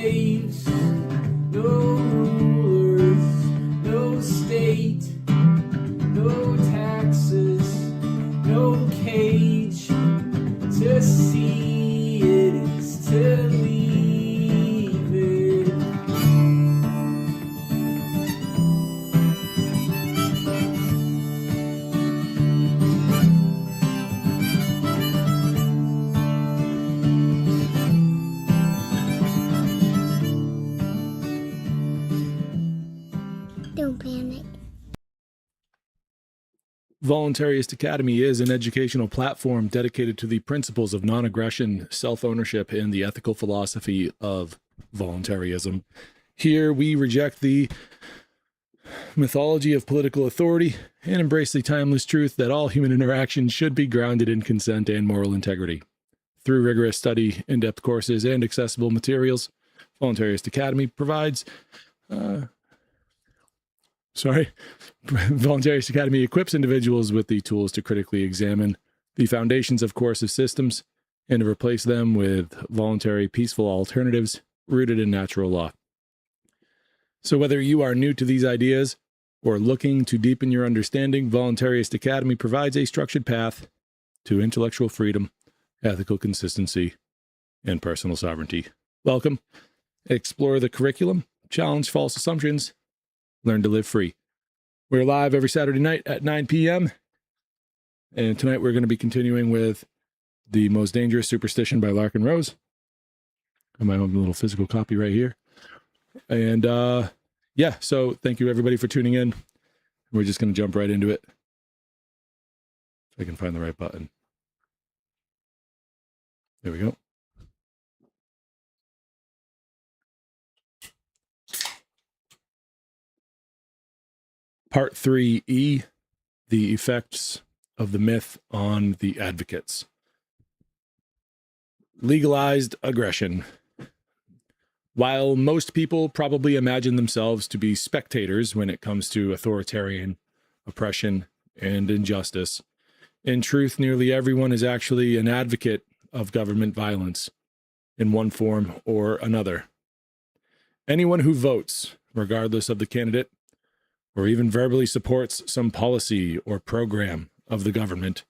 slaves, no rulers, no state, no taxes, no cage. To see it is to leave it. Don't panic. Voluntaryist Academy is an educational platform dedicated to the principles of non-aggression, self-ownership, and the ethical philosophy of voluntarism. Here we reject the mythology of political authority and embrace the timeless truth that all human interactions should be grounded in consent and moral integrity. Through rigorous study, in-depth courses, and accessible materials, Voluntaryist Academy provides Voluntaryist Academy equips individuals with the tools to critically examine the foundations of coercive systems and to replace them with voluntary, peaceful alternatives rooted in natural law. So whether you are new to these ideas or looking to deepen your understanding, Voluntaryist Academy provides a structured path to intellectual freedom, ethical consistency, and personal sovereignty. Welcome. Explore the curriculum, challenge false assumptions, learn to live free. We're live every Saturday night at 9 p.m. And tonight we're going to be continuing with The Most Dangerous Superstition by Larken Rose. I have my own little physical copy right here. And yeah, so thank you everybody for tuning in. We're just going to jump right into it. If I can find the right button. There we go. Part 3E, the effects of the myth on the advocates. Legalized aggression. While most people probably imagine themselves to be spectators when it comes to authoritarian oppression and injustice, in truth, nearly everyone is actually an advocate of government violence in one form or another. Anyone who votes, regardless of the candidate, or even verbally supports some policy or program of the government,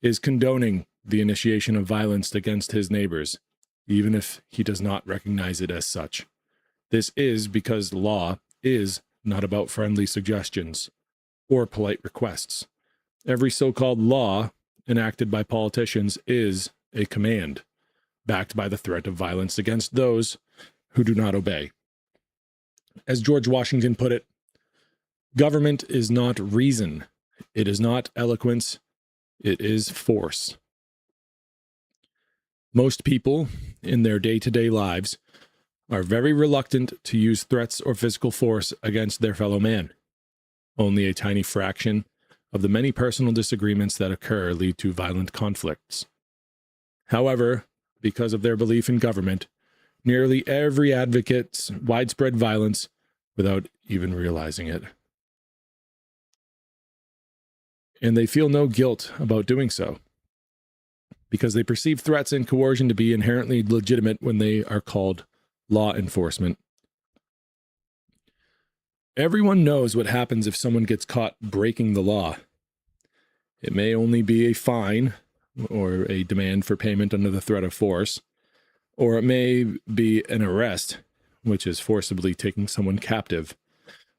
is condoning the initiation of violence against his neighbors, even if he does not recognize it as such. This is because law is not about friendly suggestions or polite requests. Every so-called law enacted by politicians is a command, backed by the threat of violence against those who do not obey. As George Washington put it, government is not reason. It is not eloquence. It is force. Most people in their day-to-day lives are very reluctant to use threats or physical force against their fellow man. Only a tiny fraction of the many personal disagreements that occur lead to violent conflicts. However, because of their belief in government, nearly every advocates widespread violence without even realizing it. And they feel no guilt about doing so, because they perceive threats and coercion to be inherently legitimate when they are called law enforcement. Everyone knows what happens if someone gets caught breaking the law. It may only be a fine or a demand for payment under the threat of force, or it may be an arrest, which is forcibly taking someone captive.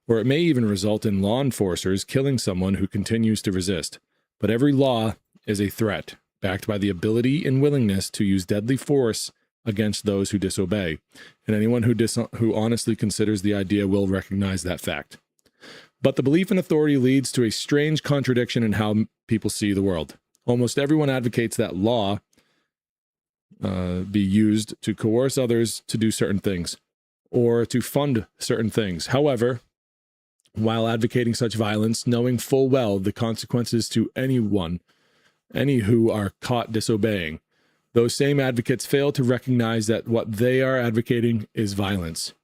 Or it may even result in law enforcers killing someone who continues to resist. But every law is a threat, backed by the ability and willingness to use deadly force against those who disobey. And anyone who honestly considers the idea will recognize that fact. But the belief in authority leads to a strange contradiction in how people see the world. Almost everyone advocates that law be used to coerce others to do certain things, or to fund certain things. However, while advocating such violence, knowing full well the consequences to any who are caught disobeying, those same advocates fail to recognize that what they are advocating is violence.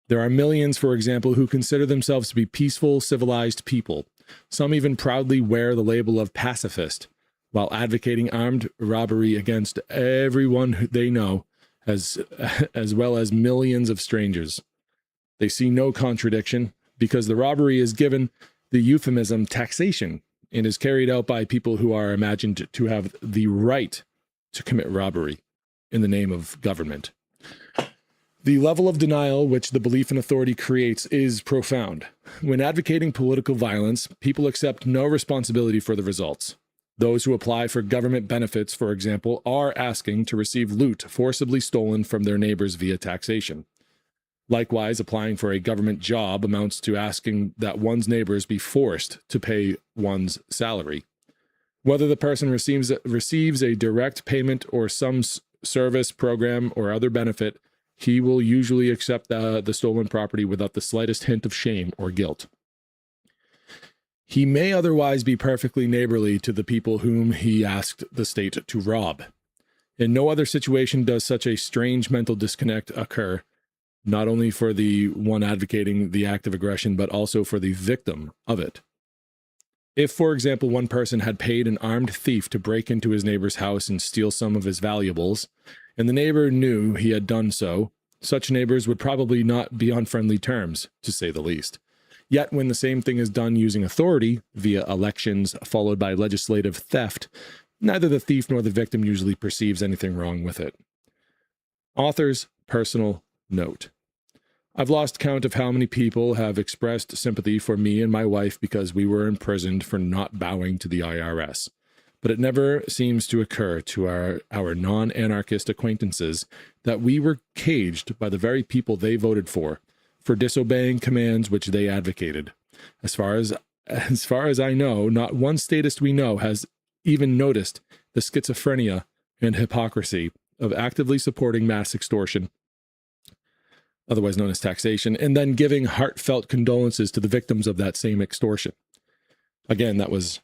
There are millions, for example, who consider themselves to be peaceful, civilized people. Some even proudly wear the label of pacifist, while advocating armed robbery against everyone they know as well as millions of strangers. They see no contradiction because the robbery is given the euphemism taxation and is carried out by people who are imagined to have the right to commit robbery in the name of government. The level of denial which the belief in authority creates is profound. When advocating political violence, people accept no responsibility for the results. Those who apply for government benefits, for example, are asking to receive loot forcibly stolen from their neighbors via taxation. Likewise, applying for a government job amounts to asking that one's neighbors be forced to pay one's salary. Whether the person receives a direct payment or some service, program, or other benefit, he will usually accept the stolen property without the slightest hint of shame or guilt. He may otherwise be perfectly neighborly to the people whom he asked the state to rob. In no other situation does such a strange mental disconnect occur, not only for the one advocating the act of aggression, but also for the victim of it. If, for example, one person had paid an armed thief to break into his neighbor's house and steal some of his valuables, and the neighbor knew he had done so, such neighbors would probably not be on friendly terms, to say the least. Yet when the same thing is done using authority, via elections followed by legislative theft, neither the thief nor the victim usually perceives anything wrong with it. Author's personal note. I've lost count of how many people have expressed sympathy for me and my wife because we were imprisoned for not bowing to the IRS. But it never seems to occur to our non-anarchist acquaintances that we were caged by the very people they voted for disobeying commands which they advocated. As far as I know, not one statist we know has even noticed the schizophrenia and hypocrisy of actively supporting mass extortion, otherwise known as taxation, and then giving heartfelt condolences to the victims of that same extortion. Again, that was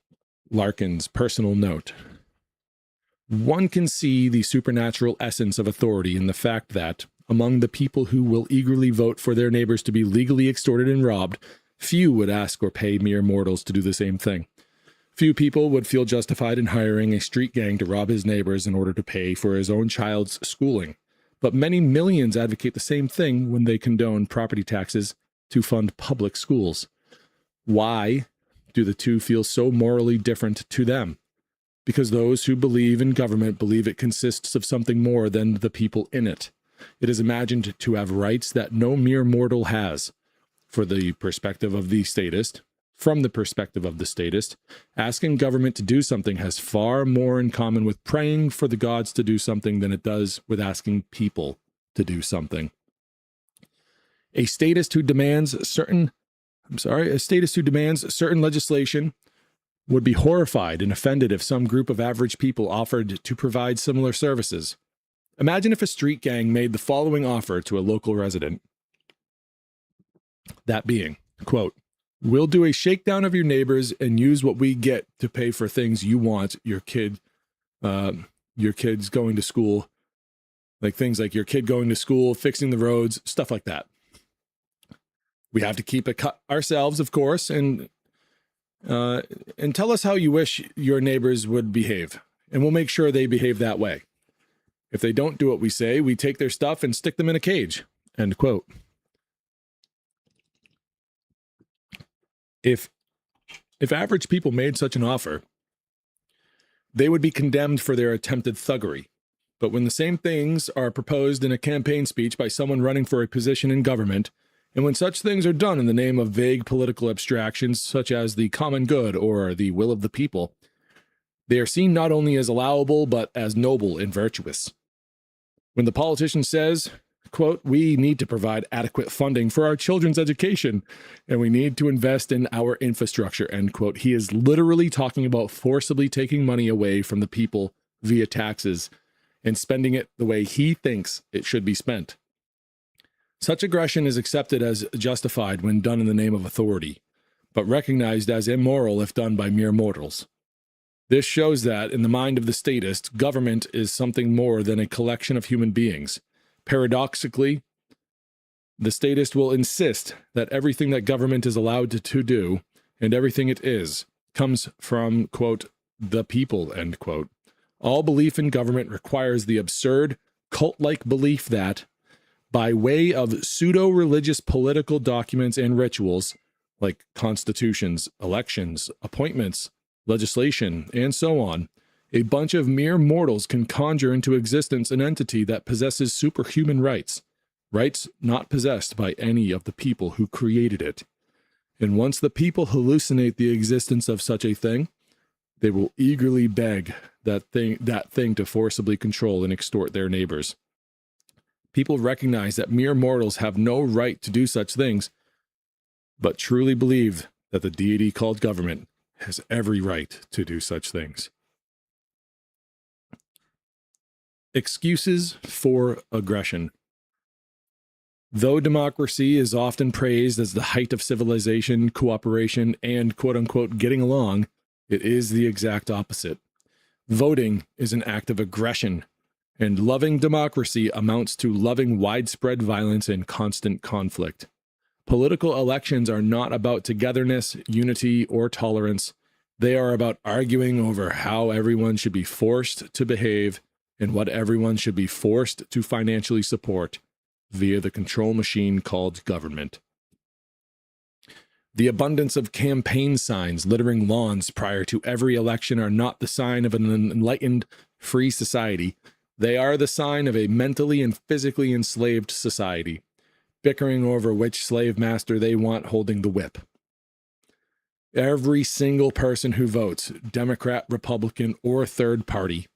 Larken's personal note. One can see the supernatural essence of authority in the fact that, among the people who will eagerly vote for their neighbors to be legally extorted and robbed, few would ask or pay mere mortals to do the same thing. Few people would feel justified in hiring a street gang to rob his neighbors in order to pay for his own child's schooling. But many millions advocate the same thing when they condone property taxes to fund public schools. Why do the two feel so morally different to them? Because those who believe in government believe it consists of something more than the people in it. It is imagined to have rights that no mere mortal has. From the perspective of the statist, asking government to do something has far more in common with praying for the gods to do something than it does with asking people to do something. A statist who demands certain legislation would be horrified and offended if some group of average people offered to provide similar services. Imagine if a street gang made the following offer to a local resident. That being, quote, "We'll do a shakedown of your neighbors and use what we get to pay for things you want, your kids going to school, like things like your kid going to school, fixing the roads, stuff like that. We have to keep a cut ourselves, of course, and tell us how you wish your neighbors would behave, and we'll make sure they behave that way. If they don't do what we say, we take their stuff and stick them in a cage." End quote. If average people made such an offer, they would be condemned for their attempted thuggery. But when the same things are proposed in a campaign speech by someone running for a position in government, and when such things are done in the name of vague political abstractions such as the common good or the will of the people, they are seen not only as allowable but as noble and virtuous. When the politician says, quote, "We need to provide adequate funding for our children's education, and we need to invest in our infrastructure," end quote, he is literally talking about forcibly taking money away from the people via taxes and spending it the way he thinks it should be spent. Such aggression is accepted as justified when done in the name of authority, but recognized as immoral if done by mere mortals. This shows that, in the mind of the statist, government is something more than a collection of human beings. Paradoxically, the statist will insist that everything that government is allowed to do, and everything it is, comes from, quote, "the people," end quote. All belief in government requires the absurd, cult-like belief that, by way of pseudo-religious political documents and rituals, like constitutions, elections, appointments, legislation, and so on, a bunch of mere mortals can conjure into existence an entity that possesses superhuman rights, rights not possessed by any of the people who created it. And once the people hallucinate the existence of such a thing, they will eagerly beg that thing to forcibly control and extort their neighbors. People recognize that mere mortals have no right to do such things, but truly believe that the deity called government has every right to do such things. Excuses for aggression. Though democracy is often praised as the height of civilization, cooperation, and quote-unquote getting along, it is the exact opposite. Voting is an act of aggression, and loving democracy amounts to loving widespread violence and constant conflict. Political elections are not about togetherness, unity, or tolerance. They are about arguing over how everyone should be forced to behave and what everyone should be forced to financially support via the control machine called government. The abundance of campaign signs littering lawns prior to every election are not the sign of an enlightened, free society. They are the sign of a mentally and physically enslaved society, bickering over which slave master they want holding the whip. Every single person who votes, Democrat, Republican, or third party,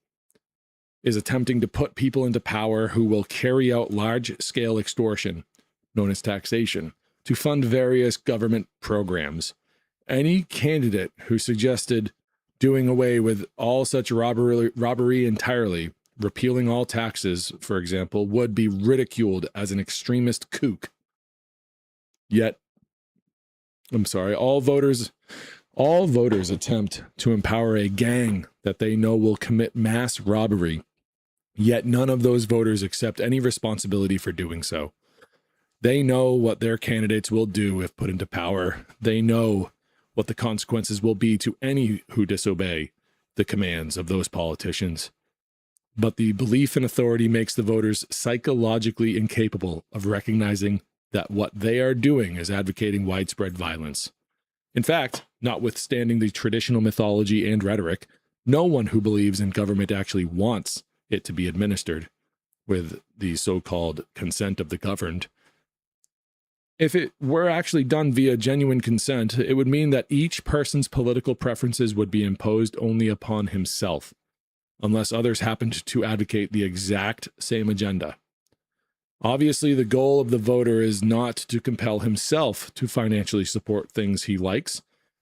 is attempting to put people into power who will carry out large-scale extortion, known as taxation, to fund various government programs. Any candidate who suggested doing away with all such robbery entirely, repealing all taxes, for example, would be ridiculed as an extremist kook. Yet, all voters attempt to empower a gang that they know will commit mass robbery. Yet none of those voters accept any responsibility for doing so. They know what their candidates will do if put into power. They know what the consequences will be to any who disobey the commands of those politicians. But the belief in authority makes the voters psychologically incapable of recognizing that what they are doing is advocating widespread violence. In fact, notwithstanding the traditional mythology and rhetoric, no one who believes in government actually wants it to be administered with the so-called consent of the governed. If it were actually done via genuine consent, it would mean that each person's political preferences would be imposed only upon himself, unless others happened to advocate the exact same agenda. Obviously, the goal of the voter is not to compel himself to financially support things he likes,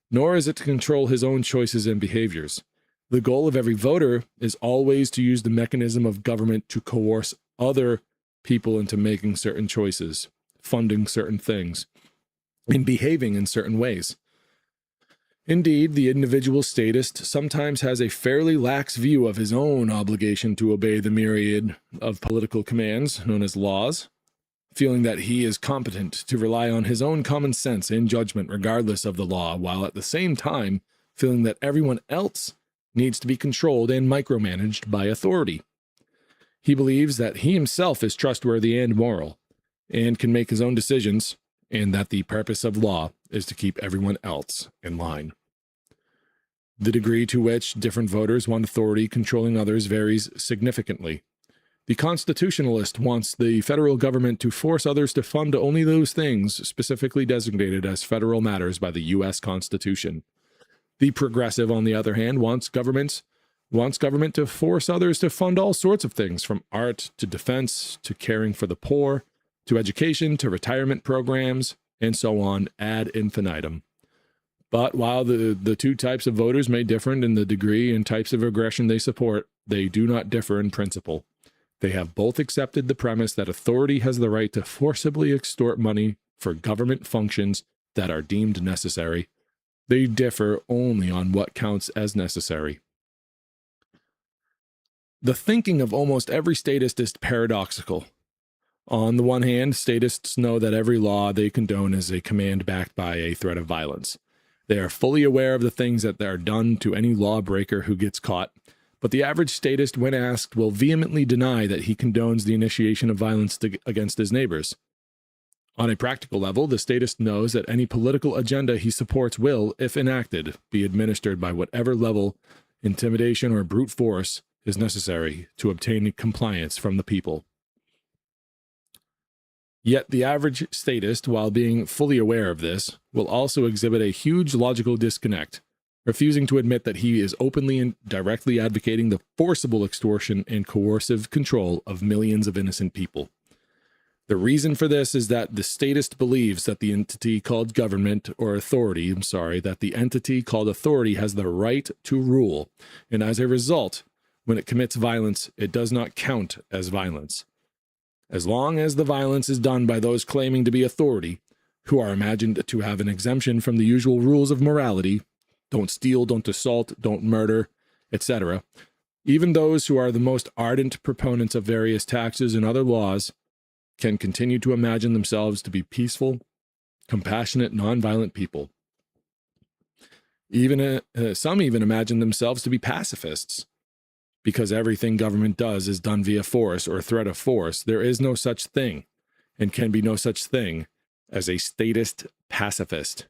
nor is it to control his own choices and behaviors. The goal of every voter is always to use the mechanism of government to coerce other people into making certain choices, funding certain things, and behaving in certain ways. Indeed, the individual statist sometimes has a fairly lax view of his own obligation to obey the myriad of political commands, known as laws, feeling that he is competent to rely on his own common sense and judgment regardless of the law, while at the same time feeling that everyone else needs to be controlled and micromanaged by authority. He believes that he himself is trustworthy and moral, and can make his own decisions, and that the purpose of law is to keep everyone else in line. The degree to which different voters want authority controlling others varies significantly. The constitutionalist wants the federal government to force others to fund only those things specifically designated as federal matters by the U.S. Constitution. The progressive, on the other hand, wants government to force others to fund all sorts of things, from art to defense to caring for the poor, to education to retirement programs, and so on ad infinitum. But while the two types of voters may differ in the degree and types of aggression they support, they do not differ in principle. They have both accepted the premise that authority has the right to forcibly extort money for government functions that are deemed necessary. They differ only on what counts as necessary. The thinking of almost every statist is paradoxical. On the one hand, statists know that every law they condone is a command backed by a threat of violence. They are fully aware of the things that are done to any lawbreaker who gets caught, but the average statist, when asked, will vehemently deny that he condones the initiation of violence against his neighbors. On a practical level, the statist knows that any political agenda he supports will, if enacted, be administered by whatever level intimidation or brute force is necessary to obtain compliance from the people. Yet the average statist, while being fully aware of this, will also exhibit a huge logical disconnect, refusing to admit that he is openly and directly advocating the forcible extortion and coercive control of millions of innocent people. The reason for this is that the statist believes that the entity called government or authority, that the entity called authority has the right to rule, and as a result, when it commits violence, it does not count as violence. As long as the violence is done by those claiming to be authority, who are imagined to have an exemption from the usual rules of morality, don't steal, don't assault, don't murder, etc., even those who are the most ardent proponents of various taxes and other laws can continue to imagine themselves to be peaceful, compassionate, nonviolent people. Some even imagine themselves to be pacifists. Because everything government does is done via force or threat of force, there is no such thing, and can be no such thing, as a statist pacifist.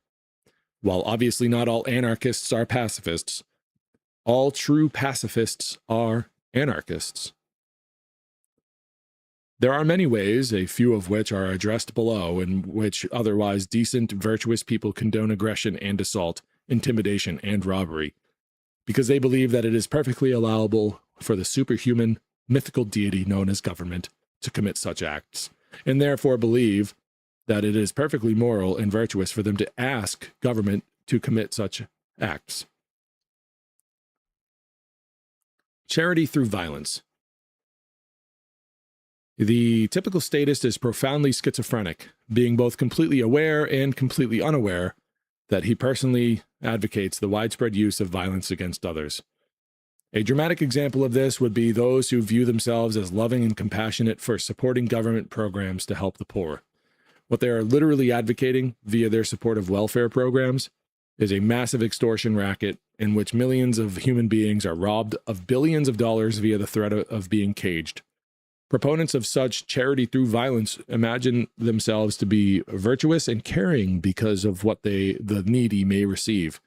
While obviously not all anarchists are pacifists, all true pacifists are anarchists. There are many ways, a few of which are addressed below, in which otherwise decent, virtuous people condone aggression and assault, intimidation and robbery, because they believe that it is perfectly allowable for the superhuman, mythical deity known as government to commit such acts, and therefore believe that it is perfectly moral and virtuous for them to ask government to commit such acts. Charity through violence. The typical statist is profoundly schizophrenic, being both completely aware and completely unaware that he personally advocates the widespread use of violence against others. A dramatic example of this would be those who view themselves as loving and compassionate for supporting government programs to help the poor. What they are literally advocating via their support of welfare programs is a massive extortion racket in which millions of human beings are robbed of billions of dollars via the threat of being caged. Proponents of such charity through violence imagine themselves to be virtuous and caring because of what the needy may receive,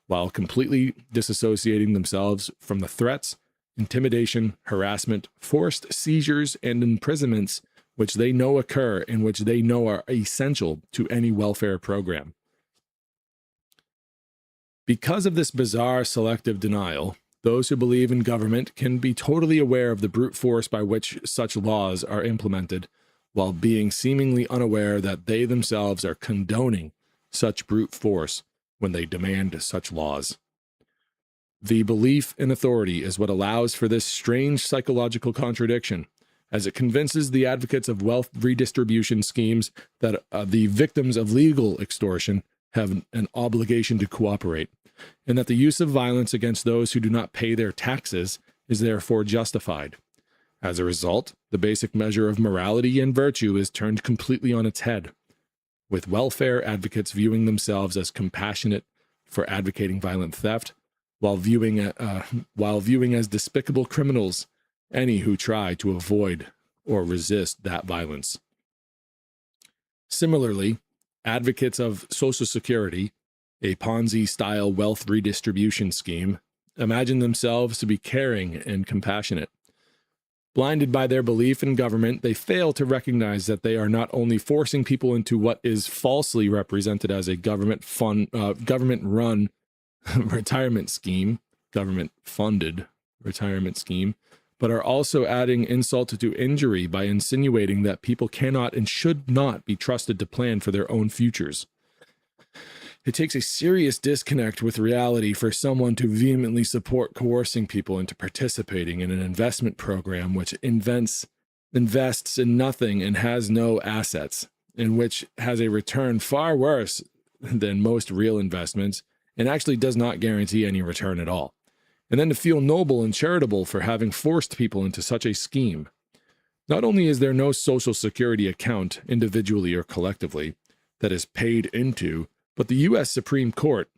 while completely disassociating themselves from the threats, intimidation, harassment, forced seizures, and imprisonments which they know occur and which they know are essential to any welfare program. Because of this bizarre selective denial, those who believe in government can be totally aware of the brute force by which such laws are implemented, while being seemingly unaware that they themselves are condoning such brute force when they demand such laws. The belief in authority is what allows for this strange psychological contradiction, as it convinces the advocates of wealth redistribution schemes that the victims of legal extortion have an obligation to cooperate, and that the use of violence against those who do not pay their taxes is therefore justified. As a result, the basic measure of morality and virtue is turned completely on its head, with welfare advocates viewing themselves as compassionate for advocating violent theft, while viewing as despicable criminals any who try to avoid or resist that violence. Similarly, advocates of Social Security, a Ponzi-style wealth redistribution scheme, imagine themselves to be caring and compassionate. Blinded by their belief in government, they fail to recognize that they are not only forcing people into what is falsely represented as a government-run retirement scheme, government-funded retirement scheme, but are also adding insult to injury by insinuating that people cannot and should not be trusted to plan for their own futures. It takes a serious disconnect with reality for someone to vehemently support coercing people into participating in an investment program which invests in nothing and has no assets, and which has a return far worse than most real investments and actually does not guarantee any return at all. And then to feel noble and charitable for having forced people into such a scheme. Not only is there no Social Security account, individually or collectively, that is paid into, but the U.S. Supreme Court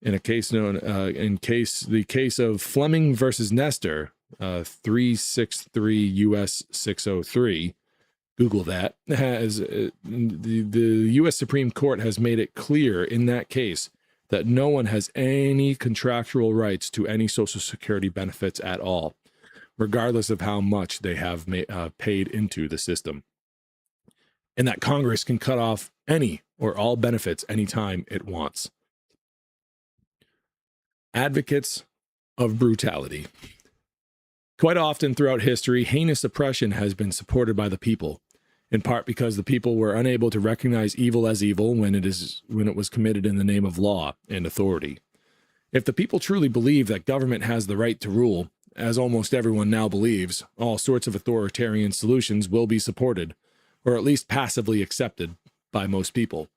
In a case known the case of Fleming versus Nestor, 363 U.S. 603. Google that. Has the U.S. Supreme Court has made it clear in that case that no one has any contractual rights to any Social Security benefits at all, regardless of how much they have paid into the system, and that Congress can cut off any or all benefits anytime it wants. Advocates of brutality. Quite often throughout history, heinous oppression has been supported by the people, in part because the people were unable to recognize evil as evil when it was committed in the name of law and authority. If the people truly believe that government has the right to rule, as almost everyone now believes, all sorts of authoritarian solutions will be supported, or at least passively accepted, by most people.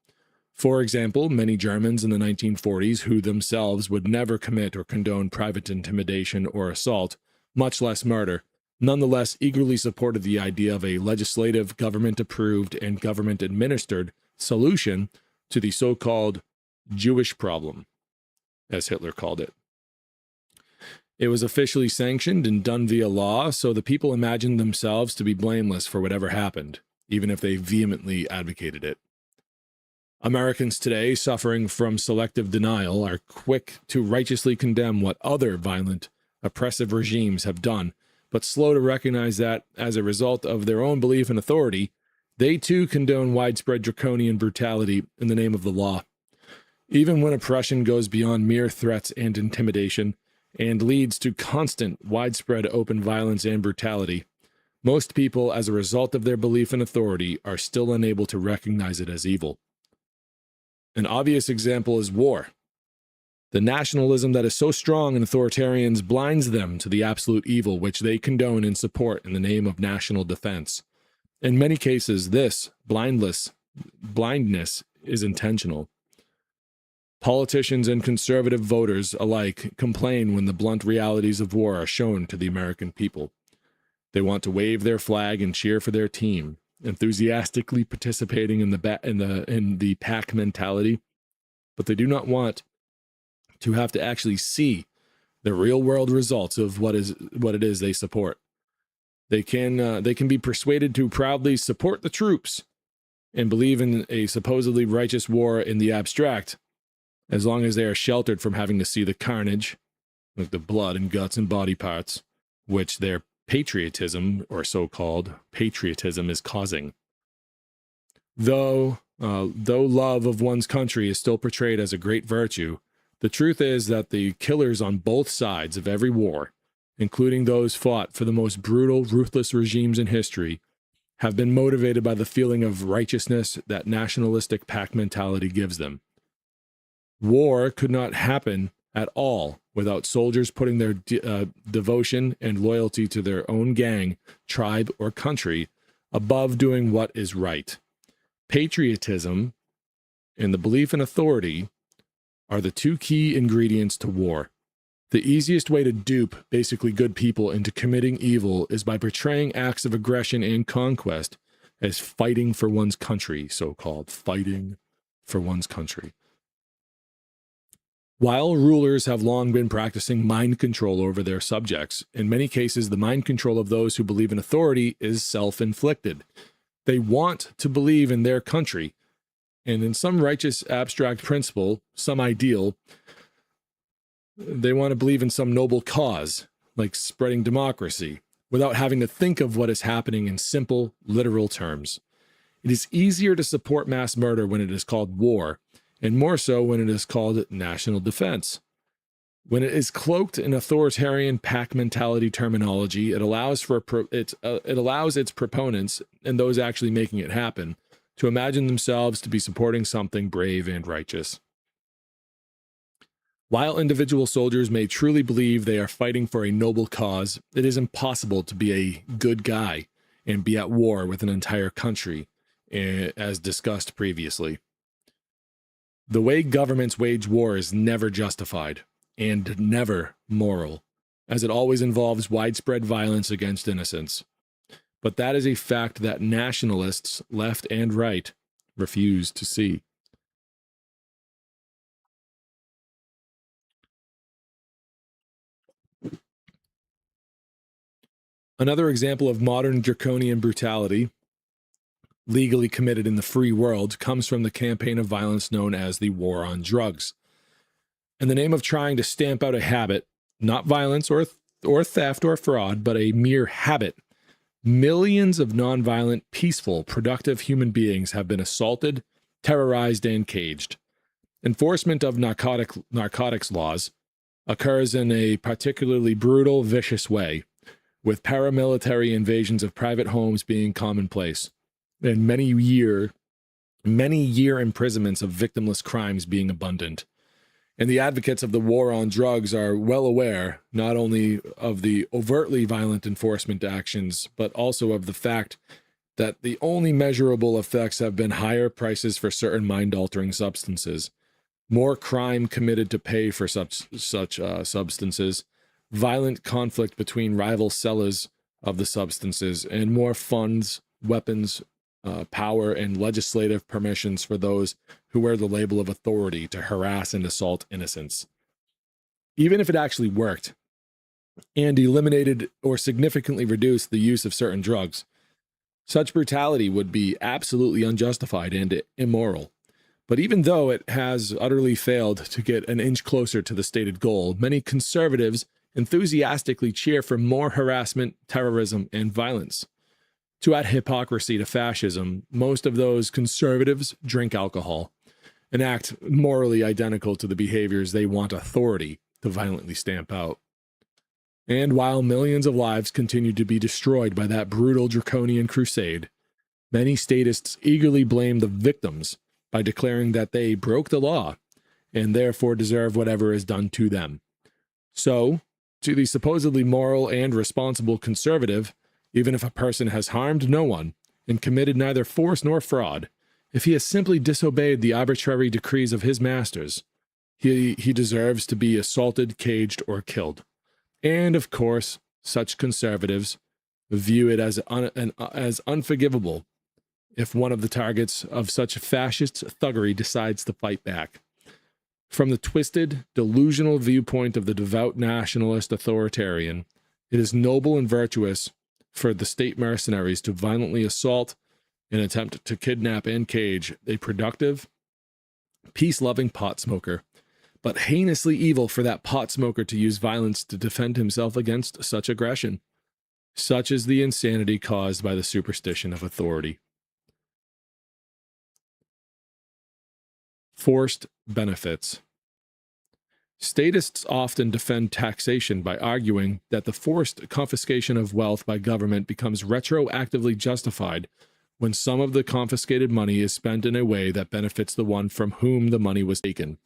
For example, many Germans in the 1940s who themselves would never commit or condone private intimidation or assault, much less murder, nonetheless eagerly supported the idea of a legislative, government-approved, and government-administered solution to the so-called Jewish problem, as Hitler called it. It was officially sanctioned and done via law, so the people imagined themselves to be blameless for whatever happened, even if they vehemently advocated it. Americans today, suffering from selective denial, are quick to righteously condemn what other violent, oppressive regimes have done, but slow to recognize that, as a result of their own belief in authority, they too condone widespread draconian brutality in the name of the law. Even when oppression goes beyond mere threats and intimidation, and leads to constant, widespread open violence and brutality, most people, as a result of their belief in authority, are still unable to recognize it as evil. An obvious example is war. The nationalism that is so strong in authoritarians blinds them to the absolute evil which they condone and support in the name of national defense. In many cases, this blindness is intentional. Politicians and conservative voters alike complain when the blunt realities of war are shown to the American people. They want to wave their flag and cheer for their team, enthusiastically participating in the pack mentality, but they do not want to have to actually see the real-world results of what it is they support. They can be persuaded to proudly support the troops and believe in a supposedly righteous war in the abstract, as long as they are sheltered from having to see the carnage, like the blood and guts and body parts, which their patriotism, or so-called patriotism, is causing. Though love of one's country is still portrayed as a great virtue, the truth is that the killers on both sides of every war, including those fought for the most brutal, ruthless regimes in history, have been motivated by the feeling of righteousness that nationalistic pack mentality gives them. War could not happen at all without soldiers putting their devotion and loyalty to their own gang, tribe, or country above doing what is right. Patriotism and the belief in authority are the two key ingredients to war. The easiest way to dupe basically good people into committing evil is by portraying acts of aggression and conquest as fighting for one's country, so-called fighting for one's country. While rulers have long been practicing mind control over their subjects, in many cases the mind control of those who believe in authority is self-inflicted. They want to believe in their country, and in some righteous abstract principle, some ideal, they want to believe in some noble cause, like spreading democracy, without having to think of what is happening in simple, literal terms. It is easier to support mass murder when it is called war, and more so when it is called national defense. When it is cloaked in authoritarian pack mentality terminology, it allows its proponents and those actually making it happen to imagine themselves to be supporting something brave and righteous. While individual soldiers may truly believe they are fighting for a noble cause, it is impossible to be a good guy and be at war with an entire country, as discussed previously. The way governments wage war is never justified and never moral, as it always involves widespread violence against innocents. But that is a fact that nationalists, left and right, refuse to see. Another example of modern draconian brutality, legally committed in the free world, comes from the campaign of violence known as the War on Drugs. In the name of trying to stamp out a habit, not violence or theft or fraud, but a mere habit, millions of nonviolent, peaceful, productive human beings have been assaulted, terrorized, and caged. Enforcement of narcotics laws occurs in a particularly brutal, vicious way, with paramilitary invasions of private homes being commonplace, and many year imprisonments of victimless crimes being abundant. And the advocates of the war on drugs are well aware not only of the overtly violent enforcement actions, but also of the fact that the only measurable effects have been higher prices for certain mind-altering substances, more crime committed to pay for such substances, violent conflict between rival sellers of the substances, and more funds, weapons, power, and legislative permissions for those who wear the label of authority to harass and assault innocents. Even if it actually worked and eliminated or significantly reduced the use of certain drugs, such brutality would be absolutely unjustified and immoral. But even though it has utterly failed to get an inch closer to the stated goal, many conservatives enthusiastically cheer for more harassment, terrorism, and violence. To add hypocrisy to fascism, most of those conservatives drink alcohol and act morally identical to the behaviors they want authority to violently stamp out. And while millions of lives continue to be destroyed by that brutal draconian crusade, many statists eagerly blame the victims by declaring that they broke the law and therefore deserve whatever is done to them. So, to the supposedly moral and responsible conservative, even if a person has harmed no one and committed neither force nor fraud, if he has simply disobeyed the arbitrary decrees of his masters, he deserves to be assaulted, caged, or killed. And, of course, such conservatives view it as unforgivable if one of the targets of such fascist thuggery decides to fight back. From the twisted, delusional viewpoint of the devout nationalist authoritarian, it is noble and virtuous for the state mercenaries to violently assault and attempt to kidnap and cage a productive, peace-loving pot smoker, but heinously evil for that pot smoker to use violence to defend himself against such aggression. Such is the insanity caused by the superstition of authority. Forced benefits. Statists often defend taxation by arguing that the forced confiscation of wealth by government becomes retroactively justified when some of the confiscated money is spent in a way that benefits the one from whom the money was taken,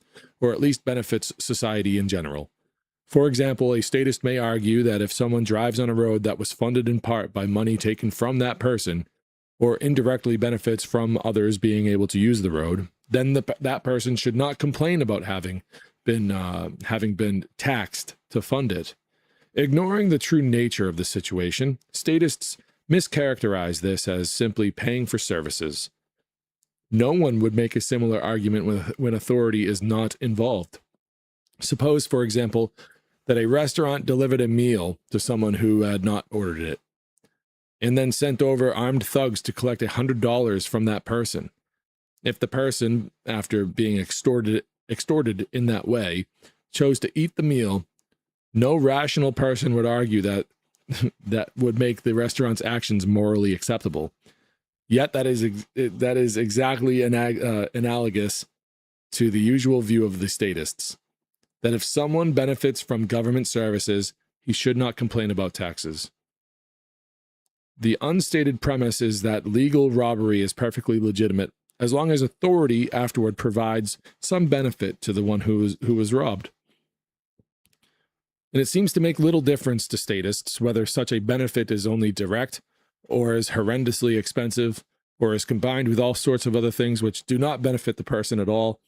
or at least benefits society in general. For example, a statist may argue that if someone drives on a road that was funded in part by money taken from that person, or indirectly benefits from others being able to use the road, then that person should not complain about having been taxed to fund it. Ignoring the true nature of the situation, statists mischaracterize this as simply paying for services. No one would make a similar argument when authority is not involved. Suppose, for example, that a restaurant delivered a meal to someone who had not ordered it, and then sent over armed thugs to collect $100 from that person. If the person, after being extorted in that way, chose to eat the meal, no rational person would argue that that would make the restaurant's actions morally acceptable. Yet that is exactly analogous to the usual view of the statists, that if someone benefits from government services, he should not complain about taxes. The unstated premise is that legal robbery is perfectly legitimate as long as authority afterward provides some benefit to the one who was robbed. And it seems to make little difference to statists whether such a benefit is only direct, or is horrendously expensive, or is combined with all sorts of other things which do not benefit the person at all,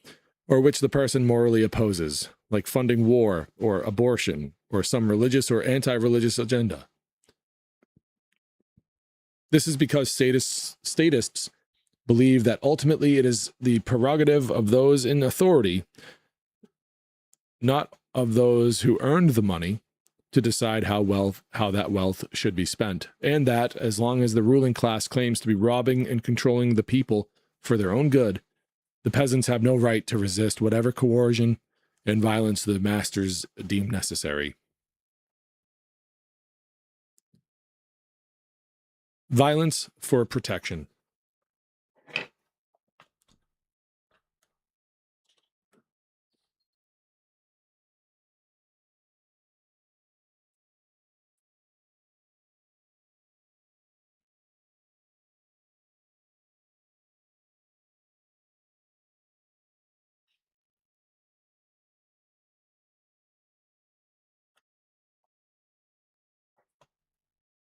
or which the person morally opposes, like funding war, or abortion, or some religious or anti-religious agenda. This is because statists believe that ultimately it is the prerogative of those in authority, not of those who earned the money, to decide how that wealth should be spent, and that as long as the ruling class claims to be robbing and controlling the people for their own good, the peasants have no right to resist whatever coercion and violence the masters deem necessary. Violence for protection.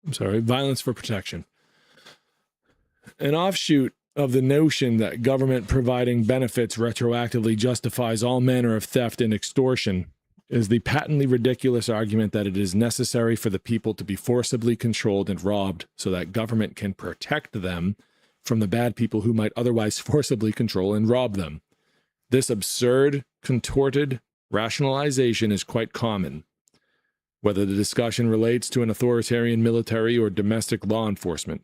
Violence for protection. An offshoot of the notion that government providing benefits retroactively justifies all manner of theft and extortion is the patently ridiculous argument that it is necessary for the people to be forcibly controlled and robbed so that government can protect them from the bad people who might otherwise forcibly control and rob them. This absurd, contorted rationalization is quite common, whether the discussion relates to an authoritarian military or domestic law enforcement.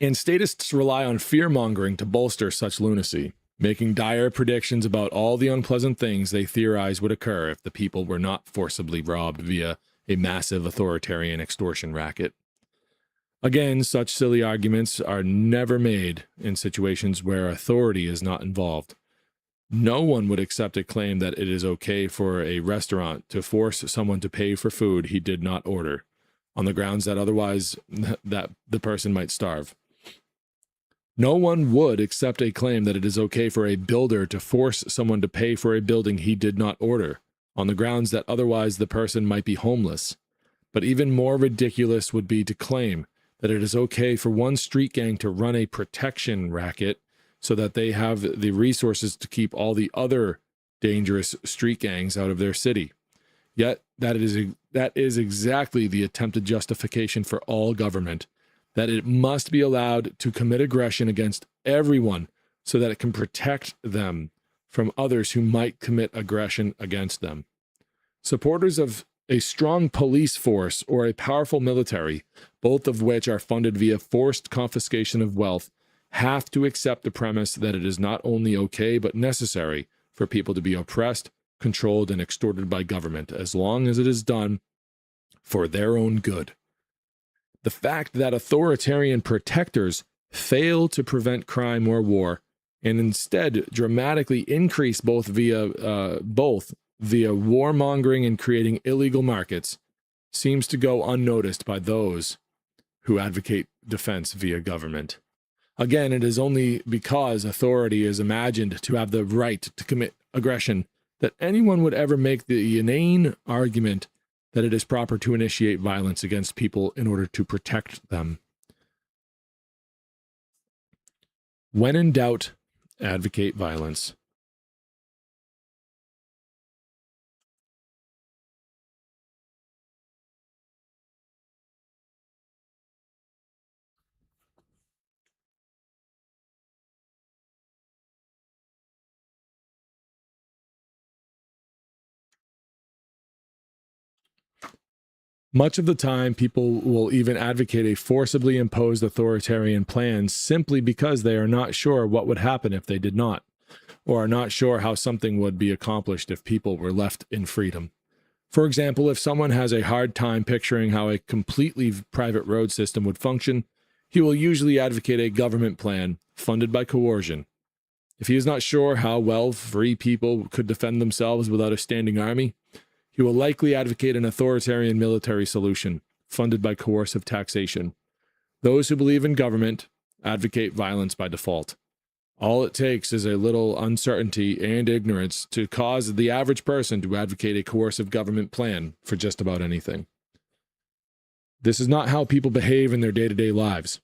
And statists rely on fear-mongering to bolster such lunacy, making dire predictions about all the unpleasant things they theorize would occur if the people were not forcibly robbed via a massive authoritarian extortion racket. Again, such silly arguments are never made in situations where authority is not involved. No one would accept a claim that it is okay for a restaurant to force someone to pay for food he did not order, on the grounds that otherwise that the person might starve. No one would accept a claim that it is okay for a builder to force someone to pay for a building he did not order, on the grounds that otherwise the person might be homeless. But even more ridiculous would be to claim that it is okay for one street gang to run a protection racket so that they have the resources to keep all the other dangerous street gangs out of their city. Yet that is exactly the attempted justification for all government, that it must be allowed to commit aggression against everyone so that it can protect them from others who might commit aggression against them. Supporters of a strong police force or a powerful military, both of which are funded via forced confiscation of wealth, have to accept the premise that it is not only okay but necessary for people to be oppressed, controlled, and extorted by government, as long as it is done for their own good. The fact that authoritarian protectors fail to prevent crime or war, and instead dramatically increase both via warmongering and creating illegal markets, seems to go unnoticed by those who advocate defense via government. Again, it is only because authority is imagined to have the right to commit aggression that anyone would ever make the inane argument that it is proper to initiate violence against people in order to protect them. When in doubt, advocate violence. Much of the time, people will even advocate a forcibly imposed authoritarian plan simply because they are not sure what would happen if they did not, or are not sure how something would be accomplished if people were left in freedom. For example, if someone has a hard time picturing how a completely private road system would function, he will usually advocate a government plan funded by coercion. If he is not sure how well free people could defend themselves without a standing army, he will likely advocate an authoritarian military solution, funded by coercive taxation. Those who believe in government advocate violence by default. All it takes is a little uncertainty and ignorance to cause the average person to advocate a coercive government plan for just about anything. This is not how people behave in their day-to-day lives.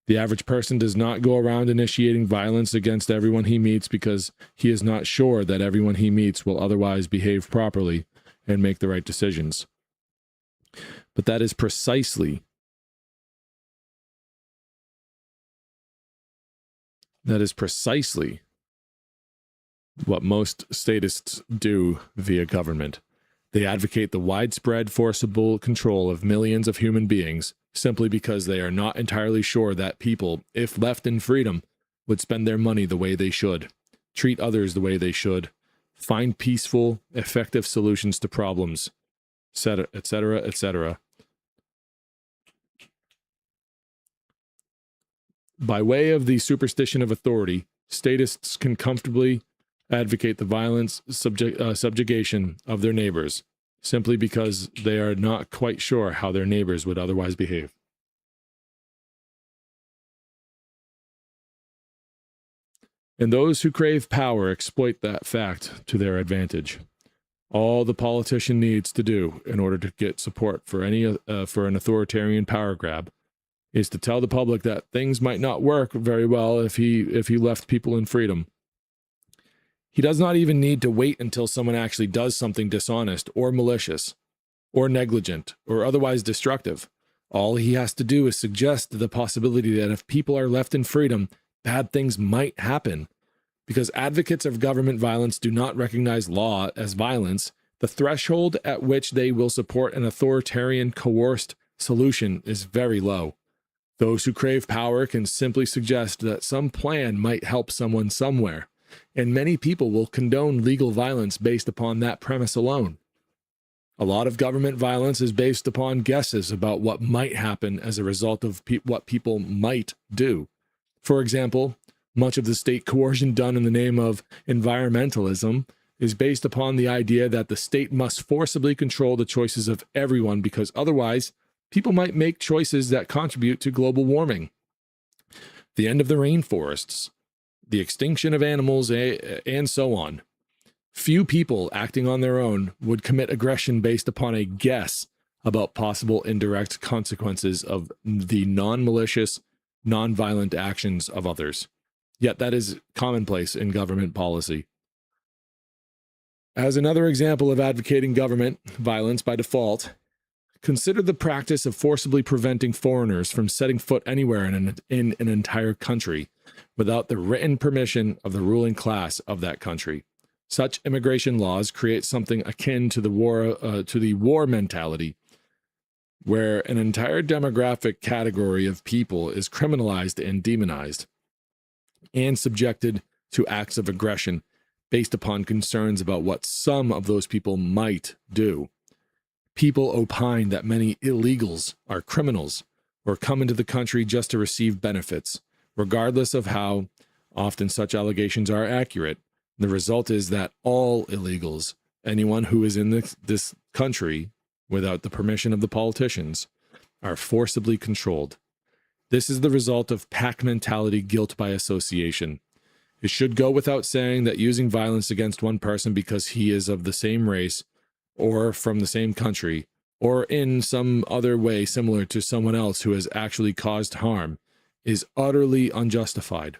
The average person does not go around initiating violence against everyone he meets because he is not sure that everyone he meets will otherwise behave properly and make the right decisions. But that is precisely what most statists do via government. They advocate the widespread, forcible control of millions of human beings simply because they are not entirely sure that people, if left in freedom, would spend their money the way they should, treat others the way they should, find peaceful, effective solutions to problems, etc., etc., etc. By way of the superstition of authority, statists can comfortably advocate the violence subjugation of their neighbors, simply because they are not quite sure how their neighbors would otherwise behave. And those who crave power exploit that fact to their advantage. All the politician needs to do in order to get support for for an authoritarian power grab is to tell the public that things might not work very well if he left people in freedom. He does not even need to wait until someone actually does something dishonest or malicious or negligent or otherwise destructive. All he has to do is suggest the possibility that if people are left in freedom, bad things might happen. Because advocates of government violence do not recognize law as violence, the threshold at which they will support an authoritarian, coerced solution is very low. Those who crave power can simply suggest that some plan might help someone somewhere, and many people will condone legal violence based upon that premise alone. A lot of government violence is based upon guesses about what might happen as a result of what people might do. For example, much of the state coercion done in the name of environmentalism is based upon the idea that the state must forcibly control the choices of everyone because otherwise, people might make choices that contribute to global warming. The end of the rainforests, the extinction of animals, and so on. Few people acting on their own would commit aggression based upon a guess about possible indirect consequences of the non-malicious, non-violent actions of others. Yet that is commonplace in government policy. As another example of advocating government violence by default, consider the practice of forcibly preventing foreigners from setting foot anywhere in an entire country without the written permission of the ruling class of that country. Such immigration laws create something akin to the war mentality, where an entire demographic category of people is criminalized and demonized, and subjected to acts of aggression based upon concerns about what some of those people might do. People opine that many illegals are criminals or come into the country just to receive benefits, regardless of how often such allegations are accurate. The result is that all illegals, anyone who is in this country without the permission of the politicians, are forcibly controlled. This is the result of pack mentality guilt by association. It should go without saying that using violence against one person because he is of the same race or from the same country or in some other way similar to someone else who has actually caused harm is utterly unjustified.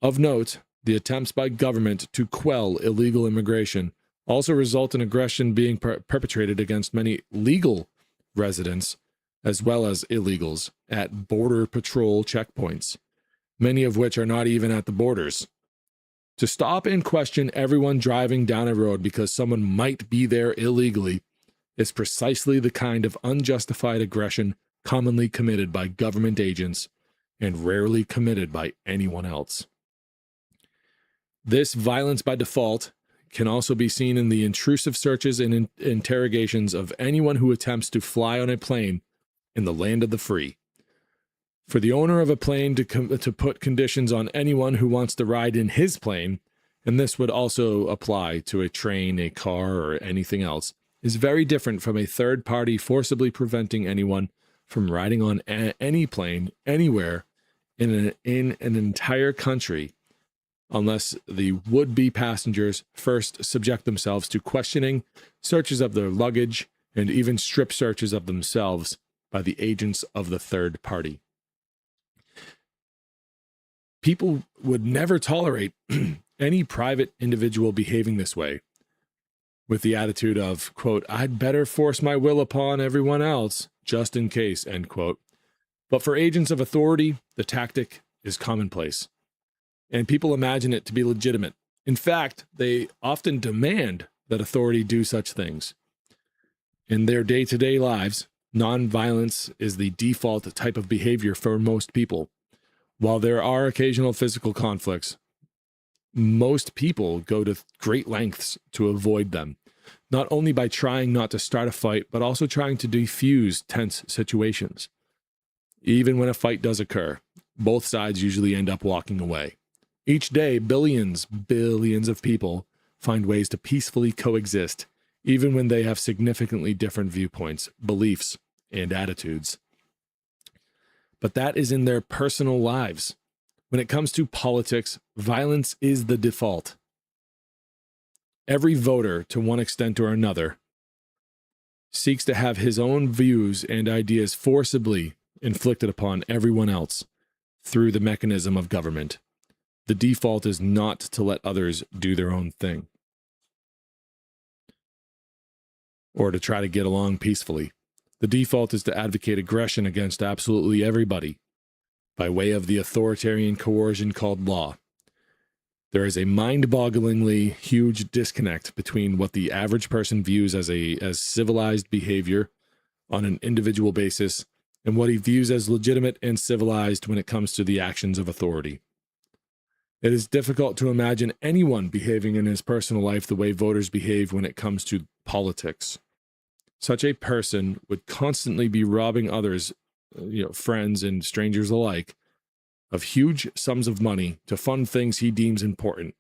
Of note, the attempts by government to quell illegal immigration also result in aggression being perpetrated against many legal residents as well as illegals at border patrol checkpoints, many of which are not even at the borders. To stop and question everyone driving down a road because someone might be there illegally is precisely the kind of unjustified aggression commonly committed by government agents and rarely committed by anyone else. This violence by default can also be seen in the intrusive searches and interrogations of anyone who attempts to fly on a plane in the land of the free. For the owner of a plane to put conditions on anyone who wants to ride in his plane, and this would also apply to a train, a car, or anything else, is very different from a third party forcibly preventing anyone from riding on any plane anywhere in an entire country unless the would-be passengers first subject themselves to questioning, searches of their luggage, and even strip searches of themselves by the agents of the third party. People would never tolerate any private individual behaving this way, with the attitude of, quote, I'd better force my will upon everyone else, just in case, end quote. But for agents of authority, the tactic is commonplace, and people imagine it to be legitimate. In fact, they often demand that authority do such things. In their day-to-day lives, nonviolence is the default type of behavior for most people. While there are occasional physical conflicts, most people go to great lengths to avoid them, not only by trying not to start a fight, but also trying to defuse tense situations. Even when a fight does occur, both sides usually end up walking away. Each day, billions of people find ways to peacefully coexist, even when they have significantly different viewpoints, beliefs, and attitudes. But that is in their personal lives. When it comes to politics, violence is the default. Every voter, to one extent or another, seeks to have his own views and ideas forcibly inflicted upon everyone else through the mechanism of government. The default is not to let others do their own thing, or to try to get along peacefully. The default is to advocate aggression against absolutely everybody by way of the authoritarian coercion called law. There is a mind-bogglingly huge disconnect between what the average person views as civilized behavior on an individual basis and what he views as legitimate and civilized when it comes to the actions of authority. It is difficult to imagine anyone behaving in his personal life the way voters behave when it comes to politics. Such a person would constantly be robbing others, friends and strangers alike, of huge sums of money to fund things he deems important,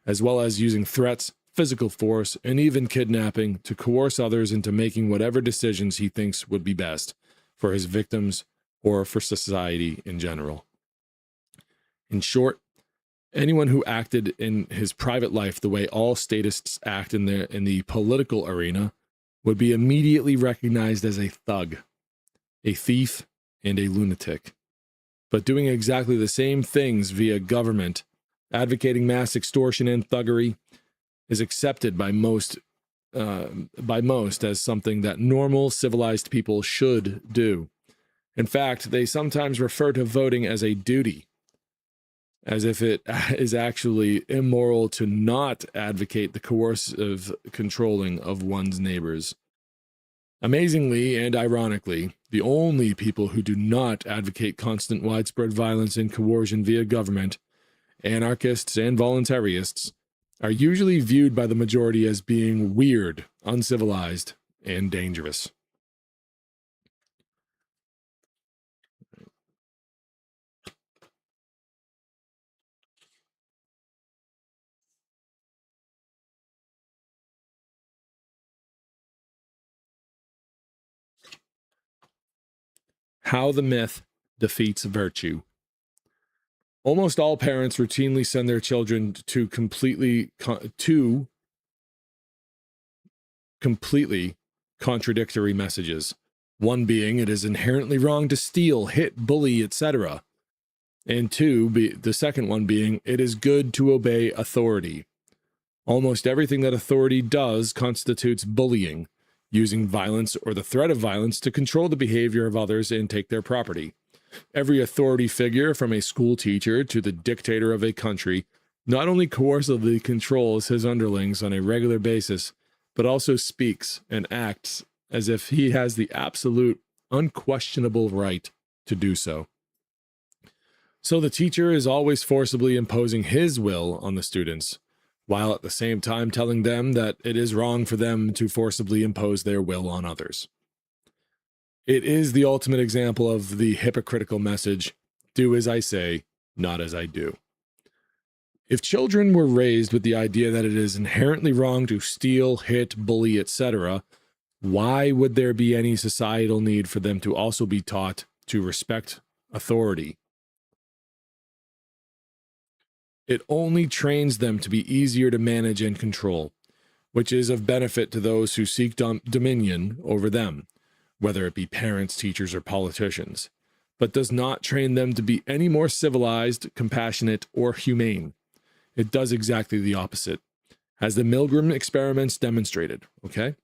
as well as using threats, physical force, and even kidnapping to coerce others into making whatever decisions he thinks would be best for his victims or for society in general. In short, anyone who acted in his private life the way all statists act in the political arena would be immediately recognized as a thug, a thief, and a lunatic. But doing exactly the same things via government, advocating mass extortion and thuggery, is accepted by most as something that normal, civilized people should do. In fact, they sometimes refer to voting as a duty, as if it is actually immoral to not advocate the coercive controlling of one's neighbors. Amazingly and ironically, the only people who do not advocate constant widespread violence and coercion via government, anarchists and voluntarists, are usually viewed by the majority as being weird, uncivilized, and dangerous. How the myth defeats virtue. Almost all parents routinely send their children to completely contradictory messages. One being, it is inherently wrong to steal, hit, bully, etc. And the second one being, it is good to obey authority. Almost everything that authority does constitutes bullying, using violence or the threat of violence to control the behavior of others and take their property. Every authority figure, from a school teacher to the dictator of a country, not only coercively controls his underlings on a regular basis, but also speaks and acts as if he has the absolute, unquestionable right to do so. So the teacher is always forcibly imposing his will on the students, while at the same time telling them that it is wrong for them to forcibly impose their will on others. It is the ultimate example of the hypocritical message, do as I say, not as I do. If children were raised with the idea that it is inherently wrong to steal, hit, bully, etc., why would there be any societal need for them to also be taught to respect authority? It only trains them to be easier to manage and control, which is of benefit to those who seek dominion over them, whether it be parents, teachers, or politicians, but does not train them to be any more civilized, compassionate, or humane. It does exactly the opposite, as the Milgram experiments demonstrated, okay?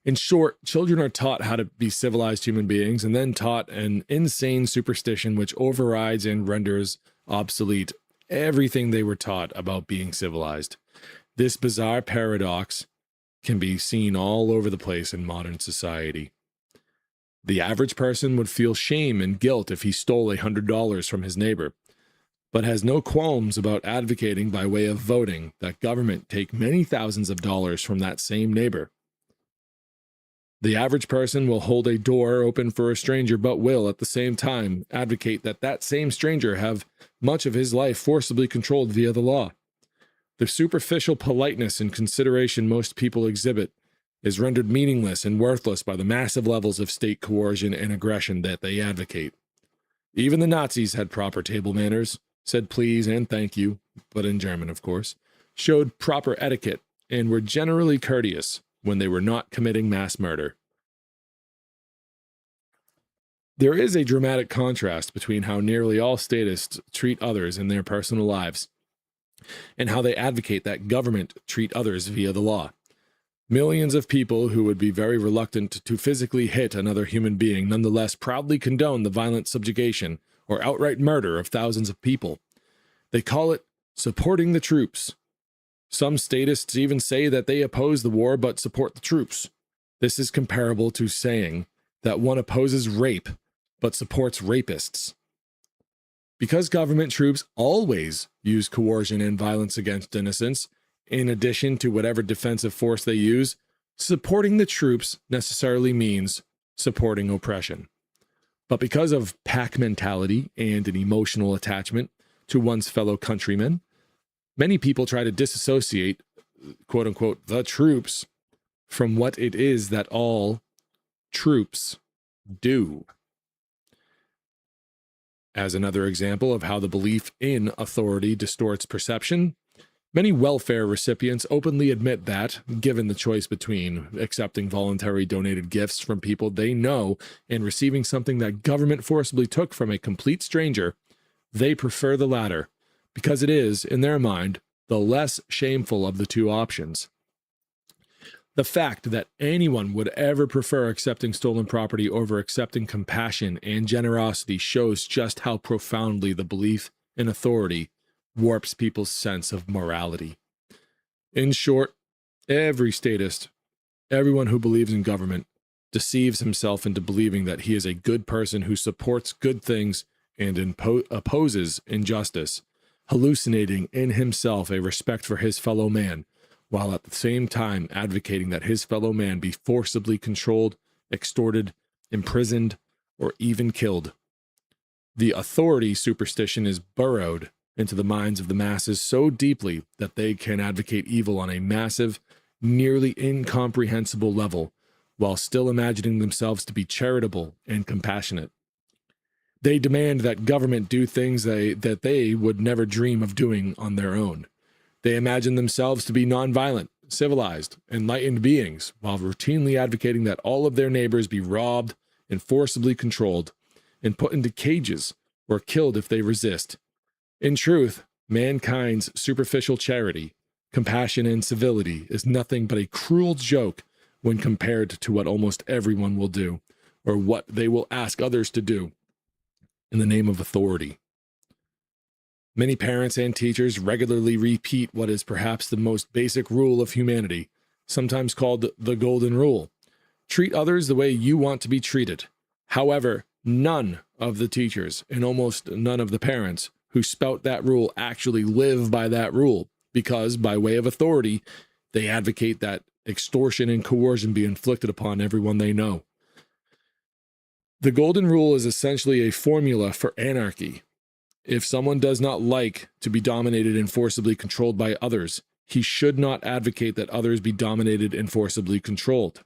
In short, children are taught how to be civilized human beings and then taught an insane superstition which overrides and renders obsolete everything they were taught about being civilized. This bizarre paradox can be seen all over the place in modern society. The average person would feel shame and guilt if he stole $100 from his neighbor, but has no qualms about advocating by way of voting that government take many thousands of dollars from that same neighbor. The average person will hold a door open for a stranger, but will at the same time advocate that that same stranger have much of his life forcibly controlled via the law. The superficial politeness and consideration most people exhibit is rendered meaningless and worthless by the massive levels of state coercion and aggression that they advocate. Even the Nazis had proper table manners, said please and thank you, but in German, of course, showed proper etiquette, and were generally courteous when they were not committing mass murder. There is a dramatic contrast between how nearly all statists treat others in their personal lives and how they advocate that government treat others via the law. Millions of people who would be very reluctant to physically hit another human being nonetheless proudly condone the violent subjugation or outright murder of thousands of people. They call it supporting the troops. Some statists even say that they oppose the war but support the troops. This is comparable to saying that one opposes rape but supports rapists. Because government troops always use coercion and violence against innocents, in addition to whatever defensive force they use, supporting the troops necessarily means supporting oppression. But because of pack mentality and an emotional attachment to one's fellow countrymen, many people try to disassociate, quote unquote, the troops from what it is that all troops do. As another example of how the belief in authority distorts perception, many welfare recipients openly admit that, given the choice between accepting voluntary donated gifts from people they know and receiving something that government forcibly took from a complete stranger, they prefer the latter, because it is, in their mind, the less shameful of the two options. The fact that anyone would ever prefer accepting stolen property over accepting compassion and generosity shows just how profoundly the belief in authority warps people's sense of morality. In short, every statist, everyone who believes in government, deceives himself into believing that he is a good person who supports good things and opposes injustice, hallucinating in himself a respect for his fellow man, while at the same time advocating that his fellow man be forcibly controlled, extorted, imprisoned, or even killed. The authority superstition is burrowed into the minds of the masses so deeply that they can advocate evil on a massive, nearly incomprehensible level, while still imagining themselves to be charitable and compassionate. They demand that government do things that they would never dream of doing on their own. They imagine themselves to be nonviolent, civilized, enlightened beings, while routinely advocating that all of their neighbors be robbed and forcibly controlled, and put into cages or killed if they resist. In truth, mankind's superficial charity, compassion, and civility is nothing but a cruel joke when compared to what almost everyone will do, or what they will ask others to do, in the name of authority. Many parents and teachers regularly repeat what is perhaps the most basic rule of humanity, sometimes called the Golden Rule. Treat others the way you want to be treated. However, none of the teachers and almost none of the parents who spout that rule actually live by that rule, because, by way of authority, they advocate that extortion and coercion be inflicted upon everyone they know. The Golden Rule is essentially a formula for anarchy. If someone does not like to be dominated and forcibly controlled by others, he should not advocate that others be dominated and forcibly controlled.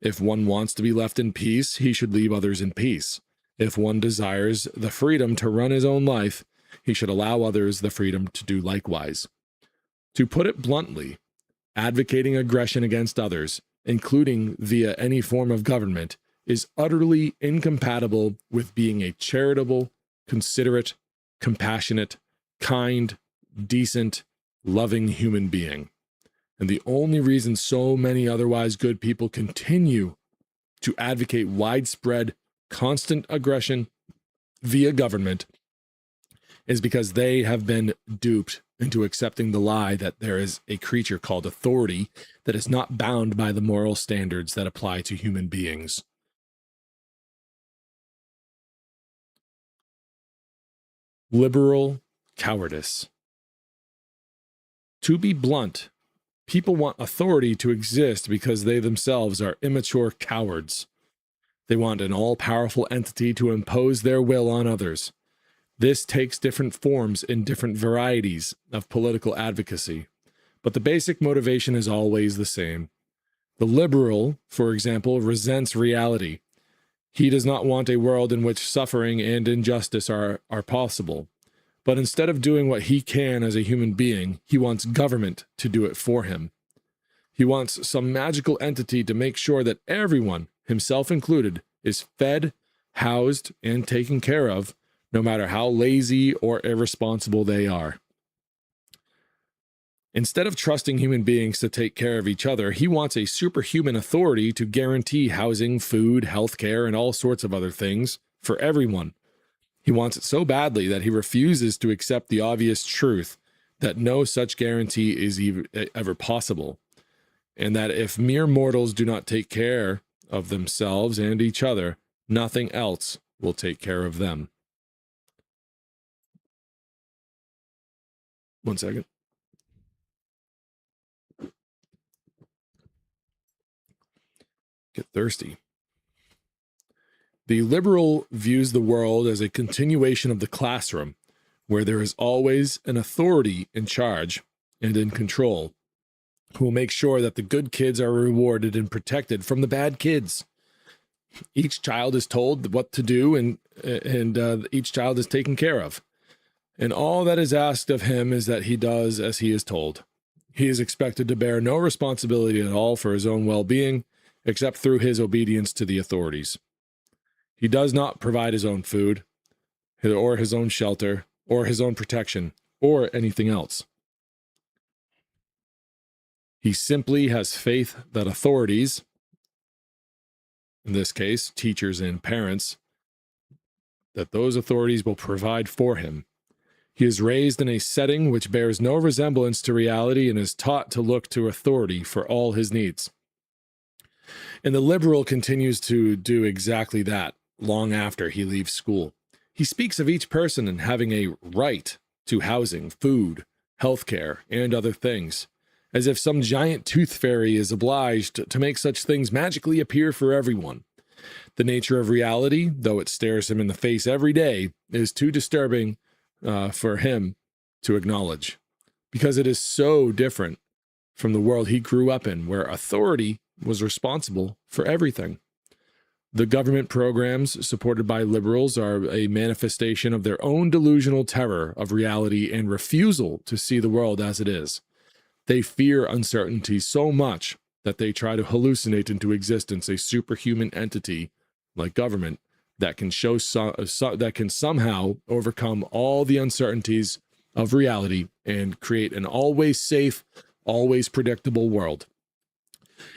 If one wants to be left in peace, he should leave others in peace. If one desires the freedom to run his own life, he should allow others the freedom to do likewise. To put it bluntly, advocating aggression against others, including via any form of government, is utterly incompatible with being a charitable, considerate, compassionate, kind, decent, loving human being. And the only reason so many otherwise good people continue to advocate widespread, constant aggression via government is because they have been duped into accepting the lie that there is a creature called authority that is not bound by the moral standards that apply to human beings. Liberal cowardice. To be blunt, people want authority to exist because they themselves are immature cowards. They want an all-powerful entity to impose their will on others. This takes different forms in different varieties of political advocacy, but the basic motivation is always the same. The liberal, for example, resents reality. He does not want a world in which suffering and injustice are possible. But instead of doing what he can as a human being, he wants government to do it for him. He wants some magical entity to make sure that everyone, himself included, is fed, housed, and taken care of, no matter how lazy or irresponsible they are. Instead of trusting human beings to take care of each other, he wants a superhuman authority to guarantee housing, food, healthcare, and all sorts of other things for everyone. He wants it so badly that he refuses to accept the obvious truth that no such guarantee is ever possible, and that if mere mortals do not take care of themselves and each other, nothing else will take care of them. One second. Get thirsty. The liberal views the world as a continuation of the classroom, where there is always an authority in charge and in control, who will make sure that the good kids are rewarded and protected from the bad kids. Each child is told what to do, and each child is taken care of. And all that is asked of him is that he does as he is told. He is expected to bear no responsibility at all for his own well-being, except through his obedience to the authorities. He does not provide his own food, or his own shelter, or his own protection, or anything else. He simply has faith that authorities, in this case, teachers and parents, that those authorities will provide for him. He is raised in a setting which bears no resemblance to reality and is taught to look to authority for all his needs. And the liberal continues to do exactly that long after he leaves school. He speaks of each person and having a right to housing, food, healthcare, and other things, as if some giant tooth fairy is obliged to make such things magically appear for everyone. The nature of reality, though it stares him in the face every day, is too disturbing for him to acknowledge, because it is so different from the world he grew up in, where authority was responsible for everything. The government programs supported by liberals are a manifestation of their own delusional terror of reality and refusal to see the world as it is. They fear uncertainty so much that they try to hallucinate into existence a superhuman entity like government that can that can somehow overcome all the uncertainties of reality and create an always safe, always predictable world.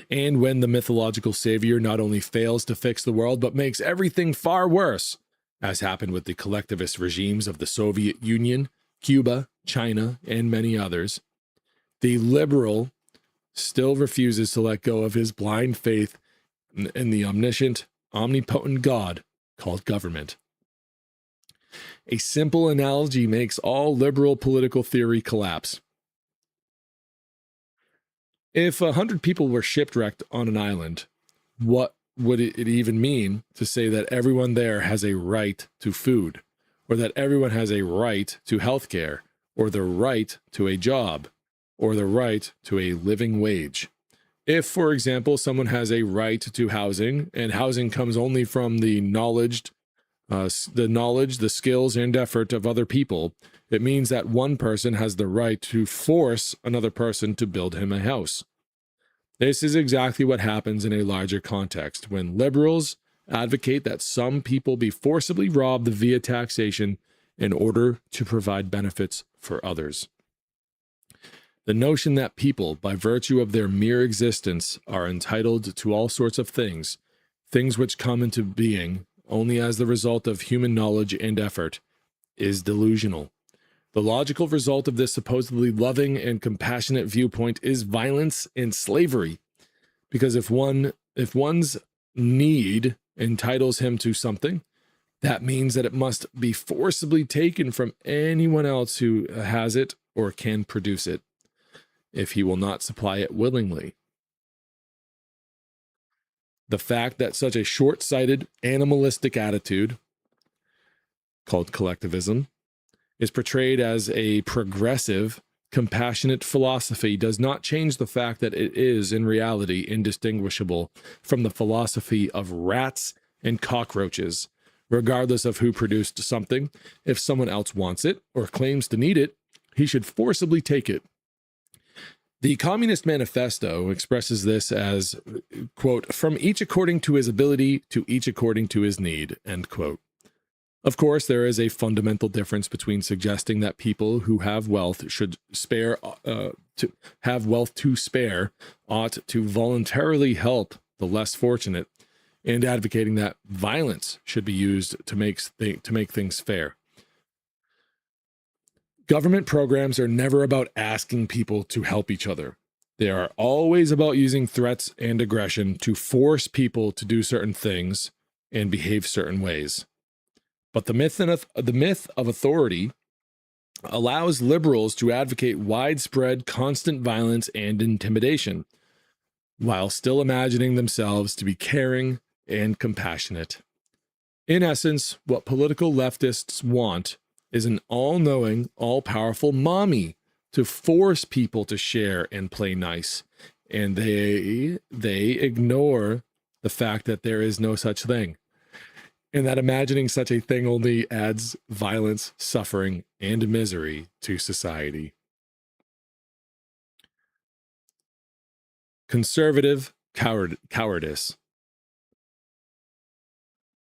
And when the mythological savior not only fails to fix the world, but makes everything far worse, as happened with the collectivist regimes of the Soviet Union, Cuba, China, and many others, the liberal still refuses to let go of his blind faith in the omniscient, omnipotent God called government. A simple analogy makes all liberal political theory collapse. If 100 people were shipwrecked on an island, what would it even mean to say that everyone there has a right to food, or that everyone has a right to healthcare, or the right to a job, or the right to a living wage? If, for example, someone has a right to housing, and housing comes only from the knowledge, the skills, and effort of other people, it means that one person has the right to force another person to build him a house. This is exactly what happens in a larger context when liberals advocate that some people be forcibly robbed via taxation in order to provide benefits for others. The notion that people, by virtue of their mere existence, are entitled to all sorts of things which come into being only as the result of human knowledge and effort, is delusional. The logical result of this supposedly loving and compassionate viewpoint is violence and slavery. Because if one's need entitles him to something, that means that it must be forcibly taken from anyone else who has it or can produce it, if he will not supply it willingly. The fact that such a short-sighted, animalistic attitude, called collectivism, is portrayed as a progressive, compassionate philosophy does not change the fact that it is, in reality, indistinguishable from the philosophy of rats and cockroaches. Regardless of who produced something, if someone else wants it or claims to need it, he should forcibly take it. The Communist Manifesto expresses this as, quote, from each according to his ability to each according to his need, end quote. Of course, there is a fundamental difference between suggesting that people who have wealth should spare, ought to voluntarily help the less fortunate, and advocating that violence should be used to make things fair. Government programs are never about asking people to help each other. They are always about using threats and aggression to force people to do certain things and behave certain ways. But the myth of authority allows liberals to advocate widespread, constant violence and intimidation, while still imagining themselves to be caring and compassionate. In essence, what political leftists want is an all-knowing, all-powerful mommy to force people to share and play nice, and they ignore the fact that there is no such thing, and that imagining such a thing only adds violence, suffering, and misery to society. Conservative cowardice.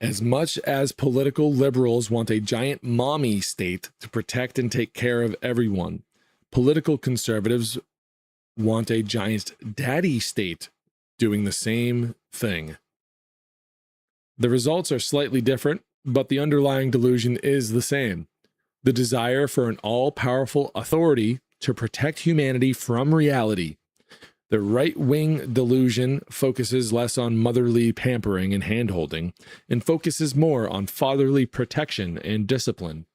As much as political liberals want a giant mommy state to protect and take care of everyone, political conservatives want a giant daddy state doing the same thing. The results are slightly different, but the underlying delusion is the same. The desire for an all-powerful authority to protect humanity from reality. The right-wing delusion focuses less on motherly pampering and handholding, and focuses more on fatherly protection and discipline.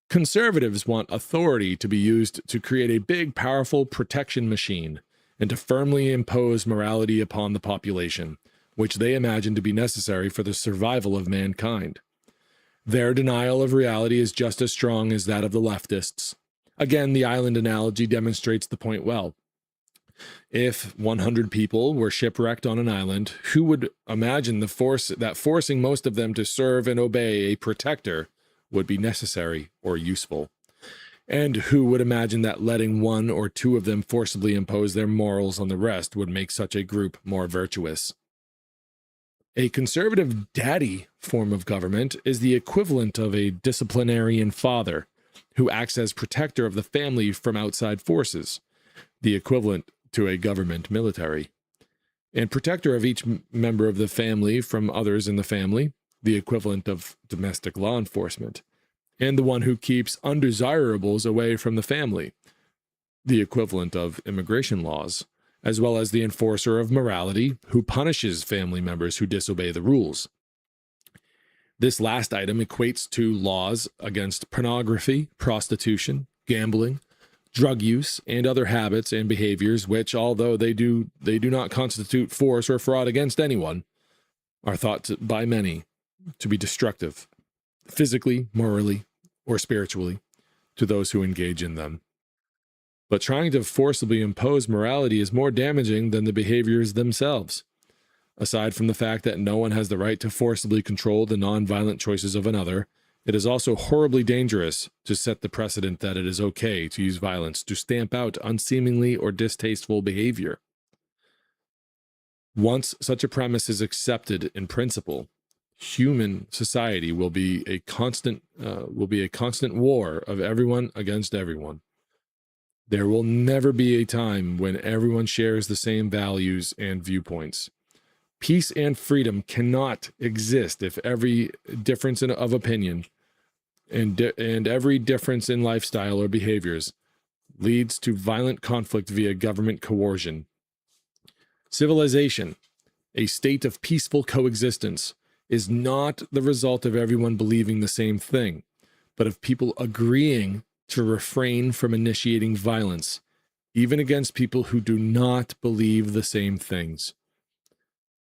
Conservatives want authority to be used to create a big, powerful protection machine, and to firmly impose morality upon the population, which they imagine to be necessary for the survival of mankind. Their denial of reality is just as strong as that of the leftists. Again, the island analogy demonstrates the point well. If 100 people were shipwrecked on an island, who would imagine forcing most of them to serve and obey a protector would be necessary or useful? And who would imagine that letting one or two of them forcibly impose their morals on the rest would make such a group more virtuous? A conservative daddy form of government is the equivalent of a disciplinarian father who acts as protector of the family from outside forces, the equivalent to a government military, and protector of each member of the family from others in the family, the equivalent of domestic law enforcement, and the one who keeps undesirables away from the family, the equivalent of immigration laws, as well as the enforcer of morality who punishes family members who disobey the rules. This last item equates to laws against pornography, prostitution, gambling, drug use, and other habits and behaviors which, although they do not constitute force or fraud against anyone, are thought by many to be destructive, physically, morally, or spiritually, to those who engage in them. But trying to forcibly impose morality is more damaging than the behaviors themselves. Aside from the fact that no one has the right to forcibly control the non-violent choices of another, it is also horribly dangerous to set the precedent that it is okay to use violence to stamp out unseemly or distasteful behavior. Once such a premise is accepted in principle, human society will be a constant war of everyone against everyone. There will never be a time when everyone shares the same values and viewpoints. Peace and freedom cannot exist if every difference of opinion and every difference in lifestyle or behaviors leads to violent conflict via government coercion. Civilization, a state of peaceful coexistence, is not the result of everyone believing the same thing, but of people agreeing to refrain from initiating violence, even against people who do not believe the same things.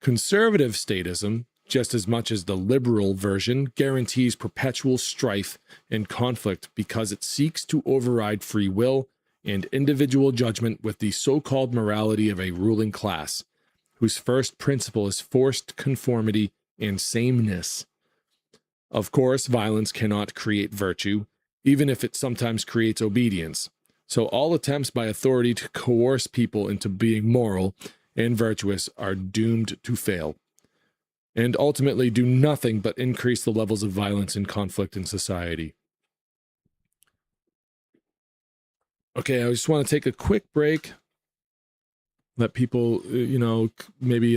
Conservative statism, just as much as the liberal version, guarantees perpetual strife and conflict because it seeks to override free will and individual judgment with the so-called morality of a ruling class, whose first principle is forced conformity and sameness. Of course, violence cannot create virtue, even if it sometimes creates obedience. So all attempts by authority to coerce people into being moral and virtuous are doomed to fail, and ultimately do nothing but increase the levels of violence and conflict in society. Okay, I just want to take a quick break. Let people, maybe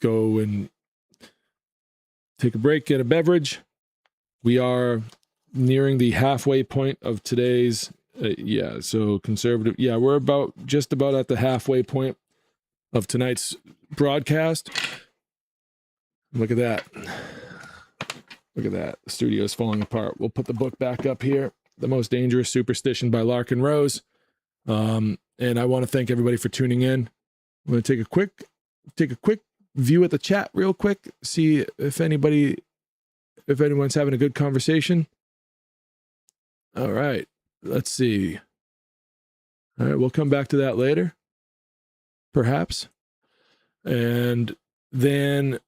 go and take a break, get a beverage. We are nearing the halfway point of today's, so conservative. Yeah, we're just about at the halfway point of tonight's broadcast. Look at that. Look at that. The studio's falling apart. We'll put the book back up here. The Most Dangerous Superstition by Larken Rose. And I want to thank everybody for tuning in. I'm going to take a quick view at the chat real quick, see if anyone's having a good conversation. All right, let's see. All right, we'll come back to that later, perhaps. And then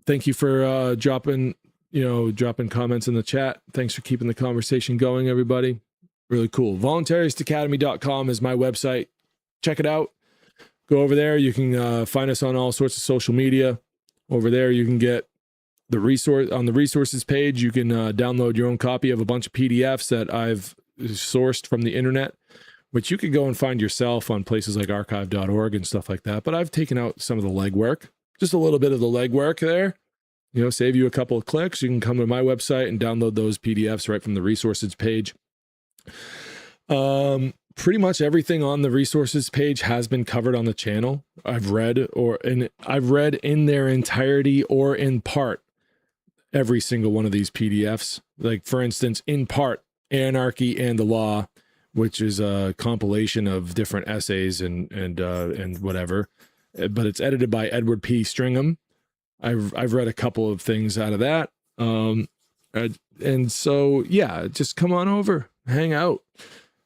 thank you for dropping comments in the chat. Thanks for keeping the conversation going, everybody. Really cool. Voluntaryistacademy.com is my website. Check it out. Go over there. You can find us on all sorts of social media. Over there, you can get the resource on the resources page. You can download your own copy of a bunch of PDFs that I've sourced from the internet, which you could go and find yourself on places like archive.org and stuff like that. But I've taken out some of the legwork, just a little bit of the legwork there. Save you a couple of clicks. You can come to my website and download those PDFs right from the resources page. Pretty much everything on the resources page has been covered on the channel. I've read in their entirety or in part every single one of these PDFs. Like, for instance, in part, Anarchy and the Law, which is a compilation of different essays and whatever, but it's edited by Edward P. Stringham. I've read a couple of things out of that. And so, yeah, just come on over, hang out,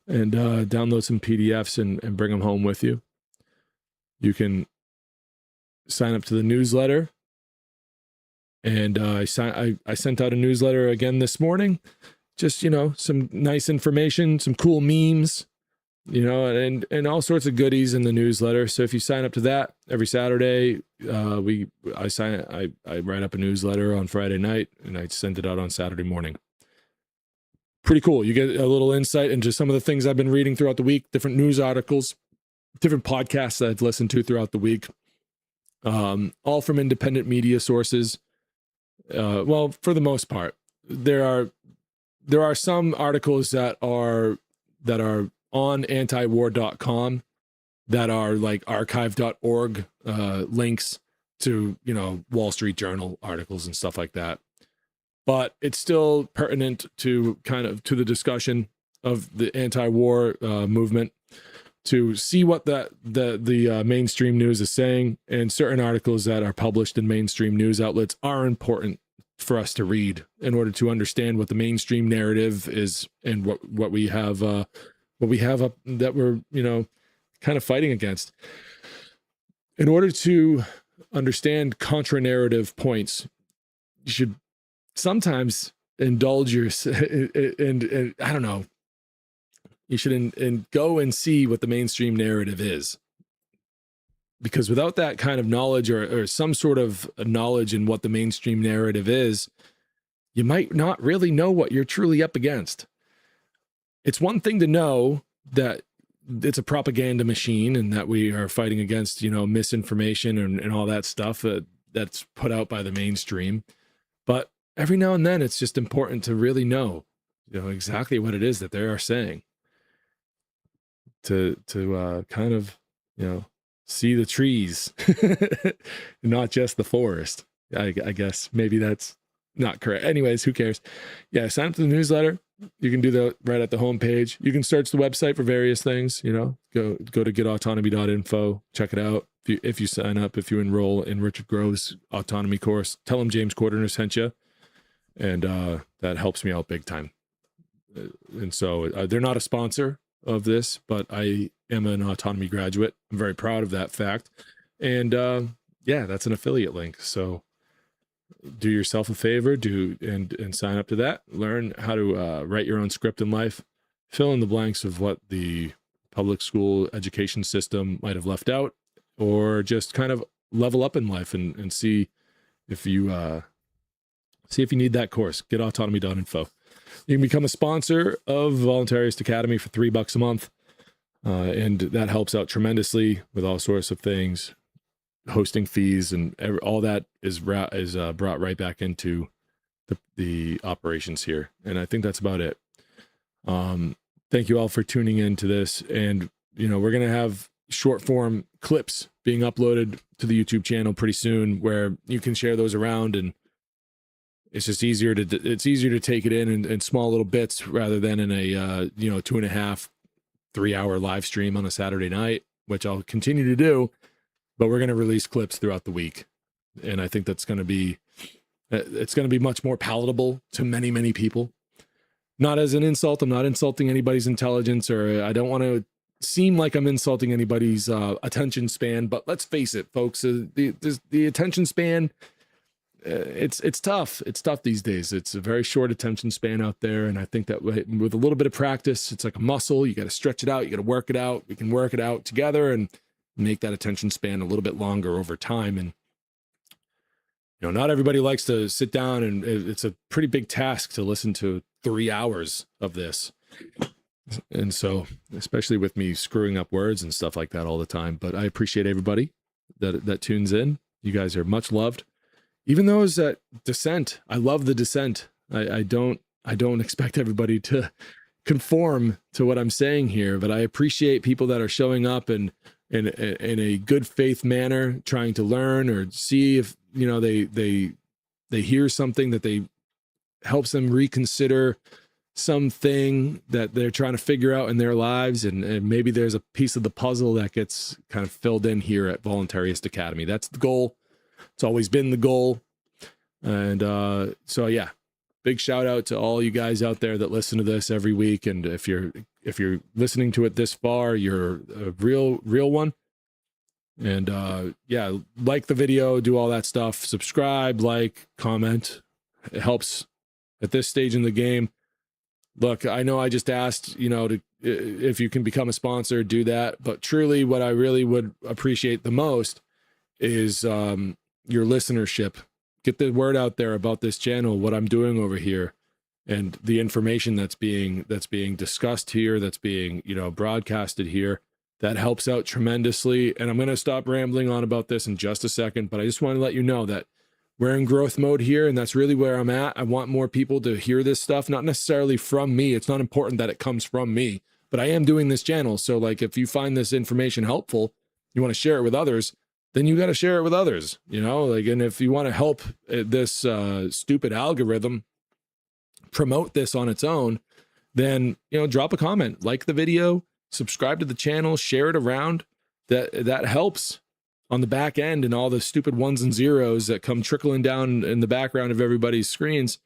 and download some PDFs and bring them home with you. You can sign up to the newsletter. And I sent out a newsletter again this morning. Just, some nice information, some cool memes, and all sorts of goodies in the newsletter. So if you sign up to that every Saturday, I write up a newsletter on Friday night and I send it out on Saturday morning. Pretty cool. You get a little insight into some of the things I've been reading throughout the week, different news articles, different podcasts that I've listened to throughout the week, all from independent media sources. Well, for the most part, there are some articles that are on antiwar.com that are like archive.org links to, Wall Street Journal articles and stuff like that. But it's still pertinent to the discussion of the anti-war movement to see what the mainstream news is saying, and certain articles that are published in mainstream news outlets are important for us to read in order to understand what the mainstream narrative is and what we have up that we're kind of fighting against. In order to understand contra-narrative points, you should sometimes indulge your and I don't know. You should go and see what the mainstream narrative is, because without that kind of knowledge or some sort of knowledge in what the mainstream narrative is, you might not really know what you're truly up against. It's one thing to know that it's a propaganda machine and that we are fighting against, misinformation and all that stuff that's put out by the mainstream. But every now and then it's just important to really know, exactly what it is that they are saying, to kind of, see the trees, not just the forest. I guess maybe that's not correct. Anyways, who cares? Yeah, sign up to the newsletter. You can do that right at the homepage. You can search the website for various things. Go to getautonomy.info. Check it out. If you sign up, if you enroll in Richard Grove's autonomy course, tell him James Cordner sent you, and that helps me out big time. And so they're not a sponsor of this, but I am an autonomy graduate. I'm very proud of that fact. And yeah, that's an affiliate link. So do yourself a favor, and sign up to that. Learn how to write your own script in life. Fill in the blanks of what the public school education system might have left out, or just kind of level up in life and see if you need that course. Getautonomy.info. You can become a sponsor of Voluntaryist Academy for $3 a month, and that helps out tremendously with all sorts of things. Hosting fees and all that is brought right back into the operations here. And I think that's about it. Thank you all for tuning in to this. And, we're going to have short form clips being uploaded to the YouTube channel pretty soon, where you can share those around, and it's just easier to take it in small little bits rather than in a, 2.5, 3 hour live stream on a Saturday night, which I'll continue to do. But we're going to release clips throughout the week. And I think it's going to be much more palatable to many, many people. Not as an insult. I'm not insulting anybody's intelligence, or I don't want to seem like I'm insulting anybody's attention span. But let's face it, folks, the attention span, it's tough. It's tough these days. It's a very short attention span out there. And I think that with a little bit of practice, it's like a muscle. You got to stretch it out. You got to work it out. We can work it out together and make that attention span a little bit longer over time. And not everybody likes to sit down, and it's a pretty big task to listen to 3 hours of this. And so, especially with me screwing up words and stuff like that all the time, but I appreciate everybody that tunes in. You guys are much loved. Even those that dissent, I love the dissent. I don't expect everybody to conform to what I'm saying here, but I appreciate people that are showing up and in a good faith manner, trying to learn or see if they hear something that helps them reconsider something that they're trying to figure out in their lives, and maybe there's a piece of the puzzle that gets kind of filled in here at Voluntaryist Academy. That's the goal. It's always been the goal. And so yeah, big shout out to all you guys out there that listen to this every week. And if you're listening to it this far, you're a real one. And yeah, like the video, do all that stuff, subscribe, like, comment. It helps at this stage in the game. Look, I know I just asked, if you can become a sponsor, do that. But truly, what I really would appreciate the most is your listenership. Get the word out there about this channel, what I'm doing over here, and the information that's being discussed here, that's being, broadcasted here. That helps out tremendously. And I'm going to stop rambling on about this in just a second, but I just want to let you know that we're in growth mode here, and that's really where I'm at. I want more people to hear this stuff, not necessarily from me. It's not important that it comes from me, but I am doing this channel. So like, if you find this information helpful, you want to share it with others, then you got to share it with others, and if you want to help this stupid algorithm promote this on its own, then, drop a comment, like the video, subscribe to the channel, share it around. That helps on the back end, and all the stupid ones and zeros that come trickling down in the background of everybody's screens,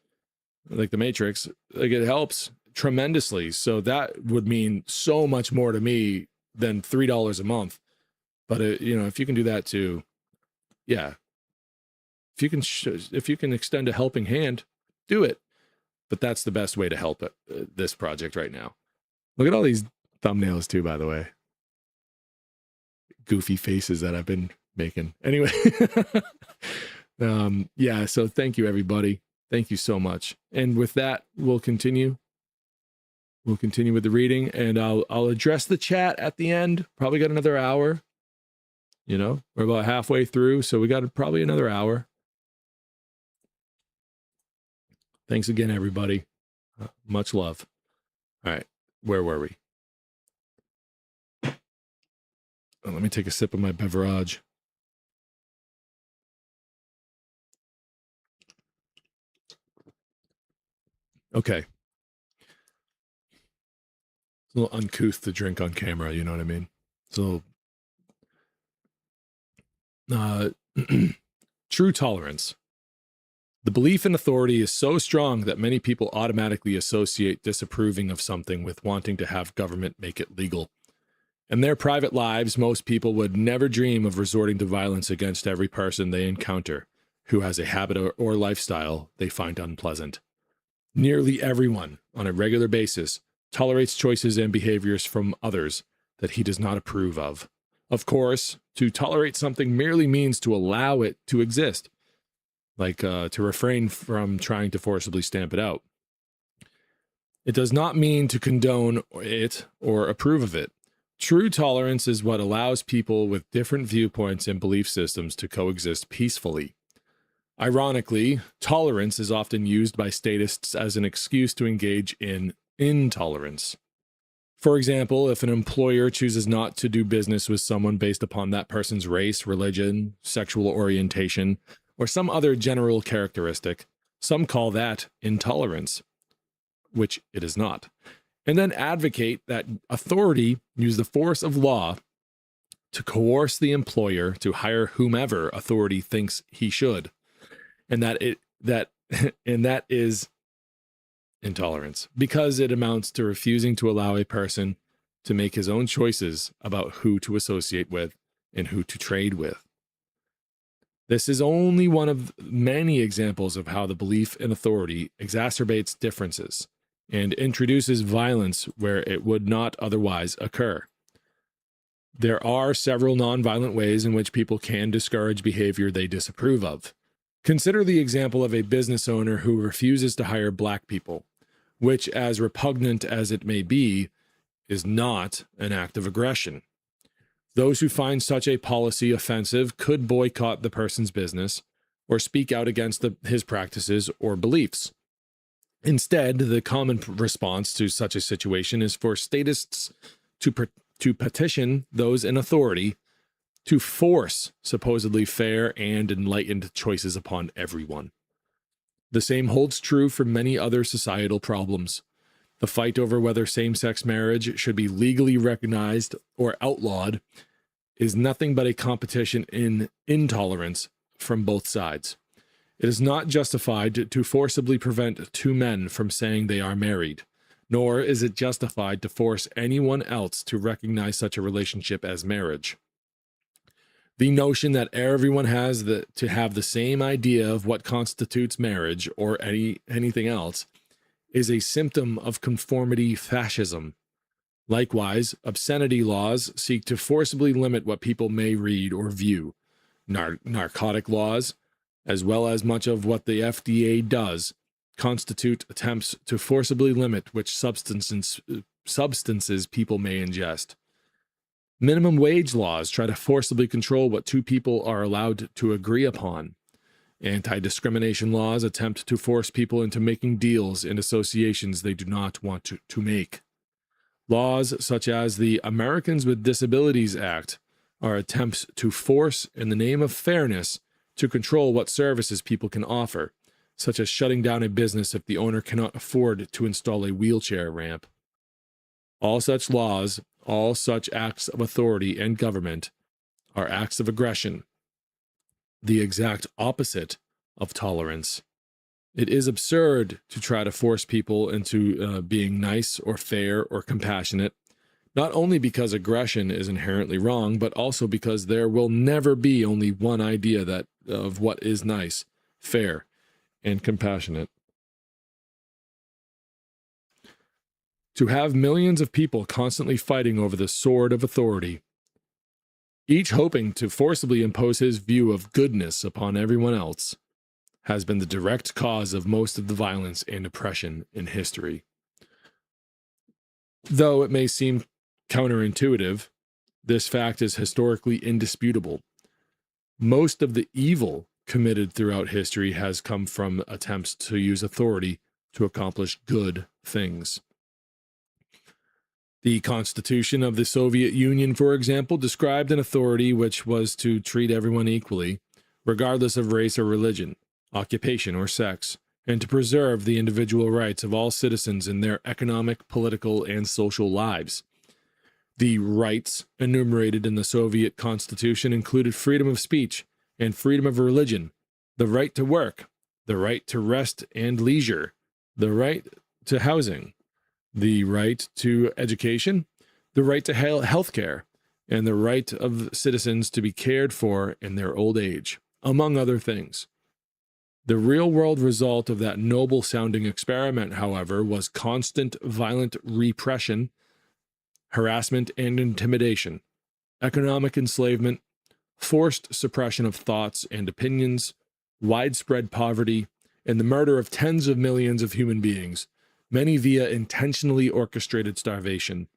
like the Matrix, like, it helps tremendously. So that would mean so much more to me than $3 a month. But if you can do that too, yeah. If you can extend a helping hand, do it. But that's the best way to help this project right now. Look at all these thumbnails too, by the way. Goofy faces that I've been making. Anyway, yeah. So thank you, everybody. Thank you so much. And with that, we'll continue. We'll continue with the reading, and I'll address the chat at the end. Probably got another hour. We're about halfway through, so we got probably another hour. Thanks again, everybody. Much love. All right, where were we? Let me take a sip of my beverage. Okay. It's a little uncouth to drink on camera, you know what I mean? So, true tolerance. The belief in authority is so strong that many people automatically associate disapproving of something with wanting to have government make it legal. In their private lives, most people would never dream of resorting to violence against every person they encounter who has a habit or lifestyle they find unpleasant. Nearly everyone, on a regular basis, tolerates choices and behaviors from others that he does not approve of. Of course, to tolerate something merely means to allow it to exist, like to refrain from trying to forcibly stamp it out. It does not mean to condone it or approve of it. True tolerance is what allows people with different viewpoints and belief systems to coexist peacefully. Ironically, tolerance is often used by statists as an excuse to engage in intolerance. For example, if an employer chooses not to do business with someone based upon that person's race, religion, sexual orientation, or some other general characteristic, some call that intolerance, which it is not, and then advocate that authority use the force of law to coerce the employer to hire whomever authority thinks he should, and that is intolerance, because it amounts to refusing to allow a person to make his own choices about who to associate with and who to trade with. This is only one of many examples of how the belief in authority exacerbates differences and introduces violence where it would not otherwise occur. There are several nonviolent ways in which people can discourage behavior they disapprove of. Consider the example of a business owner who refuses to hire black people, which, as repugnant as it may be, is not an act of aggression. Those who find such a policy offensive could boycott the person's business or speak out against his practices or beliefs. Instead, the common response to such a situation is for statists to petition those in authority to force supposedly fair and enlightened choices upon everyone. The same holds true for many other societal problems. The fight over whether same-sex marriage should be legally recognized or outlawed is nothing but a competition in intolerance from both sides. It is not justified to forcibly prevent two men from saying they are married, nor is it justified to force anyone else to recognize such a relationship as marriage. The notion that everyone has to have the same idea of what constitutes marriage or anything else is a symptom of conformity fascism. Likewise, obscenity laws seek to forcibly limit what people may read or view. Narcotic laws, as well as much of what the FDA does, constitute attempts to forcibly limit which substances people may ingest. Minimum wage laws try to forcibly control what two people are allowed to agree upon. Anti-discrimination laws attempt to force people into making deals and associations they do not want to make. Laws such as the Americans with Disabilities Act are attempts to force, in the name of fairness, to control what services people can offer, such as shutting down a business if the owner cannot afford to install a wheelchair ramp. All such laws, all such acts of authority and government are acts of aggression, the exact opposite of tolerance. It is absurd to try to force people into being nice or fair or compassionate, not only because aggression is inherently wrong, but also because there will never be only one idea of what is nice, fair, and compassionate. To have millions of people constantly fighting over the sword of authority, each hoping to forcibly impose his view of goodness upon everyone else, has been the direct cause of most of the violence and oppression in history. Though it may seem counterintuitive, this fact is historically indisputable. Most of the evil committed throughout history has come from attempts to use authority to accomplish good things. The Constitution of the Soviet Union, for example, described an authority which was to treat everyone equally, regardless of race or religion, occupation or sex, and to preserve the individual rights of all citizens in their economic, political, and social lives. The rights enumerated in the Soviet Constitution included freedom of speech and freedom of religion, the right to work, the right to rest and leisure, the right to housing, the right to education, the right to health care, and the right of citizens to be cared for in their old age, among other things. The real-world result of that noble-sounding experiment, however, was constant violent repression, harassment and intimidation, economic enslavement, forced suppression of thoughts and opinions, widespread poverty, and the murder of tens of millions of human beings, many via intentionally orchestrated starvation.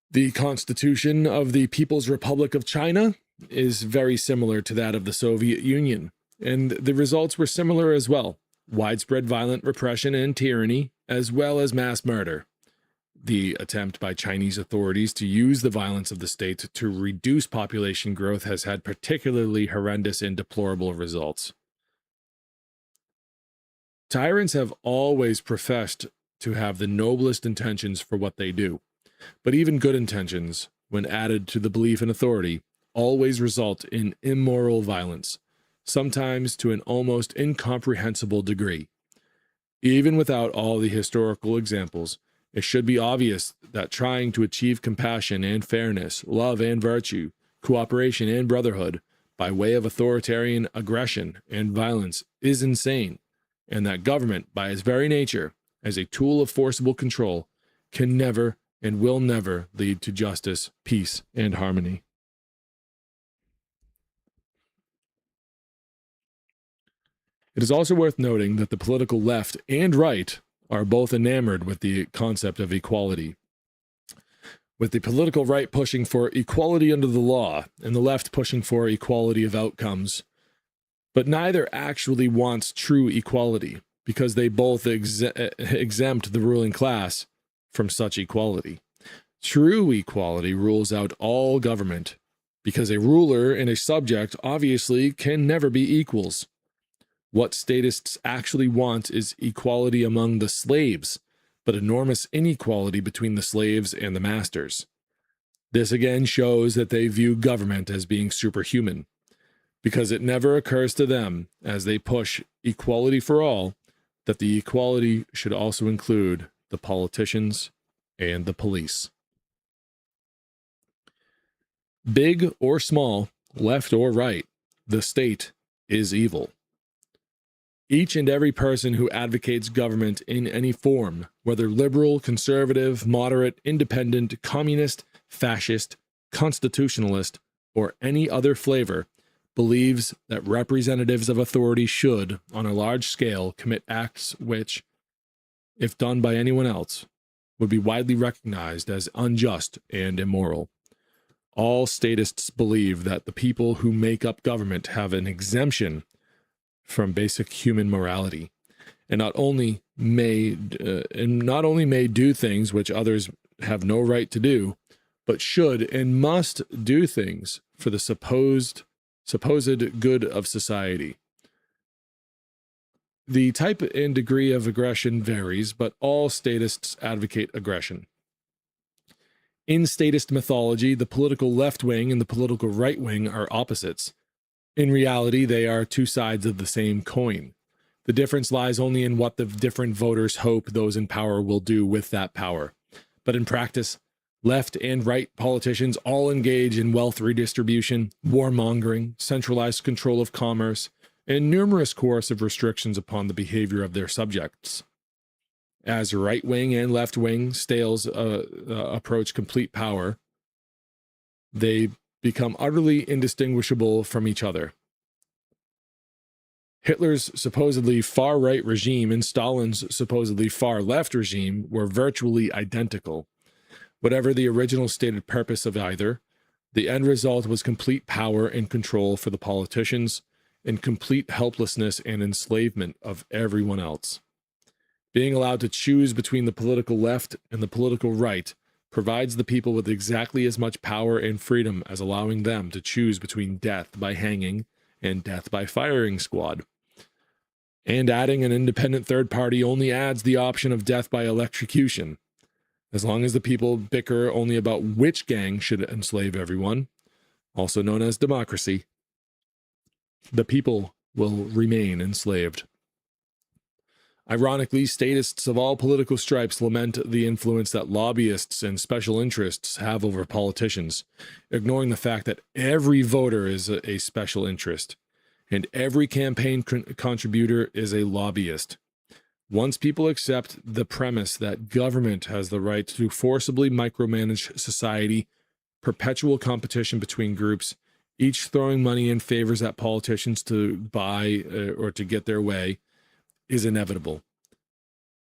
The Constitution of the People's Republic of China is very similar to that of the Soviet Union, and the results were similar as well: widespread violent repression and tyranny, as well as mass murder. The attempt by Chinese authorities to use the violence of the state to reduce population growth has had particularly horrendous and deplorable results. Tyrants have always professed to have the noblest intentions for what they do, but even good intentions, when added to the belief in authority, always result in immoral violence, sometimes to an almost incomprehensible degree. Even without all the historical examples, it should be obvious that trying to achieve compassion and fairness, love and virtue, cooperation and brotherhood, by way of authoritarian aggression and violence is insane, and that government, by its very nature, as a tool of forcible control, can never and will never lead to justice, peace, and harmony. It is also worth noting that the political left and right are both enamored with the concept of equality, with the political right pushing for equality under the law and the left pushing for equality of outcomes. But neither actually wants true equality, because they both exempt the ruling class from such equality. True equality rules out all government, because a ruler and a subject obviously can never be equals. What statists actually want is equality among the slaves, but enormous inequality between the slaves and the masters. This again shows that they view government as being superhuman, because it never occurs to them, as they push equality for all, that the equality should also include the politicians and the police. Big or small, left or right, the state is evil. Each and every person who advocates government in any form, whether liberal, conservative, moderate, independent, communist, fascist, constitutionalist, or any other flavor, believes that representatives of authority should, on a large scale, commit acts which, if done by anyone else, would be widely recognized as unjust and immoral. All statists believe that the people who make up government have an exemption from basic human morality, and not only may do things which others have no right to do, but should and must do things for the supposed good of society. The type and degree of aggression varies, but all statists advocate aggression. In statist mythology, the political left wing and the political right wing are opposites. In reality, they are two sides of the same coin. The difference lies only in what the different voters hope those in power will do with that power. But in practice, left and right politicians all engage in wealth redistribution, warmongering, centralized control of commerce, and numerous coercive restrictions upon the behavior of their subjects. As right-wing and left-wing stales approach complete power, they become utterly indistinguishable from each other. Hitler's supposedly far-right regime and Stalin's supposedly far-left regime were virtually identical. Whatever the original stated purpose of either, The end result was complete power and control for the politicians and complete helplessness and enslavement of everyone else. Being allowed to choose between the political left and the political right provides the people with exactly as much power and freedom as allowing them to choose between death by hanging and death by firing squad. And adding an independent third party only adds the option of death by electrocution. As long as the people bicker only about which gang should enslave everyone, also known as democracy, the people will remain enslaved. Ironically, statists of all political stripes lament the influence that lobbyists and special interests have over politicians, ignoring the fact that every voter is a special interest, and every campaign contributor is a lobbyist. Once people accept the premise that government has the right to forcibly micromanage society, perpetual competition between groups, each throwing money in favors that politicians to buy or to get their way, is inevitable.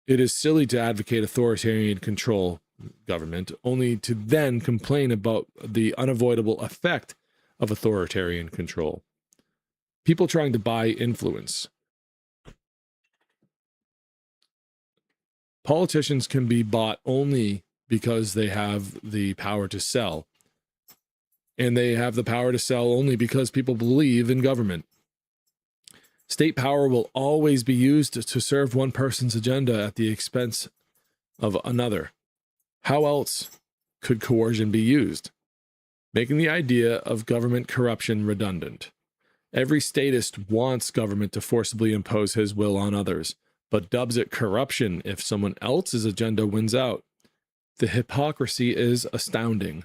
It is silly to advocate authoritarian control, government, only to then complain about the unavoidable effect of authoritarian control. People trying to buy influence. Politicians can be bought only because they have the power to sell. And they have the power to sell only because people believe in government. State power will always be used to serve one person's agenda at the expense of another. How else could coercion be used? Making the idea of government corruption redundant. Every statist wants government to forcibly impose his will on others, but dubs it corruption if someone else's agenda wins out. The hypocrisy is astounding.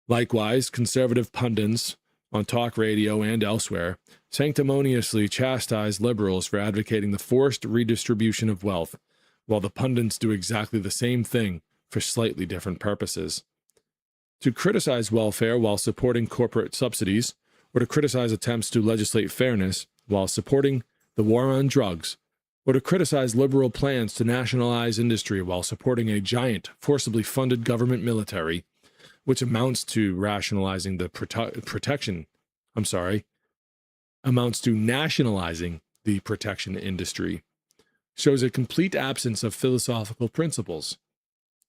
Likewise, conservative pundits on talk radio and elsewhere sanctimoniously chastise liberals for advocating the forced redistribution of wealth, while the pundits do exactly the same thing for slightly different purposes. To criticize welfare while supporting corporate subsidies, or to criticize attempts to legislate fairness while supporting the war on drugs, or to criticize liberal plans to nationalize industry while supporting a giant, forcibly funded government military, which amounts to nationalizing the protection industry, shows a complete absence of philosophical principles.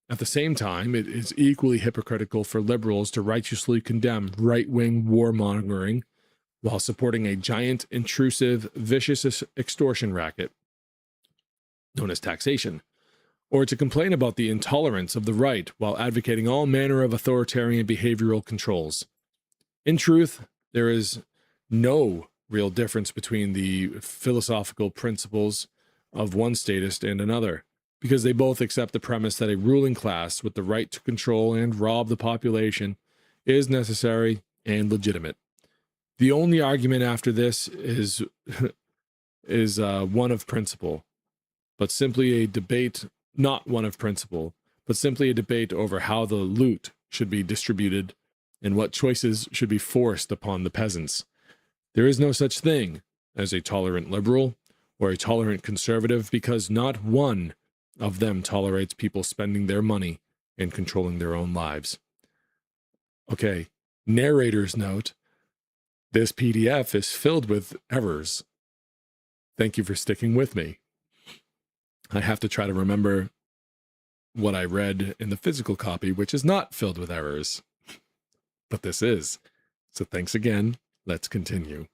At the same time, it is equally hypocritical for liberals to righteously condemn right-wing warmongering while supporting a giant, intrusive, vicious extortion racket known as taxation, or to complain about the intolerance of the right while advocating all manner of authoritarian behavioral controls. In truth, there is no real difference between the philosophical principles of one statist and another, because they both accept the premise that a ruling class with the right to control and rob the population is necessary and legitimate. The only argument after this is one of principle, but simply a debate, not one of principle, but simply a debate over how the loot should be distributed and what choices should be forced upon the peasants. There is no such thing as a tolerant liberal or a tolerant conservative, because not one of them tolerates people spending their money and controlling their own lives. Okay, narrator's note. This PDF is filled with errors. Thank you for sticking with me. I have to try to remember what I read in the physical copy, which is not filled with errors. But this is. So thanks again. Let's continue.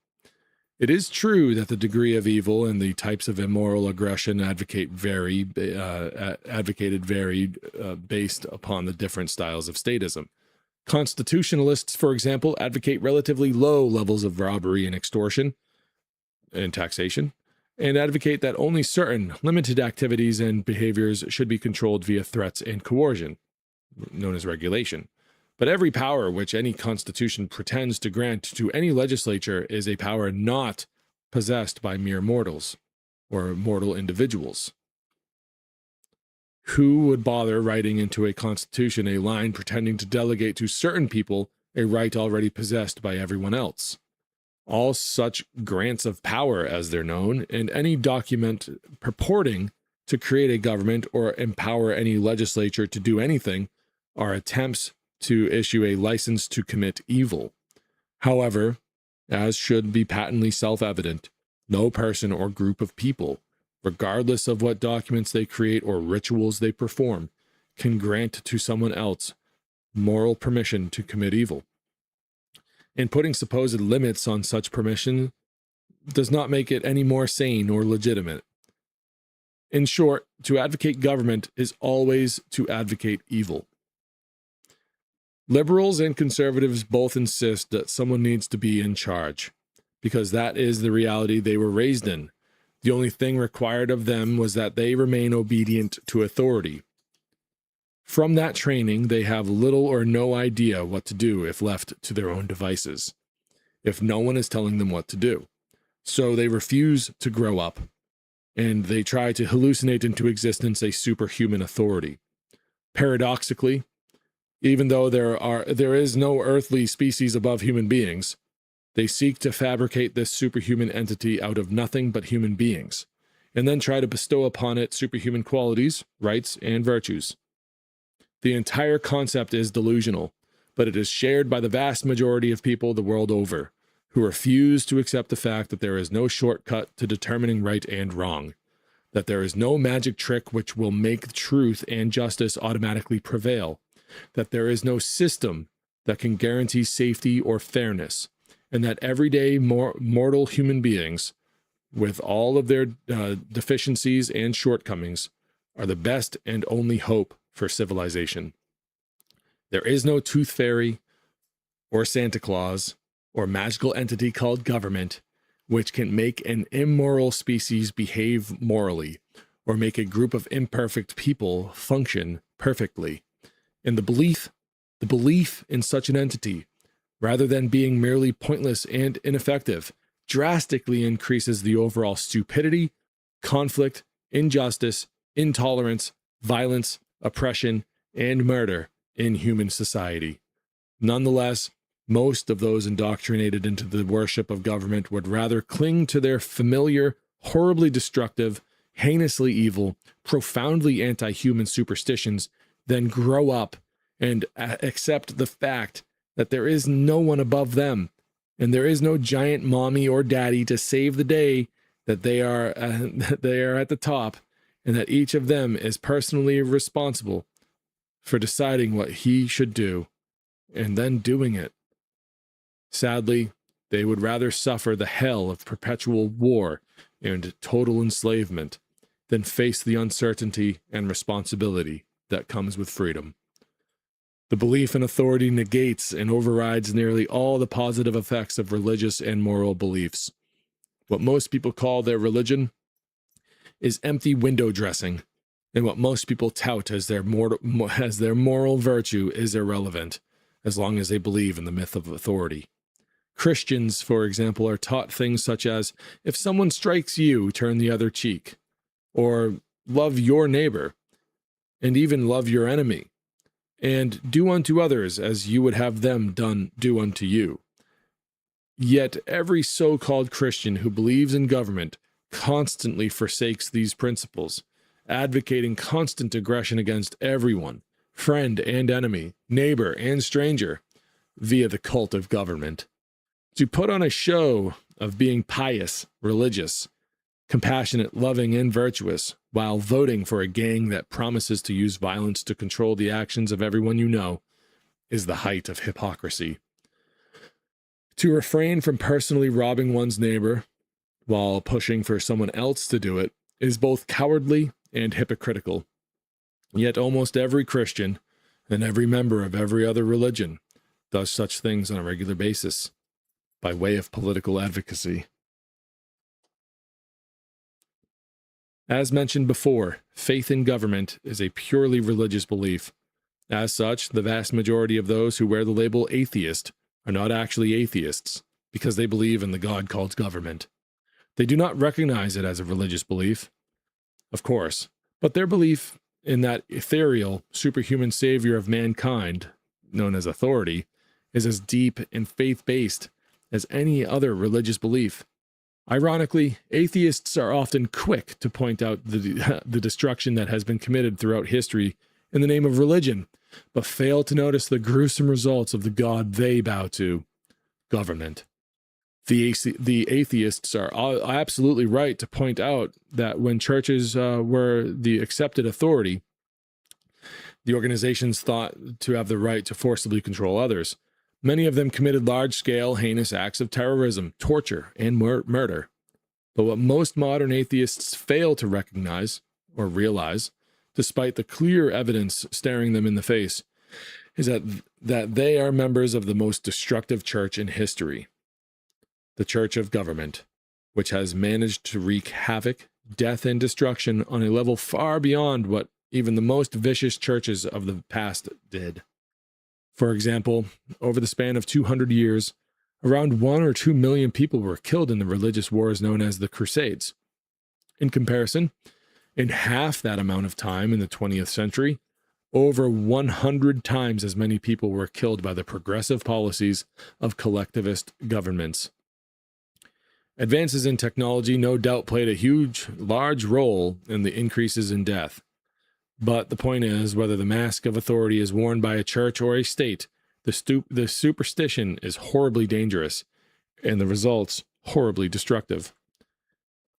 It is true that the degree of evil and the types of immoral aggression advocated varied based upon the different styles of statism. Constitutionalists, for example, advocate relatively low levels of robbery and extortion and taxation, and advocate that only certain limited activities and behaviors should be controlled via threats and coercion, known as regulation. But every power which any constitution pretends to grant to any legislature is a power not possessed by mere mortals or mortal individuals. Who would bother writing into a constitution a line pretending to delegate to certain people a right already possessed by everyone else? All such grants of power, as they're known, and any document purporting to create a government or empower any legislature to do anything, are attempts to issue a license to commit evil. However, as should be patently self-evident, no person or group of people, regardless of what documents they create or rituals they perform, can grant to someone else moral permission to commit evil. And putting supposed limits on such permission does not make it any more sane or legitimate. In short, to advocate government is always to advocate evil. Liberals and conservatives both insist that someone needs to be in charge, because that is the reality they were raised in. The only thing required of them was that they remain obedient to authority. From that training, they have little or no idea what to do if left to their own devices, if no one is telling them what to do. So they refuse to grow up, and they try to hallucinate into existence a superhuman authority. Paradoxically, even though there is no earthly species above human beings, they seek to fabricate this superhuman entity out of nothing but human beings, and then try to bestow upon it superhuman qualities, rights, and virtues. The entire concept is delusional, but it is shared by the vast majority of people the world over, who refuse to accept the fact that there is no shortcut to determining right and wrong, that there is no magic trick which will make truth and justice automatically prevail, that there is no system that can guarantee safety or fairness, and that everyday mortal human beings, with all of their deficiencies and shortcomings, are the best and only hope for civilization. There is no tooth fairy, or Santa Claus, or magical entity called government, which can make an immoral species behave morally, or make a group of imperfect people function perfectly. And the belief in such an entity, rather than being merely pointless and ineffective, drastically increases the overall stupidity, conflict, injustice, intolerance, violence, oppression, and murder in human society. Nonetheless, most of those indoctrinated into the worship of government would rather cling to their familiar, horribly destructive, heinously evil, profoundly anti-human superstitions than grow up and accept the fact that there is no one above them, and there is no giant mommy or daddy to save the day, that they are at the top, and that each of them is personally responsible for deciding what he should do, and then doing it. Sadly, they would rather suffer the hell of perpetual war and total enslavement than face the uncertainty and responsibility that comes with freedom. The belief in authority negates and overrides nearly all the positive effects of religious and moral beliefs. What most people call their religion is empty window dressing, and what most people tout as their moral virtue is irrelevant, as long as they believe in the myth of authority. Christians, for example, are taught things such as, if someone strikes you, turn the other cheek, or love your neighbor, and even love your enemy, and do unto others as you would have them do unto you. Yet every so-called Christian who believes in government constantly forsakes these principles, advocating constant aggression against everyone, friend and enemy, neighbor and stranger, via the cult of government. To put on a show of being pious, religious, compassionate, loving, and virtuous, while voting for a gang that promises to use violence to control the actions of everyone you know, is the height of hypocrisy. To refrain from personally robbing one's neighbor while pushing for someone else to do it is both cowardly and hypocritical. Yet almost every Christian and every member of every other religion does such things on a regular basis, by way of political advocacy. As mentioned before, faith in government is a purely religious belief. As such, the vast majority of those who wear the label atheist are not actually atheists, because they believe in the God called government. They do not recognize it as a religious belief, of course, but their belief in that ethereal, superhuman savior of mankind, known as authority, is as deep and faith-based as any other religious belief. Ironically, atheists are often quick to point out the destruction that has been committed throughout history in the name of religion, but fail to notice the gruesome results of the god they bow to, government. The atheists are absolutely right to point out that when churches were the accepted authority, the organizations thought to have the right to forcibly control others. Many of them committed large-scale, heinous acts of terrorism, torture, and murder. But what most modern atheists fail to recognize or realize, despite the clear evidence staring them in the face, is that they are members of the most destructive church in history, the Church of Government, which has managed to wreak havoc, death, and destruction on a level far beyond what even the most vicious churches of the past did. For example, over the span of 200 years, around 1 or 2 million people were killed in the religious wars known as the Crusades. In comparison, in half that amount of time in the 20th century, over 100 times as many people were killed by the progressive policies of collectivist governments. Advances in technology no doubt played a large role in the increases in death. But the point is, whether the mask of authority is worn by a church or a state, the superstition is horribly dangerous, and the results horribly destructive.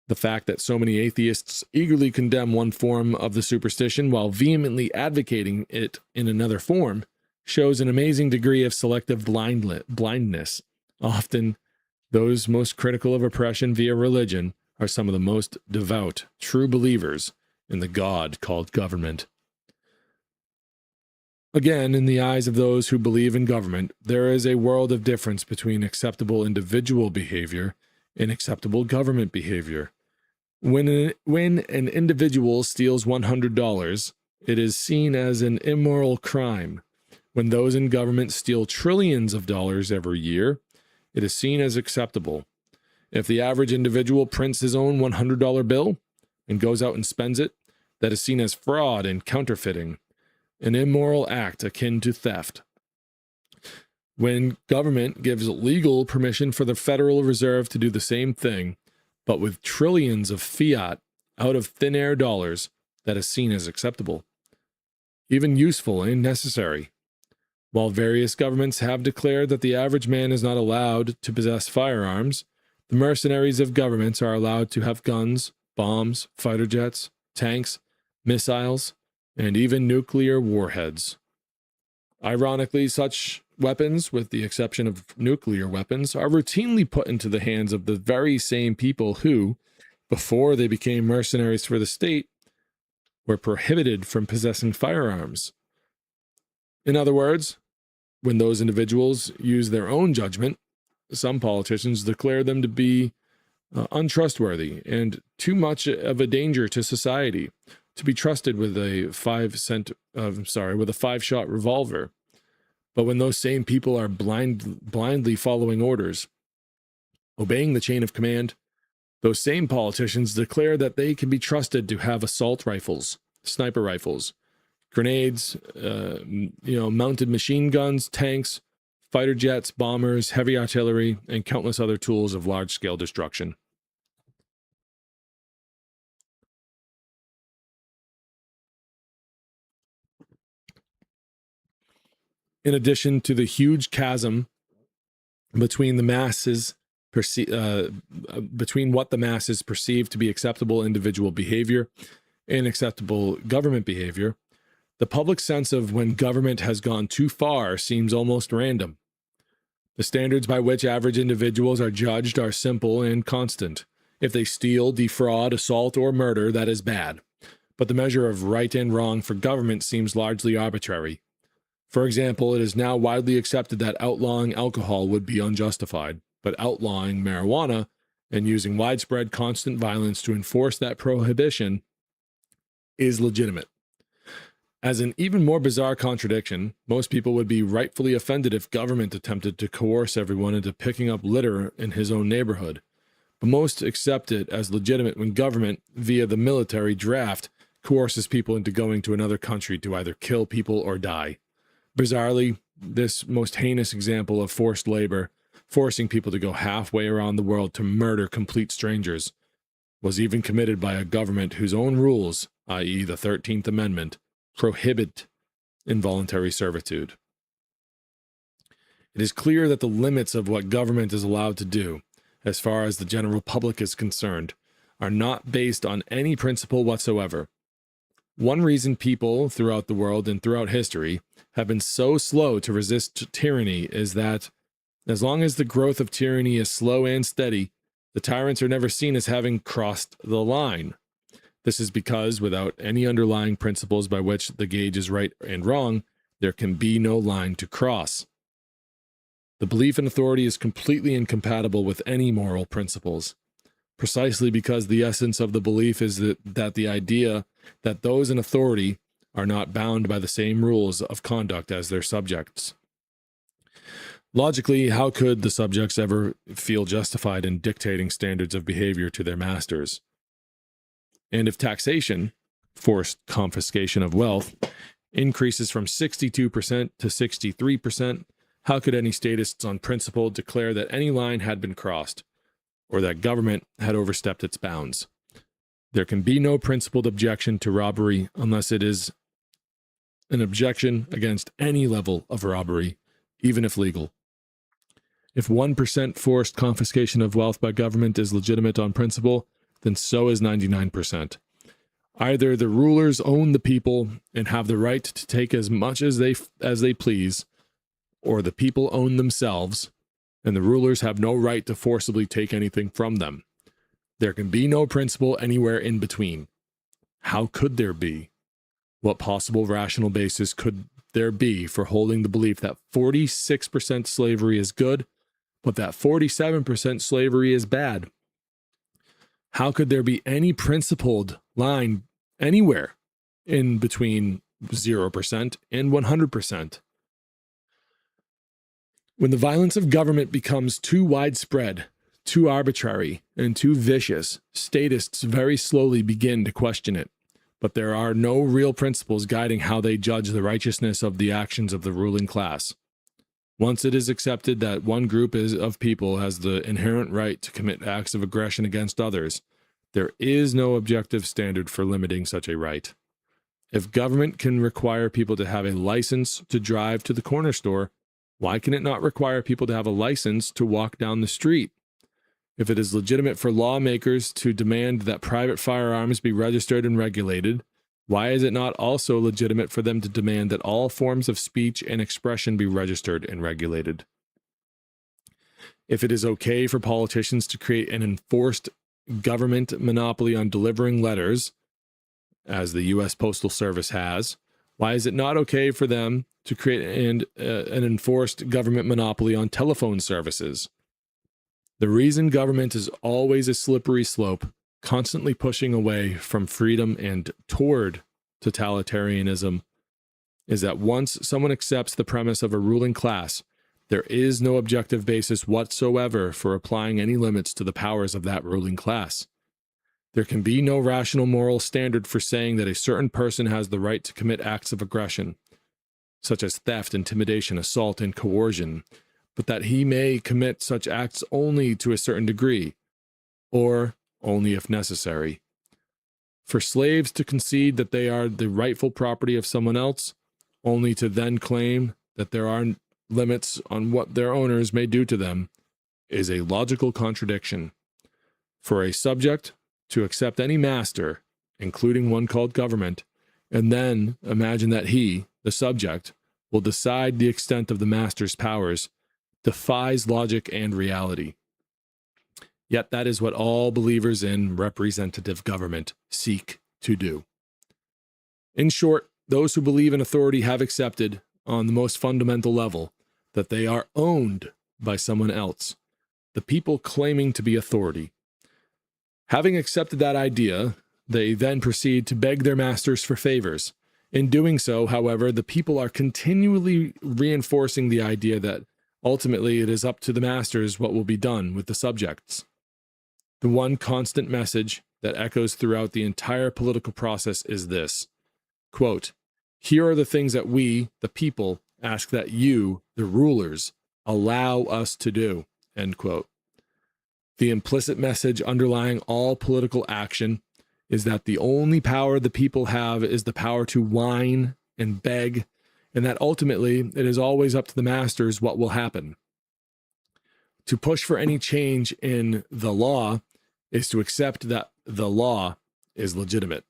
The fact that so many atheists eagerly condemn one form of the superstition while vehemently advocating it in another form shows an amazing degree of selective blindness. Often, those most critical of oppression via religion are some of the most devout, true believers in the God called government. Again, in the eyes of those who believe in government, there is a world of difference between acceptable individual behavior and acceptable government behavior. When an individual steals $100, it is seen as an immoral crime. When those in government steal trillions of dollars every year, it is seen as acceptable. If the average individual prints his own $100 bill and goes out and spends it, that is seen as fraud and counterfeiting, an immoral act akin to theft. When government gives legal permission for the Federal Reserve to do the same thing, but with trillions of fiat out of thin air dollars, that is seen as acceptable, even useful and necessary. While various governments have declared that the average man is not allowed to possess firearms, the mercenaries of governments are allowed to have guns, bombs, fighter jets, tanks, missiles, and even nuclear warheads. Ironically, such weapons, with the exception of nuclear weapons, are routinely put into the hands of the very same people who, before they became mercenaries for the state, were prohibited from possessing firearms. In other words, when those individuals use their own judgment, some politicians declare them to be untrustworthy and too much of a danger to society to be trusted with a 5-shot revolver. But when those same people are blindly following orders, obeying the chain of command, those same politicians declare that they can be trusted to have assault rifles, sniper rifles, grenades, mounted machine guns, tanks, fighter jets, bombers, heavy artillery, and countless other tools of large-scale destruction. In addition to the huge chasm between the masses between what the masses perceive to be acceptable individual behavior and acceptable government behavior, the public sense of when government has gone too far seems almost random. The standards by which average individuals are judged are simple and constant. If they steal, defraud, assault, or murder, that is bad. But the measure of right and wrong for government seems largely arbitrary. For example, it is now widely accepted that outlawing alcohol would be unjustified, but outlawing marijuana and using widespread constant violence to enforce that prohibition is legitimate. As an even more bizarre contradiction, most people would be rightfully offended if government attempted to coerce everyone into picking up litter in his own neighborhood. But most accept it as legitimate when government, via the military draft, coerces people into going to another country to either kill people or die. Bizarrely, this most heinous example of forced labor, forcing people to go halfway around the world to murder complete strangers, was even committed by a government whose own rules, i.e. the 13th Amendment, prohibit involuntary servitude. It is clear that the limits of what government is allowed to do, as far as the general public is concerned, are not based on any principle whatsoever. One reason people throughout the world and throughout history have been so slow to resist tyranny is that, as long as the growth of tyranny is slow and steady, the tyrants are never seen as having crossed the line. This is because, without any underlying principles by which the gauge is right and wrong, there can be no line to cross. The belief in authority is completely incompatible with any moral principles, precisely because the essence of the belief is that the idea that those in authority are not bound by the same rules of conduct as their subjects. Logically, how could the subjects ever feel justified in dictating standards of behavior to their masters? And if taxation, forced confiscation of wealth, increases from 62% to 63%, how could any statists on principle declare that any line had been crossed, or that government had overstepped its bounds? There can be no principled objection to robbery unless it is an objection against any level of robbery, even if legal. If 1% forced confiscation of wealth by government is legitimate on principle, then so is 99%. Either the rulers own the people and have the right to take as much as they please, or the people own themselves, and the rulers have no right to forcibly take anything from them. There can be no principle anywhere in between. How could there be? What possible rational basis could there be for holding the belief that 46% slavery is good, but that 47% slavery is bad? How could there be any principled line anywhere in between 0% and 100%? When the violence of government becomes too widespread, too arbitrary, and too vicious, statists very slowly begin to question it. But there are no real principles guiding how they judge the righteousness of the actions of the ruling class. Once it is accepted that one group of people has the inherent right to commit acts of aggression against others, there is no objective standard for limiting such a right. If government can require people to have a license to drive to the corner store, why can it not require people to have a license to walk down the street? If it is legitimate for lawmakers to demand that private firearms be registered and regulated, why is it not also legitimate for them to demand that all forms of speech and expression be registered and regulated? If it is okay for politicians to create an enforced government monopoly on delivering letters, as the U.S. Postal Service has, why is it not okay for them to create an enforced government monopoly on telephone services? The reason government is always a slippery slope, constantly pushing away from freedom and toward totalitarianism, is that once someone accepts the premise of a ruling class, there is no objective basis whatsoever for applying any limits to the powers of that ruling class. There can be no rational moral standard for saying that a certain person has the right to commit acts of aggression, such as theft, intimidation, assault, and coercion, but that he may commit such acts only to a certain degree, or only if necessary. For slaves to concede that they are the rightful property of someone else, only to then claim that there are limits on what their owners may do to them, is a logical contradiction. For a subject to accept any master, including one called government, and then imagine that he, the subject, will decide the extent of the master's powers, defies logic and reality. Yet that is what all believers in representative government seek to do. In short, those who believe in authority have accepted, on the most fundamental level, that they are owned by someone else, the people claiming to be authority. Having accepted that idea, they then proceed to beg their masters for favors. In doing so, however, the people are continually reinforcing the idea that ultimately it is up to the masters what will be done with the subjects. The one constant message that echoes throughout the entire political process is this, quote, "Here are the things that we, the people, ask that you, the rulers, allow us to do," end quote. The implicit message underlying all political action is that the only power the people have is the power to whine and beg and that ultimately it is always up to the masters what will happen. To push for any change in the law is to accept that the law is legitimate.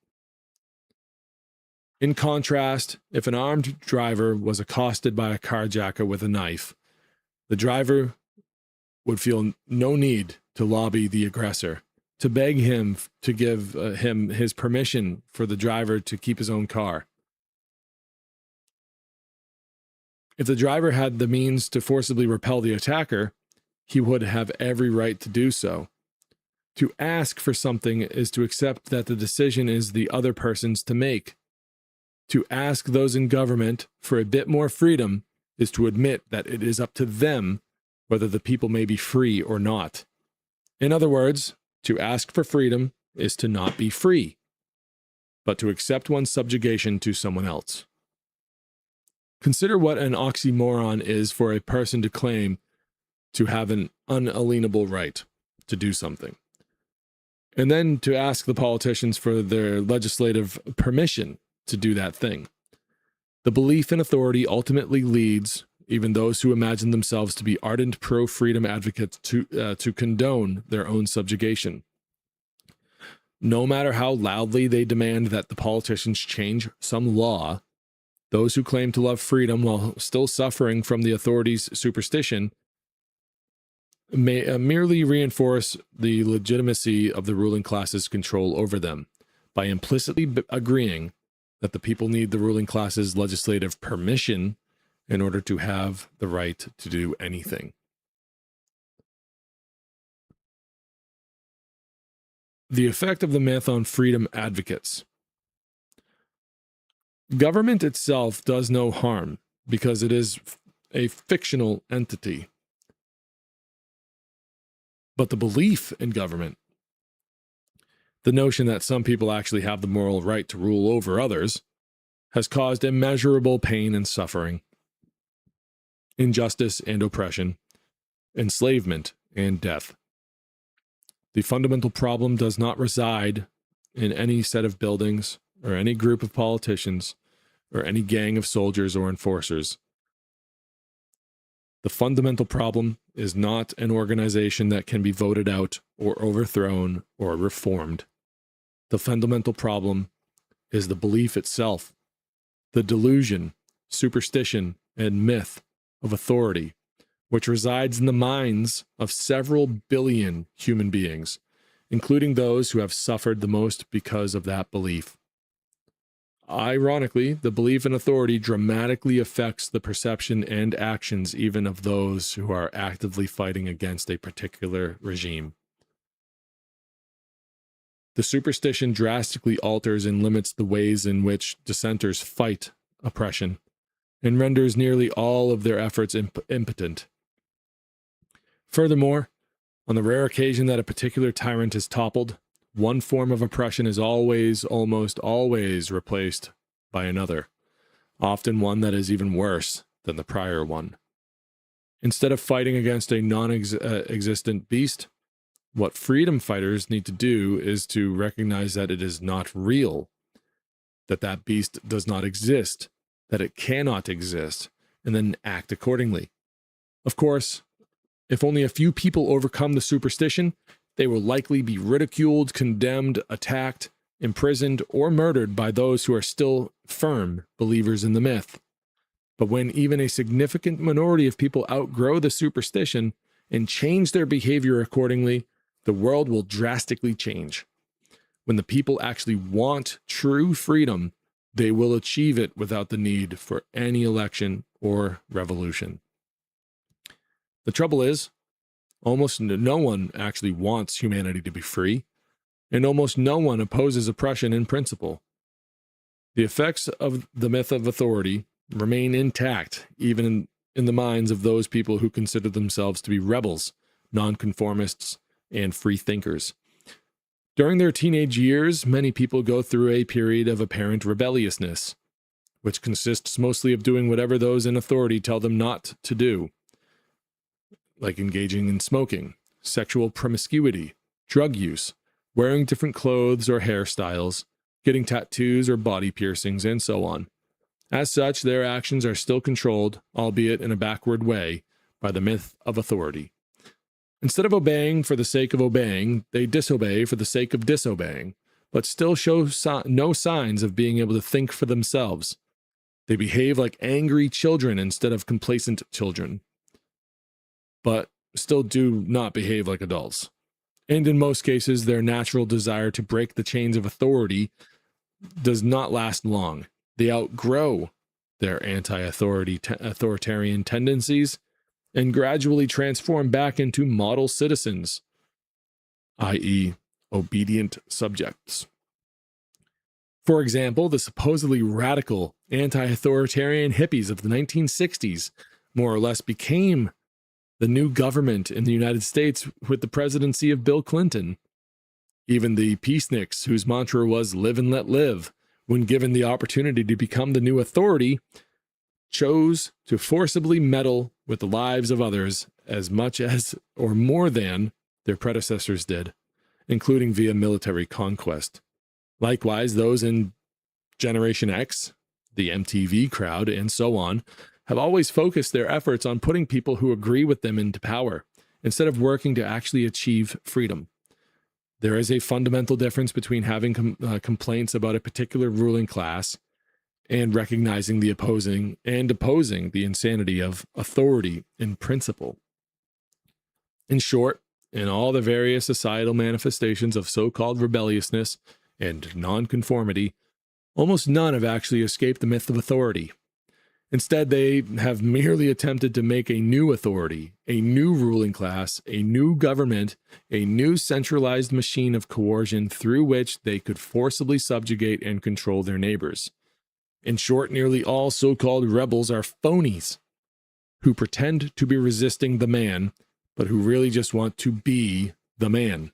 In contrast, if an armed driver was accosted by a carjacker with a knife, the driver would feel no need to lobby the aggressor, to beg him to give him his permission for the driver to keep his own car. If the driver had the means to forcibly repel the attacker, he would have every right to do so. To ask for something is to accept that the decision is the other person's to make. To ask those in government for a bit more freedom is to admit that it is up to them whether the people may be free or not. In other words, to ask for freedom is to not be free, but to accept one's subjugation to someone else. Consider what an oxymoron is for a person to claim to have an unalienable right to do something, and then to ask the politicians for their legislative permission to do that thing. The belief in authority ultimately leads even those who imagine themselves to be ardent pro-freedom advocates to condone their own subjugation. No matter how loudly they demand that the politicians change some law, those who claim to love freedom while still suffering from the authorities' superstition may merely reinforce the legitimacy of the ruling class's control over them by implicitly agreeing that the people need the ruling class's legislative permission in order to have the right to do anything. The effect of the myth on freedom advocates. Government itself does no harm because it is a fictional entity. But the belief in government, the notion that some people actually have the moral right to rule over others, has caused immeasurable pain and suffering, injustice and oppression, enslavement and death. The fundamental problem does not reside in any set of buildings or any group of politicians or any gang of soldiers or enforcers. The fundamental problem is not an organization that can be voted out or overthrown or reformed. The fundamental problem is the belief itself, the delusion, superstition, and myth of authority, which resides in the minds of several billion human beings, including those who have suffered the most because of that belief. Ironically, the belief in authority dramatically affects the perception and actions even of those who are actively fighting against a particular regime. The superstition drastically alters and limits the ways in which dissenters fight oppression and renders nearly all of their efforts impotent. Furthermore, on the rare occasion that a particular tyrant is toppled, one form of oppression is almost always replaced by another, often one that is even worse than the prior one. Instead of fighting against a non-existent beast, what freedom fighters need to do is to recognize that it is not real, that that beast does not exist, that it cannot exist, and then act accordingly. Of course, if only a few people overcome the superstition, they will likely be ridiculed, condemned, attacked, imprisoned, or murdered by those who are still firm believers in the myth. But when even a significant minority of people outgrow the superstition and change their behavior accordingly, the world will drastically change. When the people actually want true freedom, they will achieve it without the need for any election or revolution. The trouble is, almost no one actually wants humanity to be free, and almost no one opposes oppression in principle. The effects of the myth of authority remain intact even in the minds of those people who consider themselves to be rebels, nonconformists, and free thinkers. During their teenage years, many people go through a period of apparent rebelliousness, which consists mostly of doing whatever those in authority tell them not to do, like engaging in smoking, sexual promiscuity, drug use, wearing different clothes or hairstyles, getting tattoos or body piercings, and so on. As such, their actions are still controlled, albeit in a backward way, by the myth of authority. Instead of obeying for the sake of obeying, they disobey for the sake of disobeying, but still show no signs of being able to think for themselves. They behave like angry children instead of complacent children, but still do not behave like adults. And in most cases, their natural desire to break the chains of authority does not last long. They outgrow their authoritarian tendencies and gradually transform back into model citizens, i.e., obedient subjects. For example, the supposedly radical anti-authoritarian hippies of the 1960s more or less became the new government in the United States with the presidency of Bill Clinton. Even the peaceniks, whose mantra was live and let live, when given the opportunity to become the new authority, chose to forcibly meddle with the lives of others as much as or more than their predecessors did, including via military conquest. Likewise, those in Generation X, the MTV crowd, and so on, have always focused their efforts on putting people who agree with them into power, instead of working to actually achieve freedom. There is a fundamental difference between having complaints about a particular ruling class and recognizing the opposing the insanity of authority in principle. In short, in all the various societal manifestations of so-called rebelliousness and nonconformity, almost none have actually escaped the myth of authority. Instead, they have merely attempted to make a new authority, a new ruling class, a new government, a new centralized machine of coercion through which they could forcibly subjugate and control their neighbors. In short, nearly all so-called rebels are phonies who pretend to be resisting the man, but who really just want to be the man.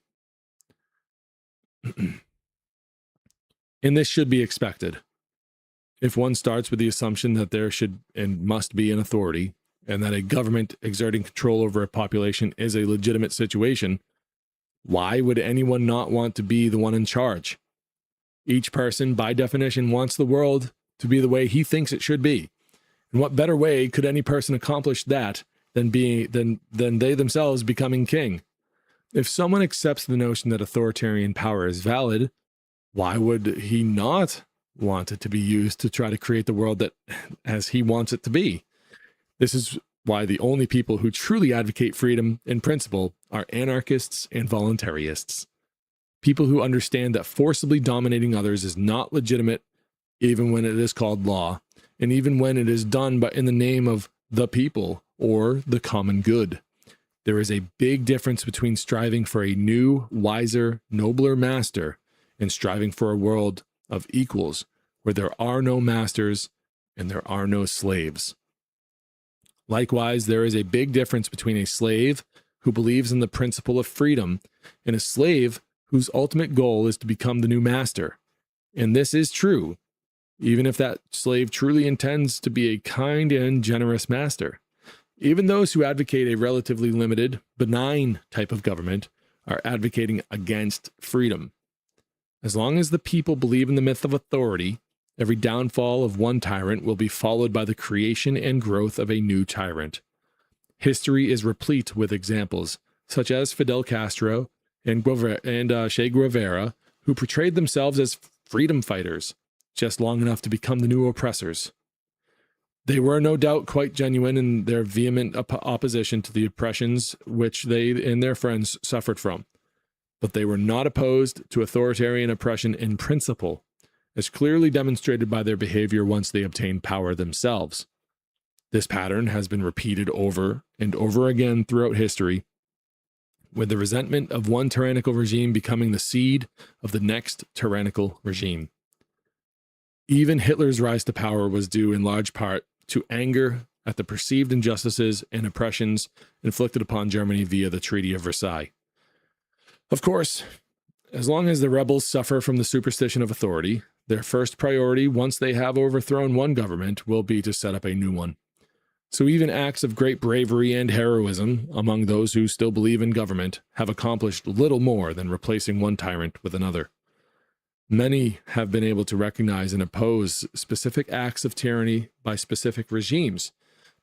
And this should be expected. If one starts with the assumption that there should and must be an authority, and that a government exerting control over a population is a legitimate situation, why would anyone not want to be the one in charge? Each person, by definition, wants the world to be the way he thinks it should be. And what better way could any person accomplish that than they themselves becoming king? If someone accepts the notion that authoritarian power is valid, why would he not want it to be used to try to create the world that as he wants it to be? This is why the only people who truly advocate freedom in principle are anarchists and voluntarists. People who understand that forcibly dominating others is not legitimate, even when it is called law, and even when it is done but in the name of the people or the common good. There is a big difference between striving for a new, wiser, nobler master and striving for a world of equals where there are no masters and there are no slaves. Likewise, there is a big difference between a slave who believes in the principle of freedom and a slave whose ultimate goal is to become the new master. And this is true, even if that slave truly intends to be a kind and generous master. Even those who advocate a relatively limited, benign type of government are advocating against freedom. As long as the people believe in the myth of authority, every downfall of one tyrant will be followed by the creation and growth of a new tyrant. History is replete with examples, such as Fidel Castro and Che Guevara, who portrayed themselves as freedom fighters, just long enough to become the new oppressors. They were no doubt quite genuine in their vehement opposition to the oppressions which they and their friends suffered from. But they were not opposed to authoritarian oppression in principle, as clearly demonstrated by their behavior once they obtained power themselves. This pattern has been repeated over and over again throughout history, with the resentment of one tyrannical regime becoming the seed of the next tyrannical regime. Even Hitler's rise to power was due in large part to anger at the perceived injustices and oppressions inflicted upon Germany via the Treaty of Versailles. Of course, as long as the rebels suffer from the superstition of authority, their first priority, once they have overthrown one government, will be to set up a new one. So even acts of great bravery and heroism among those who still believe in government have accomplished little more than replacing one tyrant with another. Many have been able to recognize and oppose specific acts of tyranny by specific regimes,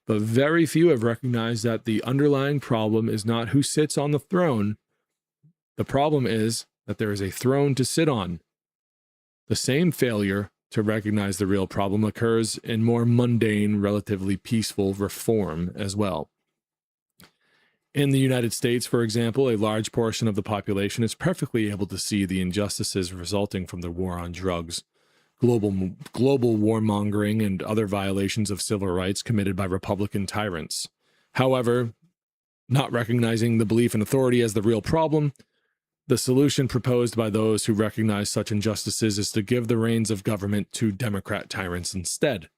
but very few have recognized that the underlying problem is not who sits on the throne. The problem is that there is a throne to sit on. The same failure to recognize the real problem occurs in more mundane, relatively peaceful reform as well. In the United States, for example, a large portion of the population is perfectly able to see the injustices resulting from the war on drugs, global warmongering, and other violations of civil rights committed by Republican tyrants. However, not recognizing the belief in authority as the real problem, the solution proposed by those who recognize such injustices is to give the reins of government to Democrat tyrants instead.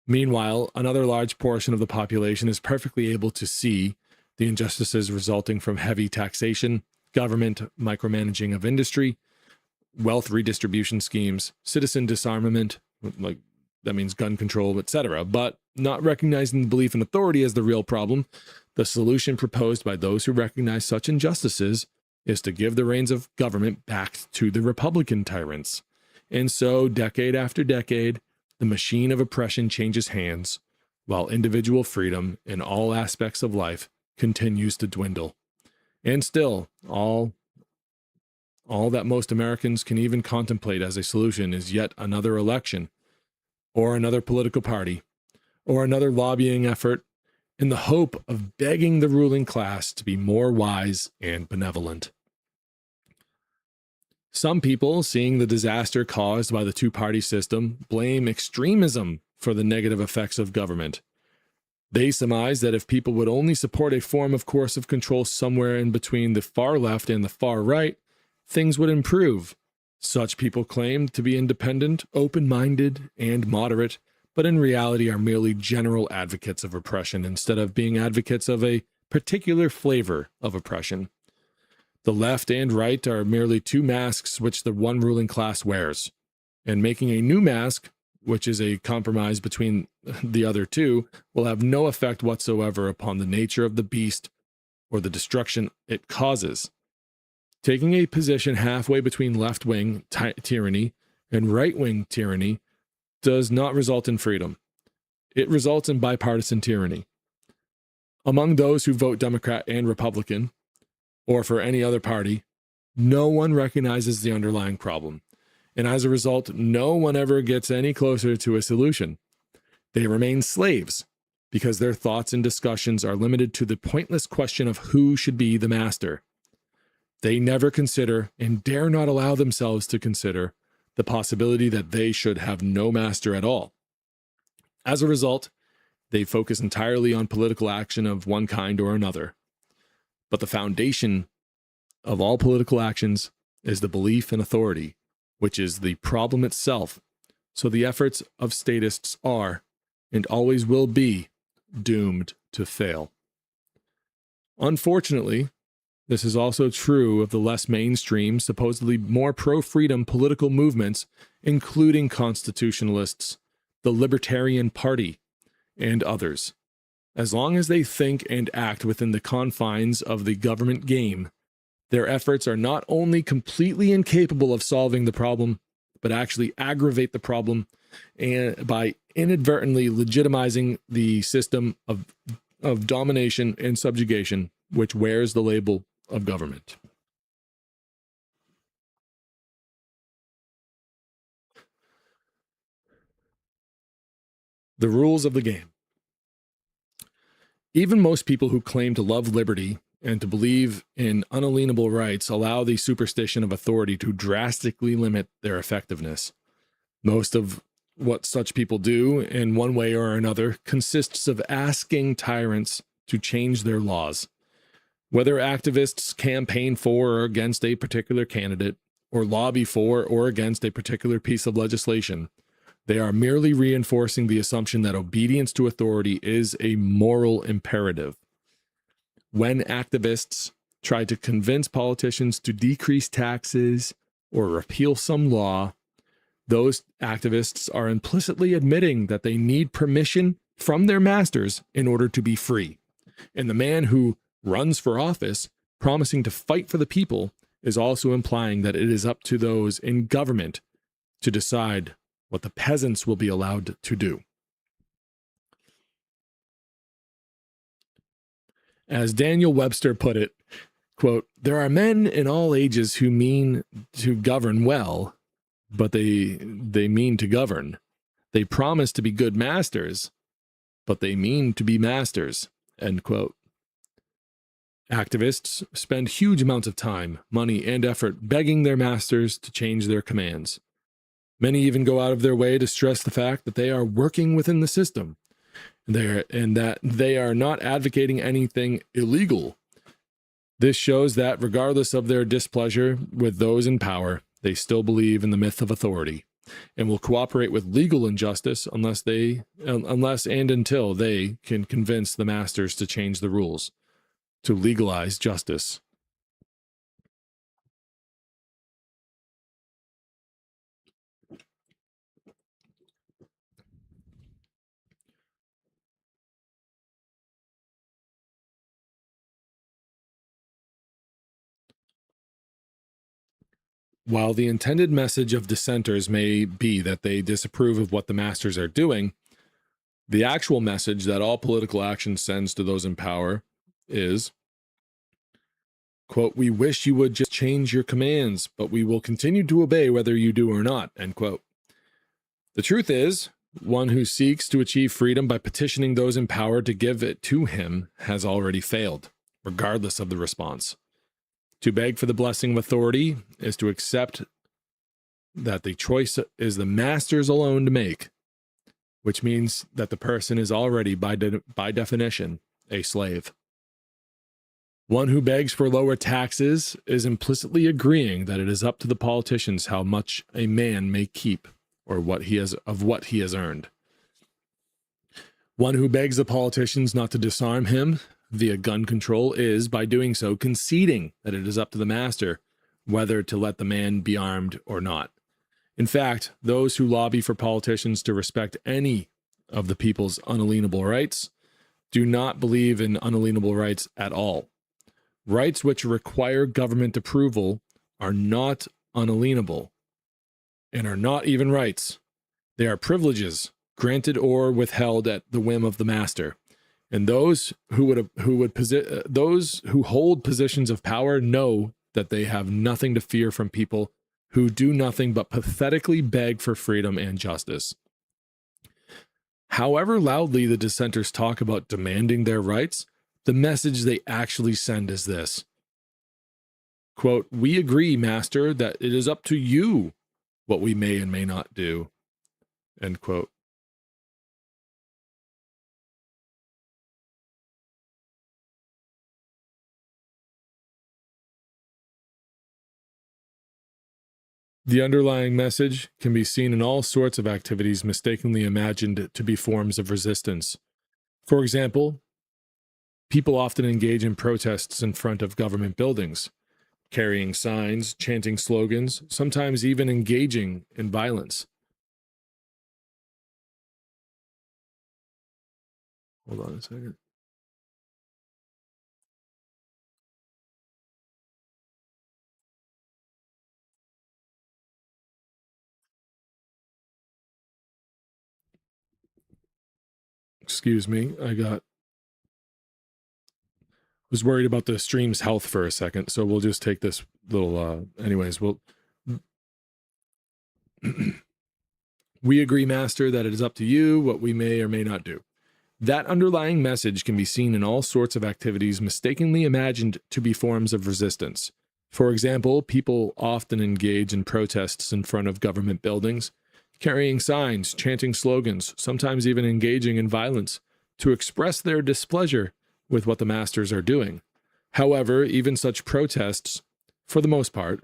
Meanwhile, another large portion of the population is perfectly able to see the injustices resulting from heavy taxation, government micromanaging of industry, wealth redistribution schemes, citizen disarmament, like that means gun control, etc., but not recognizing the belief in authority as the real problem. The solution proposed by those who recognize such injustices is to give the reins of government back to the Republican tyrants. And so, decade after decade, the machine of oppression changes hands, while individual freedom in all aspects of life continues to dwindle. And still, all that most Americans can even contemplate as a solution is yet another election, or another political party, or another lobbying effort, in the hope of begging the ruling class to be more wise and benevolent. Some people, seeing the disaster caused by the two-party system, blame extremism for the negative effects of government. They surmise that if people would only support a form of coercive control somewhere in between the far left and the far right, things would improve. Such people claim to be independent, open-minded, and moderate, but in reality are merely general advocates of oppression instead of being advocates of a particular flavor of oppression. The left and right are merely two masks which the one ruling class wears, and making a new mask, which is a compromise between the other two, will have no effect whatsoever upon the nature of the beast or the destruction it causes. Taking a position halfway between left-wing tyranny and right-wing tyranny does not result in freedom. It results in bipartisan tyranny. Among those who vote Democrat and Republican, or for any other party, no one recognizes the underlying problem, and as a result, no one ever gets any closer to a solution. They remain slaves because their thoughts and discussions are limited to the pointless question of who should be the master. They never consider, and dare not allow themselves to consider, the possibility that they should have no master at all. As a result, they focus entirely on political action of one kind or another. But the foundation of all political actions is the belief in authority, which is the problem itself. So the efforts of statists are, and always will be, doomed to fail. Unfortunately, this is also true of the less mainstream, supposedly more pro-freedom political movements, including constitutionalists, the Libertarian Party, and others. As long as they think and act within the confines of the government game, their efforts are not only completely incapable of solving the problem, but actually aggravate the problem and by inadvertently legitimizing the system of domination and subjugation, which wears the label of government. The rules of the game. Even most people who claim to love liberty and to believe in unalienable rights allow the superstition of authority to drastically limit their effectiveness. Most of what such people do, in one way or another, consists of asking tyrants to change their laws. Whether activists campaign for or against a particular candidate, or lobby for or against a particular piece of legislation, they are merely reinforcing the assumption that obedience to authority is a moral imperative. When activists try to convince politicians to decrease taxes or repeal some law, those activists are implicitly admitting that they need permission from their masters in order to be free. And the man who runs for office, promising to fight for the people, is also implying that it is up to those in government to decide what the peasants will be allowed to do. As Daniel Webster put it, quote, "There are men in all ages who mean to govern well, but they mean to govern. They promise to be good masters, but they mean to be masters," end quote. Activists spend huge amounts of time, money, and effort begging their masters to change their commands. Many even go out of their way to stress the fact that they are working within the system and that they are not advocating anything illegal. This shows that regardless of their displeasure with those in power, they still believe in the myth of authority and will cooperate with legal injustice unless and until they can convince the masters to change the rules, to legalize justice. While the intended message of dissenters may be that they disapprove of what the masters are doing, the actual message that all political action sends to those in power is, quote, "We wish you would just change your commands, but we will continue to obey whether you do or not," end quote. The truth is, one who seeks to achieve freedom by petitioning those in power to give it to him has already failed, regardless of the response. To beg for the blessing of authority is to accept that the choice is the master's alone to make, which means that the person is already, by definition, a slave. One who begs for lower taxes is implicitly agreeing that it is up to the politicians how much a man may keep or what he has earned. One who begs the politicians not to disarm him via gun control is, by doing so, conceding that it is up to the master whether to let the man be armed or not. In fact, those who lobby for politicians to respect any of the people's unalienable rights do not believe in unalienable rights at all. Rights which require government approval are not unalienable and are not even rights. They are privileges granted or withheld at the whim of the master. And those who hold positions of power know that they have nothing to fear from people who do nothing but pathetically beg for freedom and justice. However loudly the dissenters talk about demanding their rights, the message they actually send is this. Quote, "We agree, master, that it is up to you what we may and may not do." End quote. The underlying message can be seen in all sorts of activities mistakenly imagined to be forms of resistance. For example, people often engage in protests in front of government buildings, carrying signs, chanting slogans, sometimes even engaging in violence. Hold on a second. Excuse me, was worried about the stream's health for a second, so we'll just take this little, we agree, master, that it is up to you what we may or may not do. That underlying message can be seen in all sorts of activities mistakenly imagined to be forms of resistance. For example, people often engage in protests in front of government buildings, carrying signs, chanting slogans, sometimes even engaging in violence to express their displeasure with what the masters are doing. However, even such protests, for the most part,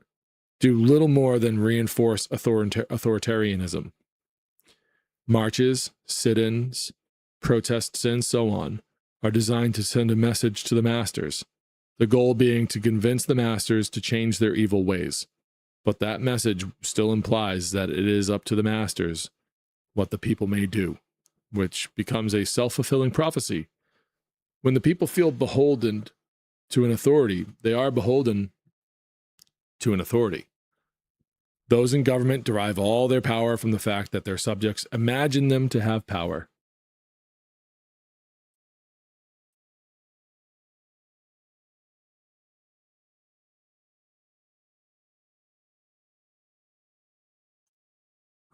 do little more than reinforce authoritarianism. Marches, sit-ins, protests, and so on are designed to send a message to the masters, the goal being to convince the masters to change their evil ways. But that message still implies that it is up to the masters what the people may do, which becomes a self-fulfilling prophecy. When the people feel beholden to an authority, they are beholden to an authority. Those in government derive all their power from the fact that their subjects imagine them to have power.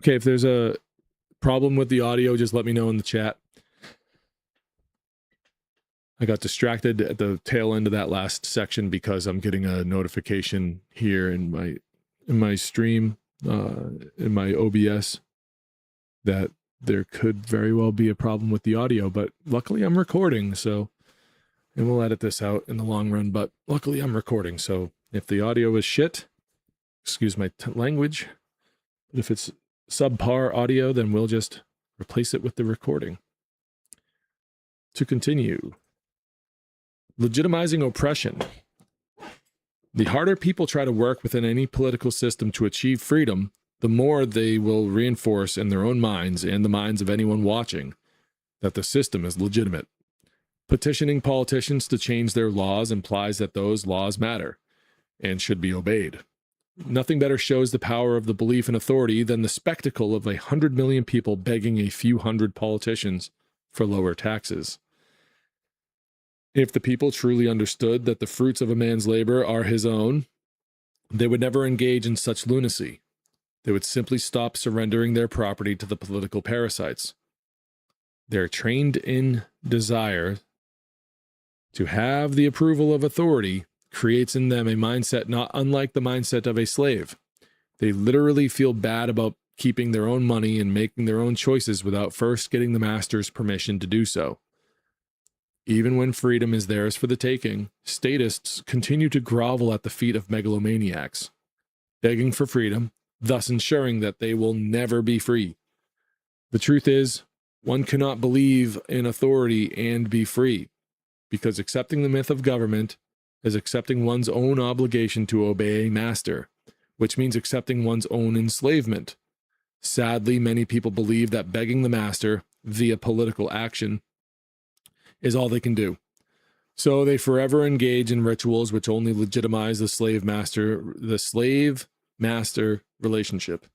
Okay, if there's a problem with the audio, just let me know in the chat. I got distracted at the tail end of that last section because I'm getting a notification here in my stream, in my OBS, that there could very well be a problem with the audio, but luckily I'm recording, so, and we'll edit this out in the long run, but luckily I'm recording, so if the audio is shit, excuse my language, but if it's subpar audio, then we'll just replace it with the recording. To continue. Legitimizing oppression. The harder people try to work within any political system to achieve freedom, the more they will reinforce in their own minds and the minds of anyone watching that the system is legitimate. Petitioning politicians to change their laws implies that those laws matter and should be obeyed. Nothing better shows the power of the belief in authority than the spectacle of 100 million people begging a few hundred politicians for lower taxes. If the people truly understood that the fruits of a man's labor are his own, they would never engage in such lunacy. They would simply stop surrendering their property to the political parasites. Their trained-in desire to have the approval of authority creates in them a mindset not unlike the mindset of a slave. They literally feel bad about keeping their own money and making their own choices without first getting the master's permission to do so. Even when freedom is theirs for the taking, statists continue to grovel at the feet of megalomaniacs, begging for freedom, thus ensuring that they will never be free. The truth is, one cannot believe in authority and be free, because accepting the myth of government is accepting one's own obligation to obey a master, which means accepting one's own enslavement. Sadly, many people believe that begging the master via political action is all they can do. So they forever engage in rituals which only legitimize the slave-master relationship,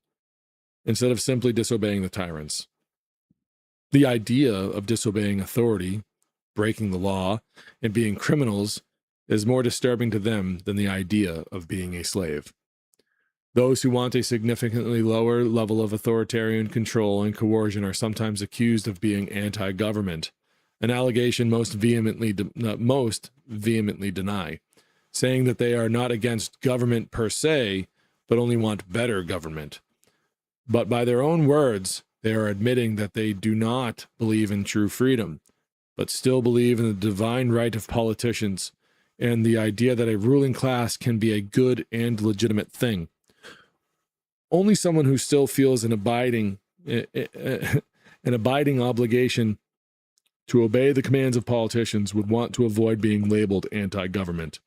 instead of simply disobeying the tyrants. The idea of disobeying authority, breaking the law, and being criminals is more disturbing to them than the idea of being a slave. Those who want a significantly lower level of authoritarian control and coercion are sometimes accused of being anti-government, an allegation most vehemently deny, saying that they are not against government per se, but only want better government. But by their own words, they are admitting that they do not believe in true freedom, but still believe in the divine right of politicians and the idea that a ruling class can be a good and legitimate thing. Only someone who still feels an abiding obligation to obey the commands of politicians would want to avoid being labeled anti-government.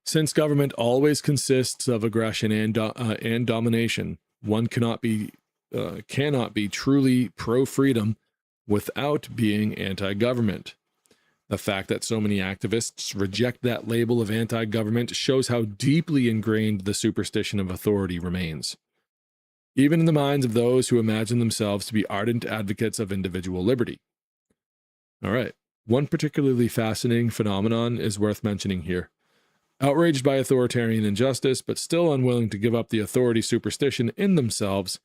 Since government always consists of aggression and domination, one cannot be truly pro-freedom without being anti-government. The fact that so many activists reject that label of anti-government shows how deeply ingrained the superstition of authority remains, even in the minds of those who imagine themselves to be ardent advocates of individual liberty. All right, one particularly fascinating phenomenon is worth mentioning here. Outraged by authoritarian injustice, but still unwilling to give up the authority superstition in themselves,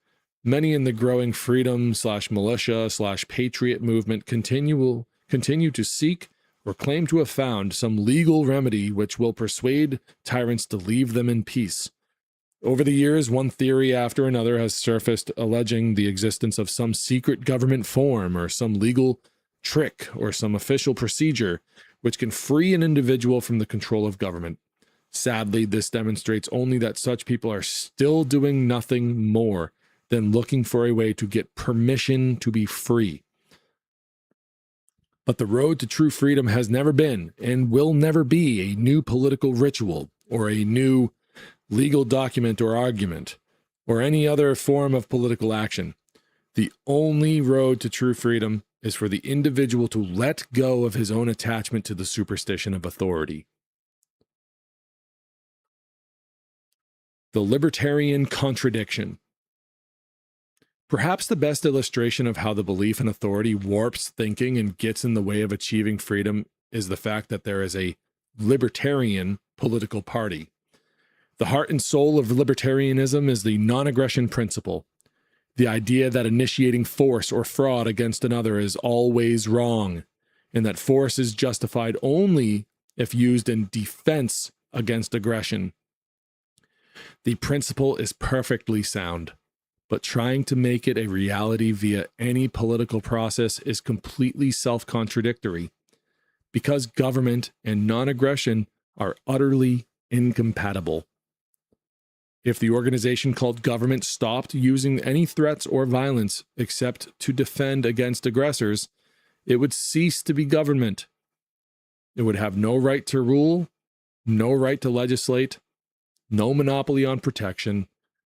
many in the growing freedom/militia/patriot movement continue to seek or claim to have found some legal remedy which will persuade tyrants to leave them in peace. Over the years, one theory after another has surfaced alleging the existence of some secret government form or some legal trick or some official procedure which can free an individual from the control of government. Sadly, this demonstrates only that such people are still doing nothing more than looking for a way to get permission to be free. But the road to true freedom has never been and will never be a new political ritual or a new legal document or argument or any other form of political action. The only road to true freedom is for the individual to let go of his own attachment to the superstition of authority. The libertarian contradiction. Perhaps the best illustration of how the belief in authority warps thinking and gets in the way of achieving freedom is the fact that there is a libertarian political party. The heart and soul of libertarianism is the non-aggression principle, the idea that initiating force or fraud against another is always wrong, and that force is justified only if used in defense against aggression. The principle is perfectly sound, but trying to make it a reality via any political process is completely self-contradictory, because government and non-aggression are utterly incompatible. If the organization called government stopped using any threats or violence except to defend against aggressors, it would cease to be government. It would have no right to rule, no right to legislate, no monopoly on protection,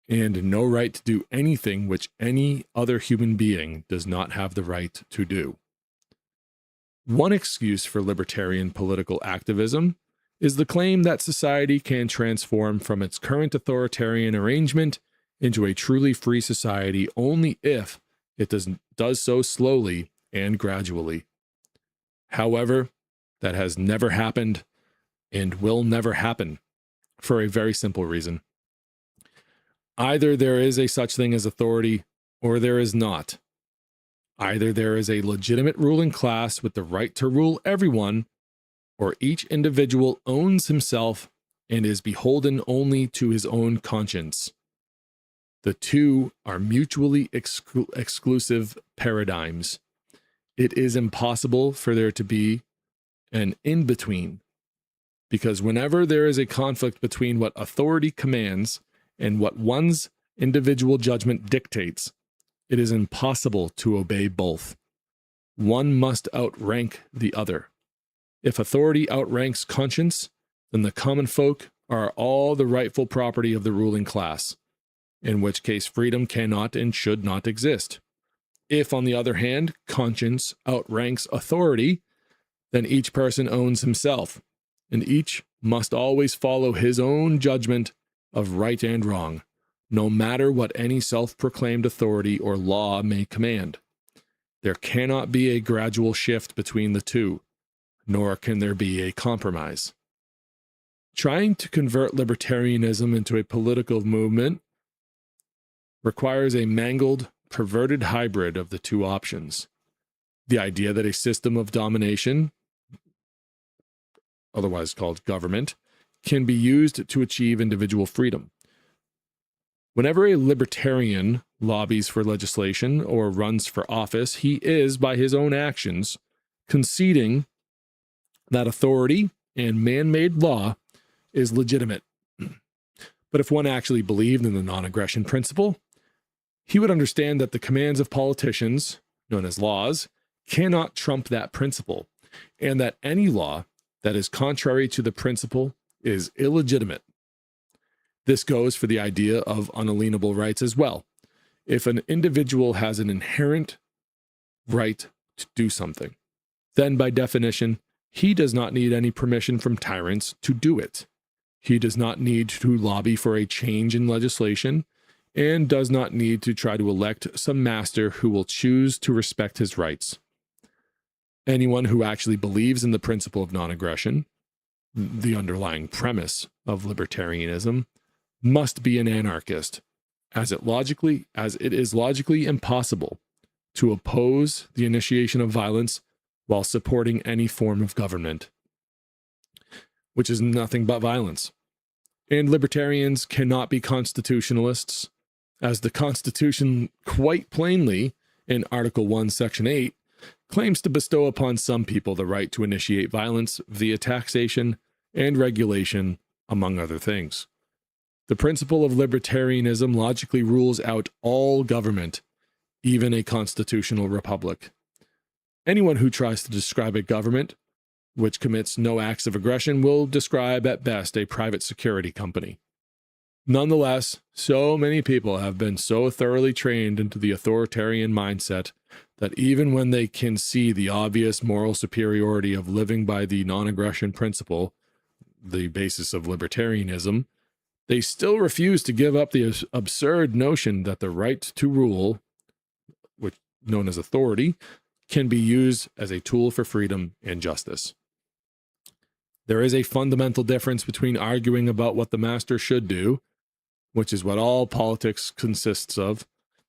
and no right to do anything which any other human being does not have the right to do. One excuse for libertarian political activism is the claim that society can transform from its current authoritarian arrangement into a truly free society only if it does so slowly and gradually. However, that has never happened and will never happen for a very simple reason. Either there is a such thing as authority or there is not. Either there is a legitimate ruling class with the right to rule everyone, or each individual owns himself and is beholden only to his own conscience. The two are mutually exclusive paradigms. It is impossible for there to be an in-between, because whenever there is a conflict between what authority commands and what one's individual judgment dictates, it is impossible to obey both. One must outrank the other. If authority outranks conscience, then the common folk are all the rightful property of the ruling class, in which case freedom cannot and should not exist. If, on the other hand, conscience outranks authority, then each person owns himself, and each must always follow his own judgment of right and wrong, no matter what any self-proclaimed authority or law may command. There cannot be a gradual shift between the two, nor can there be a compromise. Trying to convert libertarianism into a political movement requires a mangled, perverted hybrid of the two options. The idea that a system of domination, otherwise called government, can be used to achieve individual freedom. Whenever a libertarian lobbies for legislation or runs for office, he is, by his own actions, conceding that authority and man-made law is legitimate. But if one actually believed in the non-aggression principle, he would understand that the commands of politicians, known as laws, cannot trump that principle, and that any law that is contrary to the principle is illegitimate. This goes for the idea of unalienable rights as well. If an individual has an inherent right to do something, then by definition, he does not need any permission from tyrants to do it. He does not need to lobby for a change in legislation, and does not need to try to elect some master who will choose to respect his rights. Anyone who actually believes in the principle of non-aggression, the underlying premise of libertarianism, must be an anarchist, as it is logically impossible to oppose the initiation of violence while supporting any form of government, which is nothing but violence. And libertarians cannot be constitutionalists, as the Constitution quite plainly, in Article 1, Section 8, claims to bestow upon some people the right to initiate violence via taxation and regulation, among other things. The principle of libertarianism logically rules out all government, even a constitutional republic. Anyone who tries to describe a government which commits no acts of aggression will describe at best a private security company. Nonetheless, so many people have been so thoroughly trained into the authoritarian mindset that even when they can see the obvious moral superiority of living by the non-aggression principle, the basis of libertarianism, they still refuse to give up the absurd notion that the right to rule, which known as authority, can be used as a tool for freedom and justice. There is a fundamental difference between arguing about what the master should do, which is what all politics consists of,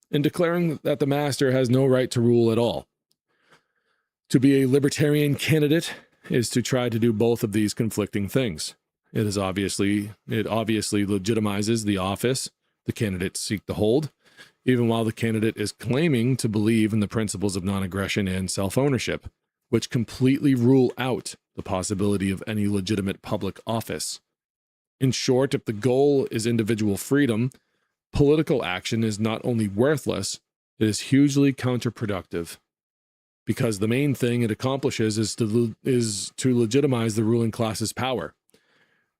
and declaring that the master has no right to rule at all. To be a libertarian candidate is to try to do both of these conflicting things. It obviously legitimizes the office the candidates seek to hold, even while the candidate is claiming to believe in the principles of non-aggression and self-ownership, which completely rule out the possibility of any legitimate public office. In short, if the goal is individual freedom, political action is not only worthless, it is hugely counterproductive, because the main thing it accomplishes is to legitimize the ruling class's power.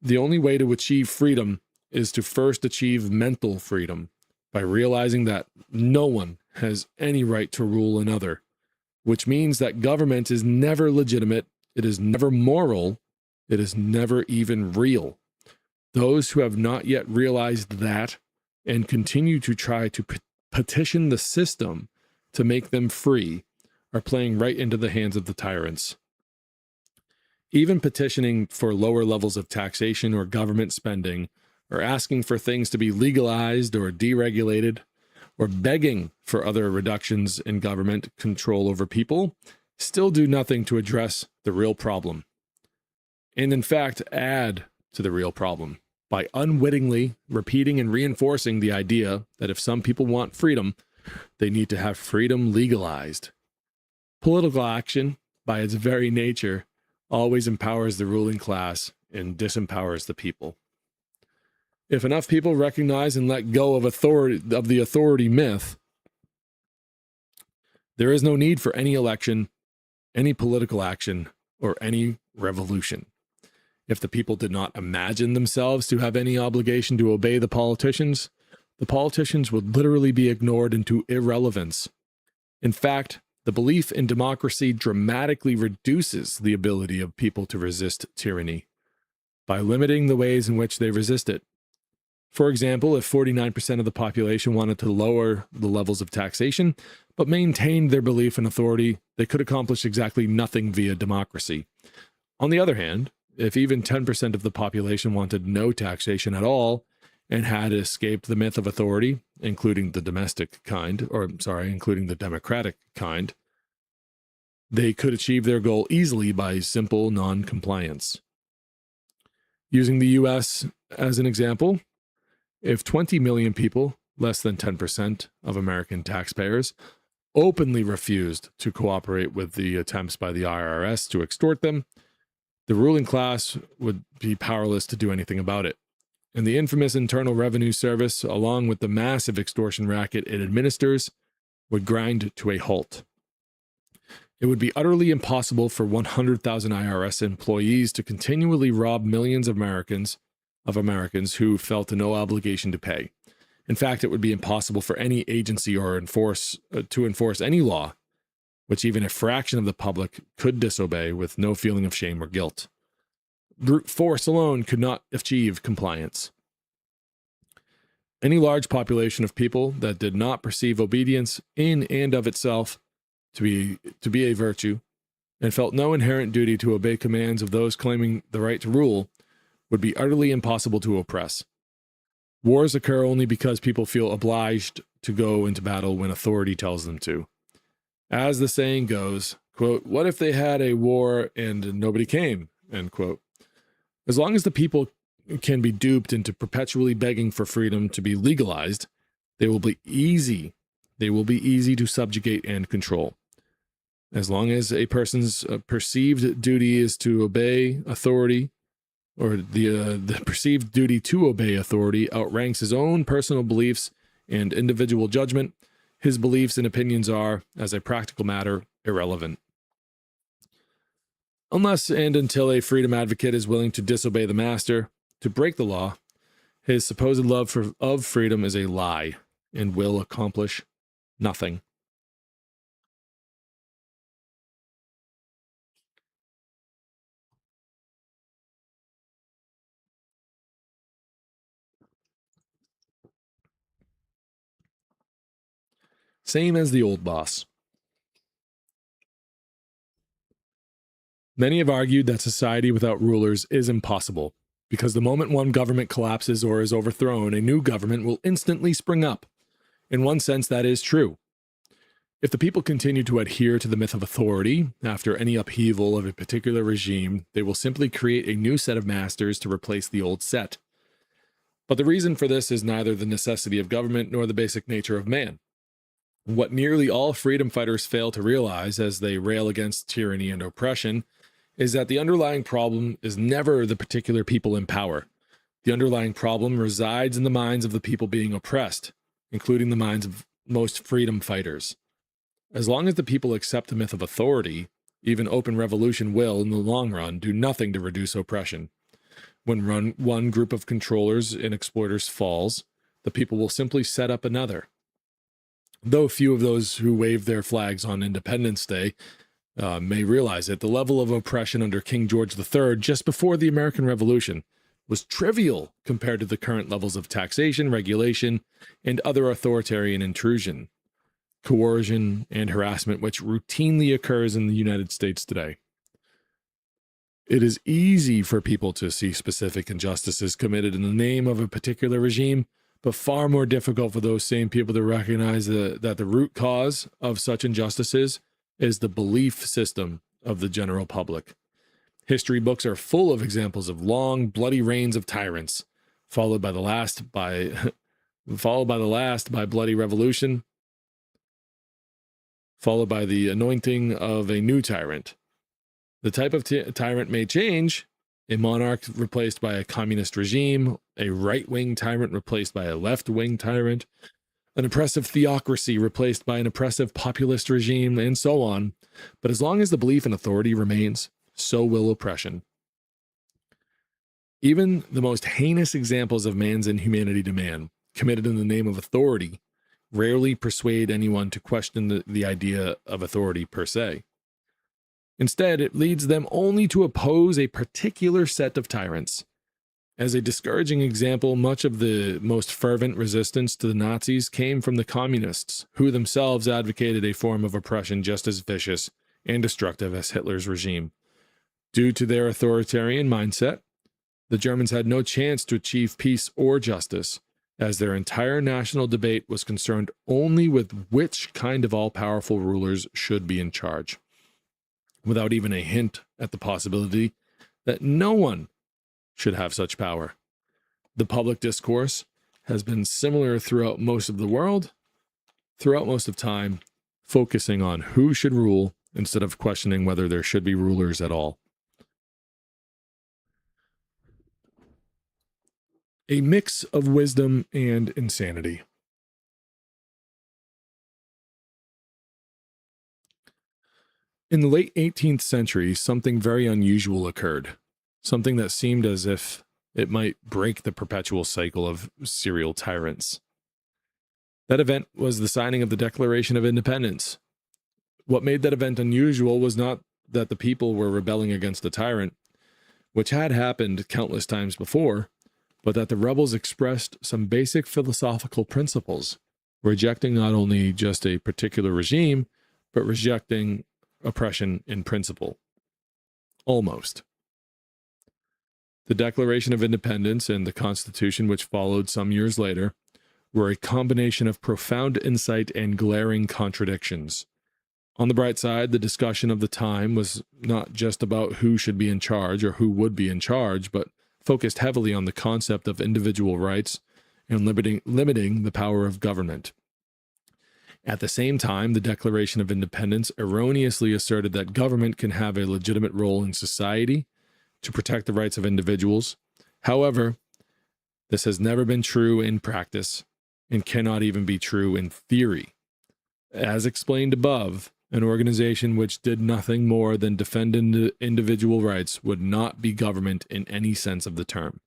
The only way to achieve freedom is to first achieve mental freedom by realizing that no one has any right to rule another, which means that government is never legitimate, it is never moral, it is never even real. Those who have not yet realized that and continue to try to petition the system to make them free are playing right into the hands of the tyrants. Even petitioning for lower levels of taxation or government spending, or asking for things to be legalized or deregulated, or begging for other reductions in government control over people, still do nothing to address the real problem. And in fact, add to the real problem by unwittingly repeating and reinforcing the idea that if some people want freedom, they need to have freedom legalized. Political action, by its very nature, always empowers the ruling class and disempowers the people. If enough people recognize and let go of the authority myth, there is no need for any election, any political action, or any revolution. If the people did not imagine themselves to have any obligation to obey the politicians would literally be ignored into irrelevance. In fact, the belief in democracy dramatically reduces the ability of people to resist tyranny by limiting the ways in which they resist it. For example, if 49% of the population wanted to lower the levels of taxation, but maintained their belief in authority, they could accomplish exactly nothing via democracy. On the other hand, if even 10% of the population wanted no taxation at all and had escaped the myth of authority, including the democratic kind, they could achieve their goal easily by simple non-compliance. Using the US as an example, if 20 million people, less than 10% of American taxpayers, openly refused to cooperate with the attempts by the IRS to extort them, the ruling class would be powerless to do anything about it. And the infamous Internal Revenue Service, along with the massive extortion racket it administers, would grind to a halt. It would be utterly impossible for 100,000 IRS employees to continually rob millions of Americans who felt no obligation to pay. In fact, it would be impossible for any agency to enforce any law, which even a fraction of the public could disobey with no feeling of shame or guilt. Brute force alone could not achieve compliance. Any large population of people that did not perceive obedience in and of itself to be a virtue, and felt no inherent duty to obey commands of those claiming the right to rule, would be utterly impossible to oppress. Wars occur only because people feel obliged to go into battle when authority tells them to. As the saying goes, quote, "What if they had a war and nobody came?" End quote. As long as the people can be duped into perpetually begging for freedom to be legalized, they will be easy to subjugate and control. As long as a person's perceived duty is to obey authority, or the perceived duty to obey authority outranks his own personal beliefs and individual judgment, his beliefs and opinions are, as a practical matter, irrelevant. Unless and until a freedom advocate is willing to disobey the master, to break the law, his supposed love of freedom is a lie and will accomplish nothing. same as the old boss. Many have argued that society without rulers is impossible, because the moment one government collapses or is overthrown, a new government will instantly spring up. In one sense, that is true. If the people continue to adhere to the myth of authority, after any upheaval of a particular regime, they will simply create a new set of masters to replace the old set. But the reason for this is neither the necessity of government nor the basic nature of man. What nearly all freedom fighters fail to realize as they rail against tyranny and oppression is that the underlying problem is never the particular people in power. The underlying problem resides in the minds of the people being oppressed, including the minds of most freedom fighters. As long as the people accept the myth of authority, even open revolution will, in the long run, do nothing to reduce oppression. When one group of controllers and exploiters falls, the people will simply set up another. Though few of those who wave their flags on Independence Day may realize it, the level of oppression under King George III just before the American Revolution was trivial compared to the current levels of taxation, regulation, and other authoritarian intrusion, coercion, and harassment which routinely occurs in the United States today. It is easy for people to see specific injustices committed in the name of a particular regime, but far more difficult for those same people to recognize that the root cause of such injustices is the belief system of the general public. History books are full of examples of long, bloody reigns of tyrants, followed by the last by bloody revolution, followed by the anointing of a new tyrant. The type of tyrant may change: a monarch replaced by a communist regime, a right-wing tyrant replaced by a left-wing tyrant, an oppressive theocracy replaced by an oppressive populist regime, and so on. But as long as the belief in authority remains, so will oppression. Even the most heinous examples of man's inhumanity to man, committed in the name of authority, rarely persuade anyone to question the idea of authority per se. Instead, it leads them only to oppose a particular set of tyrants. As a discouraging example, much of the most fervent resistance to the Nazis came from the communists, who themselves advocated a form of oppression just as vicious and destructive as Hitler's regime. Due to their authoritarian mindset, the Germans had no chance to achieve peace or justice, as their entire national debate was concerned only with which kind of all-powerful rulers should be in charge, without even a hint at the possibility that no one should have such power. The public discourse has been similar throughout most of the world, throughout most of time, focusing on who should rule instead of questioning whether there should be rulers at all. A mix of wisdom and insanity. In the late 18th century, something very unusual occurred, something that seemed as if it might break the perpetual cycle of serial tyrants. That event was the signing of the Declaration of Independence. What made that event unusual was not that the people were rebelling against a tyrant, which had happened countless times before, but that the rebels expressed some basic philosophical principles, rejecting not only just a particular regime, but rejecting oppression in principle. Almost. The Declaration of Independence and the Constitution, which followed some years later, were a combination of profound insight and glaring contradictions. On the bright side, the discussion of the time was not just about who should be in charge or who would be in charge, but focused heavily on the concept of individual rights and limiting the power of government. At the same time, the Declaration of Independence erroneously asserted that government can have a legitimate role in society to protect the rights of individuals. However, this has never been true in practice and cannot even be true in theory. As explained above, an organization which did nothing more than defend individual rights would not be government in any sense of the term.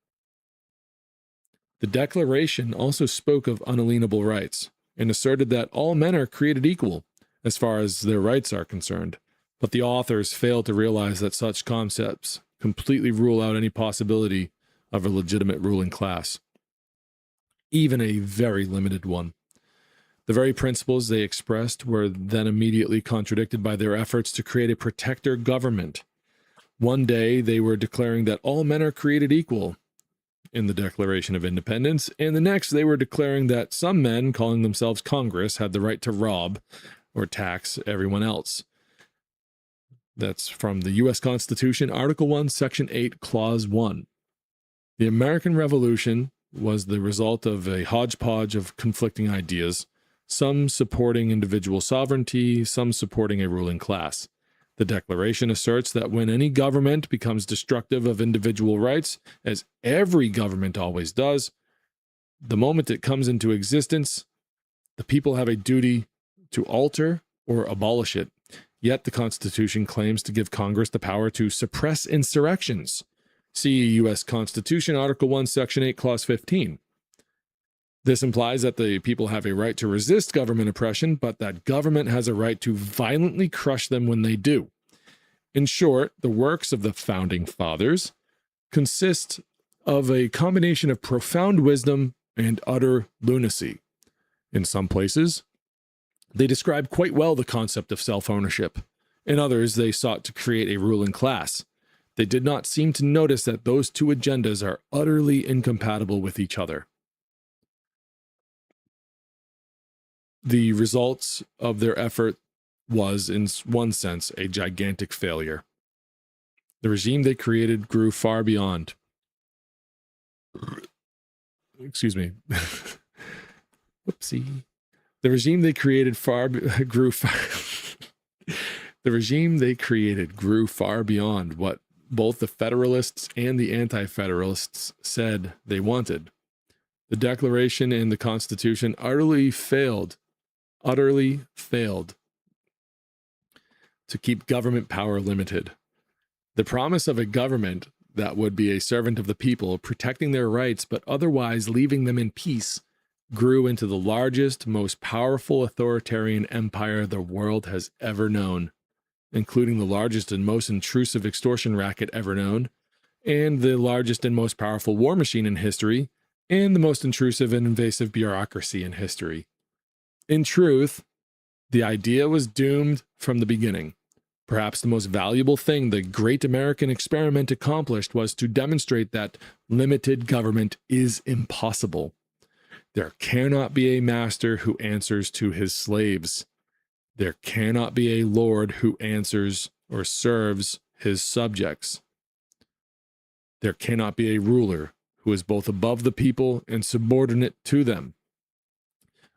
The Declaration also spoke of unalienable rights and asserted that all men are created equal as far as their rights are concerned, but the authors failed to realize that such concepts completely rule out any possibility of a legitimate ruling class, even a very limited one. The very principles they expressed were then immediately contradicted by their efforts to create a protector government. One day they were declaring that all men are created equal in the Declaration of Independence, and the next they were declaring that some men, calling themselves Congress, had the right to rob or tax everyone else. That's from the U.S. Constitution, Article 1, Section 8, Clause 1. The American Revolution was the result of a hodgepodge of conflicting ideas, some supporting individual sovereignty, some supporting a ruling class. The Declaration asserts that when any government becomes destructive of individual rights, as every government always does, the moment it comes into existence, the people have a duty to alter or abolish it. Yet the Constitution claims to give Congress the power to suppress insurrections. See U.S. Constitution, Article 1, Section 8, Clause 15. This implies that the people have a right to resist government oppression, but that government has a right to violently crush them when they do. In short, the works of the Founding Fathers consist of a combination of profound wisdom and utter lunacy. In some places, they describe quite well the concept of self-ownership. In others, they sought to create a ruling class. They did not seem to notice that those two agendas are utterly incompatible with each other. The results of their effort was, in one sense, a gigantic failure. The regime they created grew far beyond. Excuse me. Whoopsie. The regime they created grew far beyond what both the Federalists and the Anti-Federalists said they wanted. The Declaration and the Constitution utterly failed to keep government power limited. The promise of a government that would be a servant of the people, protecting their rights but otherwise leaving them in peace, grew into the largest, most powerful authoritarian empire the world has ever known, including the largest and most intrusive extortion racket ever known, and the largest and most powerful war machine in history, and the most intrusive and invasive bureaucracy in history. In truth, the idea was doomed from the beginning. Perhaps the most valuable thing the great American experiment accomplished was to demonstrate that limited government is impossible. There cannot be a master who answers to his slaves. There cannot be a lord who answers or serves his subjects. There cannot be a ruler who is both above the people and subordinate to them.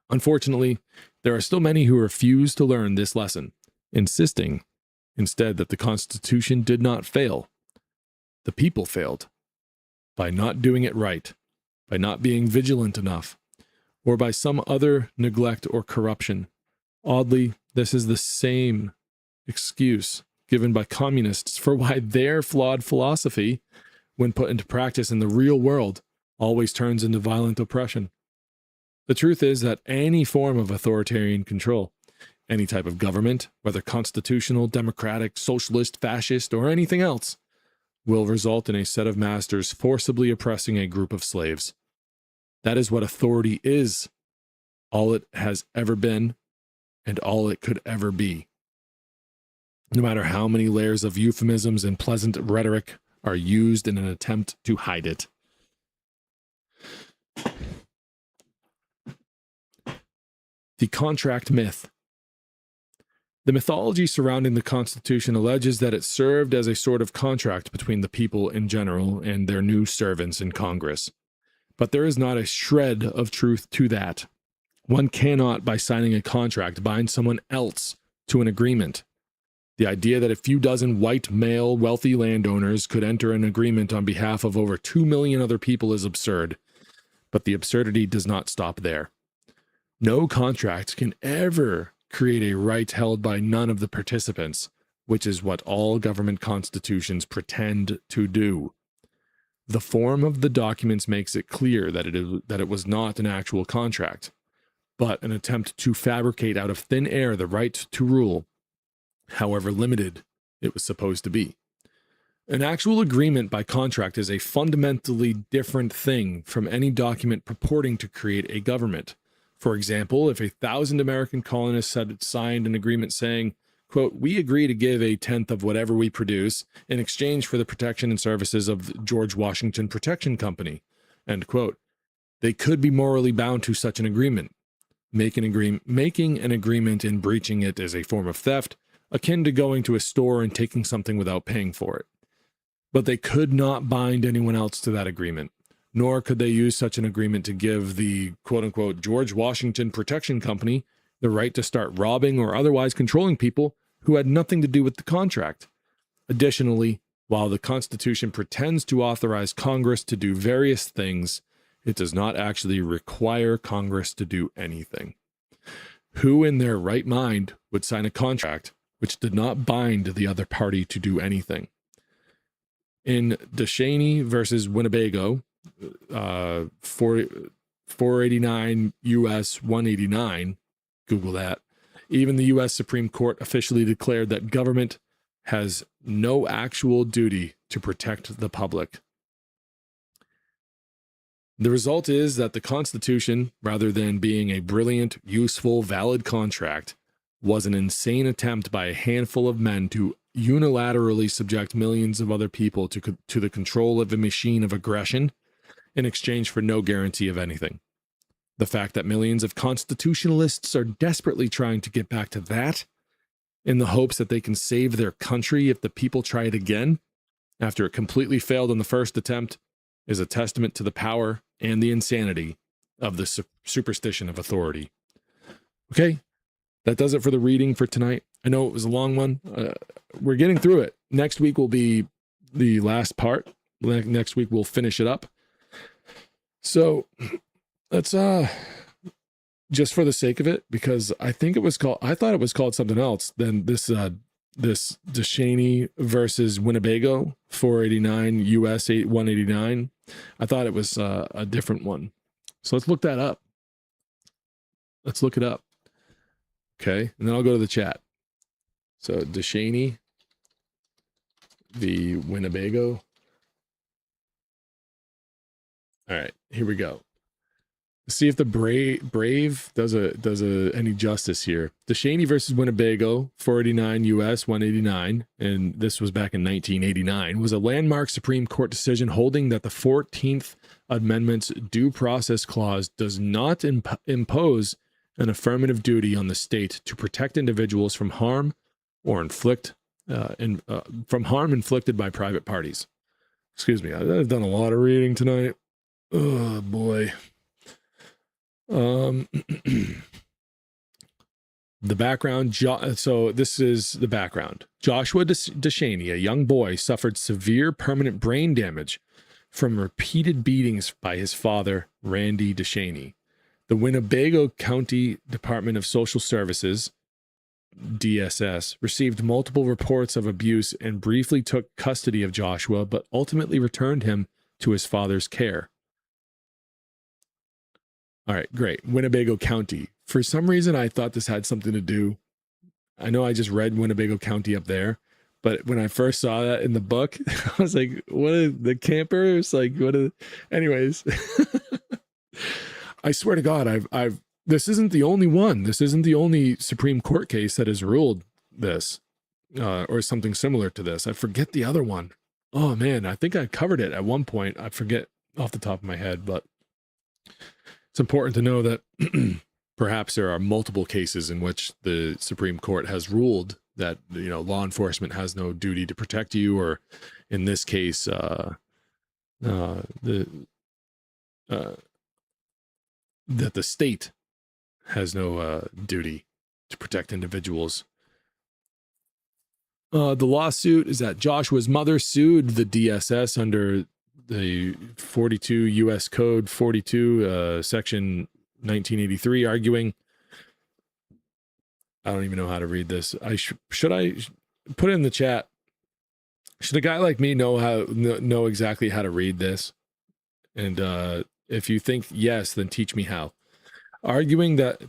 Unfortunately, there are still many who refuse to learn this lesson, insisting instead that the Constitution did not fail. The people failed by not doing it right, by not being vigilant enough, or by some other neglect or corruption. Oddly, this is the same excuse given by communists for why their flawed philosophy, when put into practice in the real world, always turns into violent oppression. The truth is that any form of authoritarian control, any type of government, whether constitutional, democratic, socialist, fascist, or anything else, will result in a set of masters forcibly oppressing a group of slaves. That is what authority is, all it has ever been, and all it could ever be. No matter how many layers of euphemisms and pleasant rhetoric are used in an attempt to hide it. The contract myth. The mythology surrounding the Constitution alleges that it served as a sort of contract between the people in general and their new servants in Congress. But there is not a shred of truth to that. One cannot, by signing a contract, bind someone else to an agreement. The idea that a few dozen white male wealthy landowners could enter an agreement on behalf of over 2 million other people is absurd. But the absurdity does not stop there. No contract can ever create a right held by none of the participants, which is what all government constitutions pretend to do. The form of the documents makes it clear that it was not an actual contract, but an attempt to fabricate out of thin air the right to rule, however limited it was supposed to be. An actual agreement by contract is a fundamentally different thing from any document purporting to create a government. For example, if 1,000 American colonists had signed an agreement saying, quote, "We agree to give a tenth of whatever we produce in exchange for the protection and services of George Washington Protection Company," end quote, they could be morally bound to such an agreement. Making an agreement and breaching it is a form of theft, akin to going to a store and taking something without paying for it. But they could not bind anyone else to that agreement, nor could they use such an agreement to give the quote-unquote George Washington Protection Company the right to start robbing or otherwise controlling people who had nothing to do with the contract. Additionally, while the Constitution pretends to authorize Congress to do various things, it does not actually require Congress to do anything. Who in their right mind would sign a contract which did not bind the other party to do anything? In Descheny versus Winnebago, 489 U.S. 189, Google that, even the U.S. Supreme Court officially declared that government has no actual duty to protect the public. The result is that the Constitution, rather than being a brilliant, useful, valid contract, was an insane attempt by a handful of men to unilaterally subject millions of other people to the control of a machine of aggression in exchange for no guarantee of anything. The fact that millions of constitutionalists are desperately trying to get back to that in the hopes that they can save their country if the people try it again after it completely failed on the first attempt is a testament to the power and the insanity of the superstition of authority. Okay, that does it for the reading for tonight. I know it was a long one. We're getting through it. Next week will be the last part. Next week we'll finish it up. So let's just for the sake of it, because I thought it was called something else than this Descheny versus Winnebago 489 US 189. I thought it was a different one. So let's look that up. Let's look it up. Okay, and then I'll go to the chat. So Descheny v. Winnebago. All right, here we go. See if the brave does any justice here. Descheny versus Winnebago, 489 U.S. 189, and this was back in 1989, was a landmark Supreme Court decision holding that the 14th Amendment's Due Process Clause does not impose an affirmative duty on the state to protect individuals from harm or inflicted by private parties. Excuse me, I've done a lot of reading tonight. Oh boy. The background. So this is the background. Joshua Descheny, a young boy, suffered severe permanent brain damage from repeated beatings by his father, Randy Descheny. The Winnebago County Department of Social Services, DSS, received multiple reports of abuse and briefly took custody of Joshua, but ultimately returned him to his father's care. All right, great. Winnebago County. For some reason, I thought this had something to do. I know I just read Winnebago County up there, but when I first saw that in the book, I was like, what are the campers? Like, what are, anyways. I swear to God, this isn't the only one. This isn't the only Supreme Court case that has ruled this, or something similar to this. I forget the other one. Oh man, I think I covered it at one point. I forget off the top of my head, but it's important to know that perhaps there are multiple cases in which the Supreme Court has ruled that, you know, law enforcement has no duty to protect you, or in this case, that the state has no duty to protect individuals. The lawsuit is that Joshua's mother sued the DSS under the 42 U.S. Code 42, Section 1983, arguing, I don't even know how to read this. Should I put it in the chat? Should a guy like me know exactly how to read this? And if you think yes, then teach me how. Arguing that,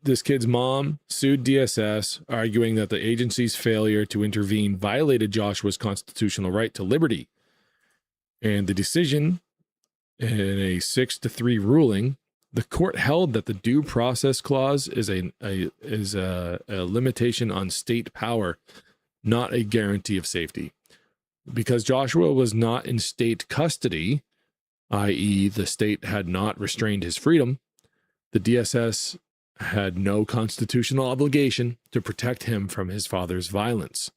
this kid's mom sued DSS, arguing that the agency's failure to intervene violated Joshua's constitutional right to liberty. And the decision, in a 6-3 ruling, The court held that the due process clause is a limitation on state power, not a guarantee of safety. Because Joshua was not in state custody, i.e., the state had not restrained his freedom, the DSS had no constitutional obligation to protect him from his father's violence.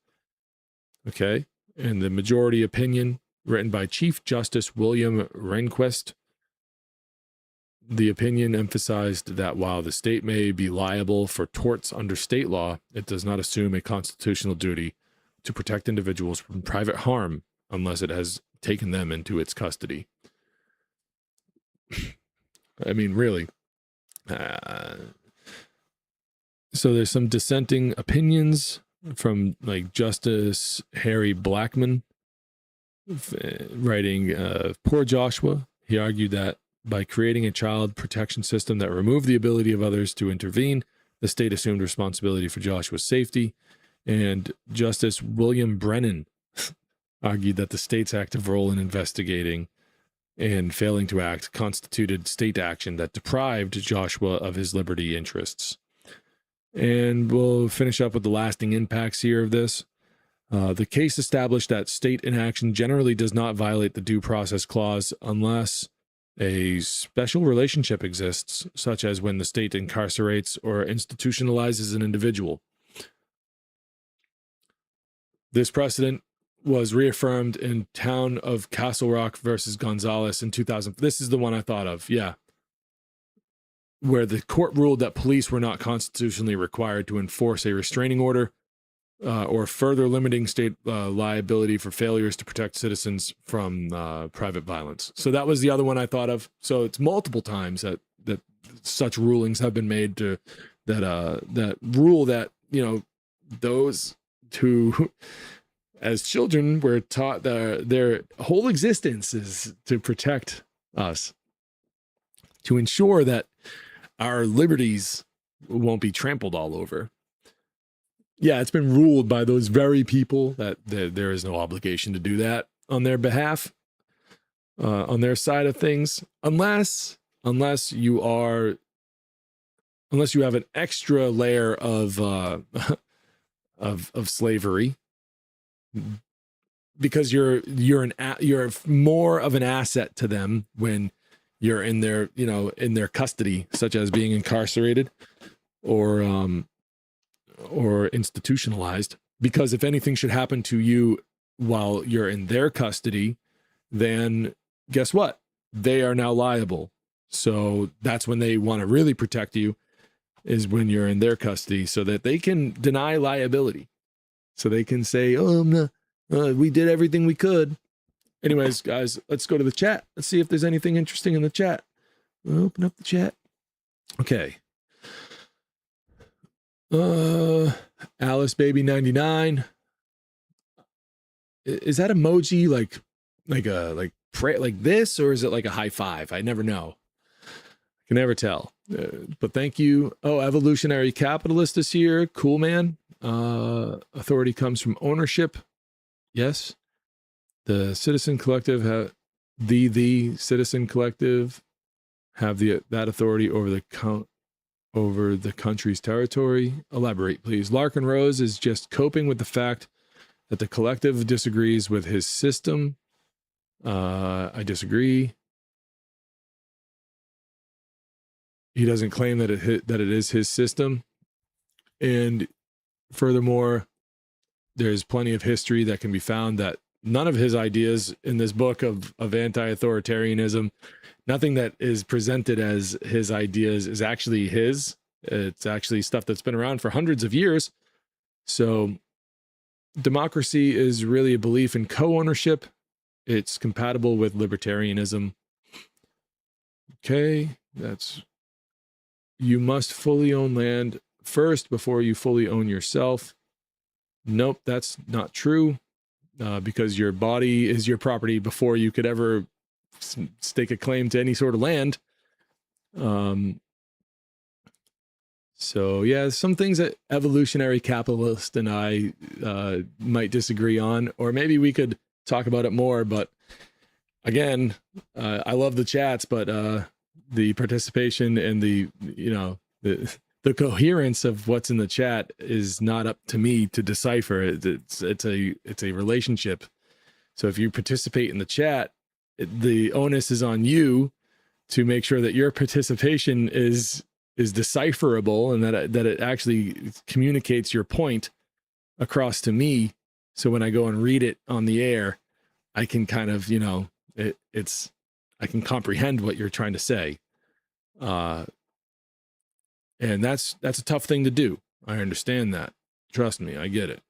Okay? And the majority opinion, written by Chief Justice William Rehnquist, the opinion emphasized that while the state may be liable for torts under state law, it does not assume a constitutional duty to protect individuals from private harm unless it has taken them into its custody. I mean, really. So there's some dissenting opinions from like Justice Harry Blackmun writing, poor Joshua. He argued that by creating a child protection system that removed the ability of others to intervene, the state assumed responsibility for Joshua's safety. And Justice William Brennan argued that the state's active role in investigating and failing to act constituted state action that deprived Joshua of his liberty interests. And we'll finish up with the lasting impacts here of this. The case established that state inaction generally does not violate the due process clause unless a special relationship exists, such as when the state incarcerates or institutionalizes an individual. This precedent was reaffirmed in Town of Castle Rock versus Gonzalez in 2000. This is the one I thought of, yeah. Where the court ruled that police were not constitutionally required to enforce a restraining order or further limiting state liability for failures to protect citizens from private violence. So that was the other one I thought of. So it's multiple times that such rulings have been made to that rule that, you know, those who as children were taught their whole existence is to protect us, to ensure that our liberties won't be trampled all over. Yeah, it's been ruled by those very people that there is no obligation to do that on their behalf, on their side of things, unless you have an extra layer of slavery, because you're more of an asset to them when you're in their custody, such as being incarcerated or institutionalized. Because if anything should happen to you while you're in their custody, then guess what? They are now liable. So that's when they want to really protect you, is when you're in their custody, so that they can deny liability. So they can say, oh, we did everything we could. Anyways, guys, let's go to the chat. Let's see if there's anything interesting in the chat. We'll open up the chat. Okay. Alice Baby 99. Is that emoji like this, or is it like a high five? I never know. I can never tell. But thank you. Oh, Evolutionary Capitalist is here. Cool, man. Authority comes from ownership. Yes. The Citizen Collective the Citizen Collective have that authority over the country's territory. Elaborate, please. Larken Rose is just coping with the fact that the collective disagrees with his system. I disagree. He doesn't claim that it is his system. And furthermore, there's plenty of history that can be found that none of his ideas in this book of anti-authoritarianism, nothing that is presented as his ideas is actually his. It's actually stuff that's been around for hundreds of years. So democracy is really a belief in co-ownership. It's compatible with libertarianism. Okay, you must fully own land first before you fully own yourself. Nope, that's not true. Because your body is your property before you could ever stake a claim to any sort of land. So yeah, some things that Evolutionary Capitalist and I might disagree on, or maybe we could talk about it more. But again, I love the chats, but the participation and the coherence of what's in the chat is not up to me to decipher. It's a relationship. So if you participate in the chat, the onus is on you to make sure that your participation is decipherable and that it actually communicates your point across to me. So when I go and read it on the air, I can kind of, I can comprehend what you're trying to say. And that's a tough thing to do. I understand that. Trust me, I get it.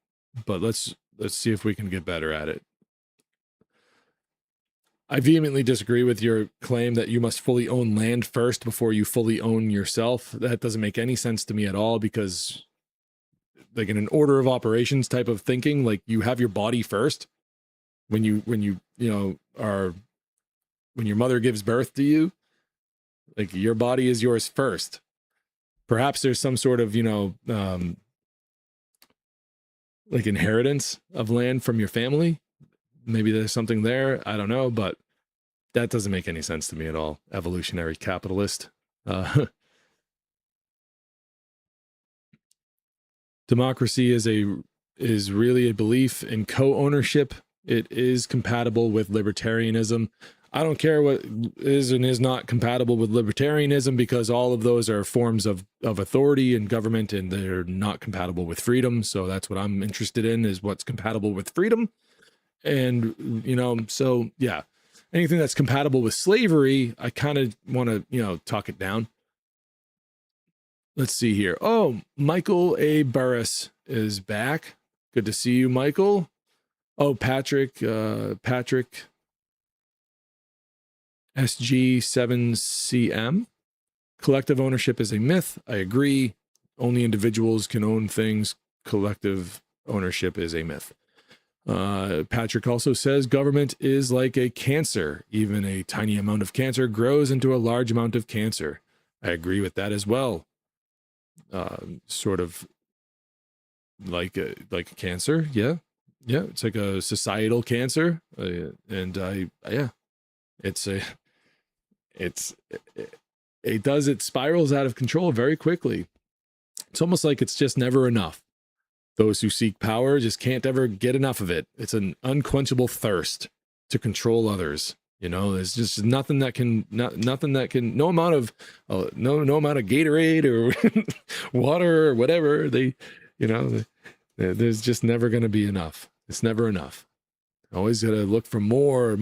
But let's see if we can get better at it. I vehemently disagree with your claim that you must fully own land first before you fully own yourself. That doesn't make any sense to me at all, because like in an order of operations type of thinking, like you have your body first when your mother gives birth to you, like your body is yours first. Perhaps there's some sort of, like inheritance of land from your family. Maybe there's something there. I don't know, but that doesn't make any sense to me at all. Evolutionary capitalist. Democracy is really a belief in co-ownership. It is compatible with libertarianism. I don't care what is and is not compatible with libertarianism, because all of those are forms of authority and government, and they're not compatible with freedom. So that's what I'm interested in, is what's compatible with freedom. And, so yeah, anything that's compatible with slavery, I kind of want to, talk it down. Let's see here. Oh, Michael A. Burris is back. Good to see you, Michael. Oh, Patrick SG7CM. Collective ownership is a myth. I agree. Only individuals can own things. Collective ownership is a myth. Patrick also says government is like a cancer. Even a tiny amount of cancer grows into a large amount of cancer. I agree with that as well. Sort of like a cancer. Yeah. It's like a societal cancer. It spirals out of control very quickly. It's almost like it's just never enough. Those who seek power just can't ever get enough of it. It's an unquenchable thirst to control others. There's just no amount of Gatorade or water or whatever. There's just never going to be enough. It's never enough. Always got to look for more.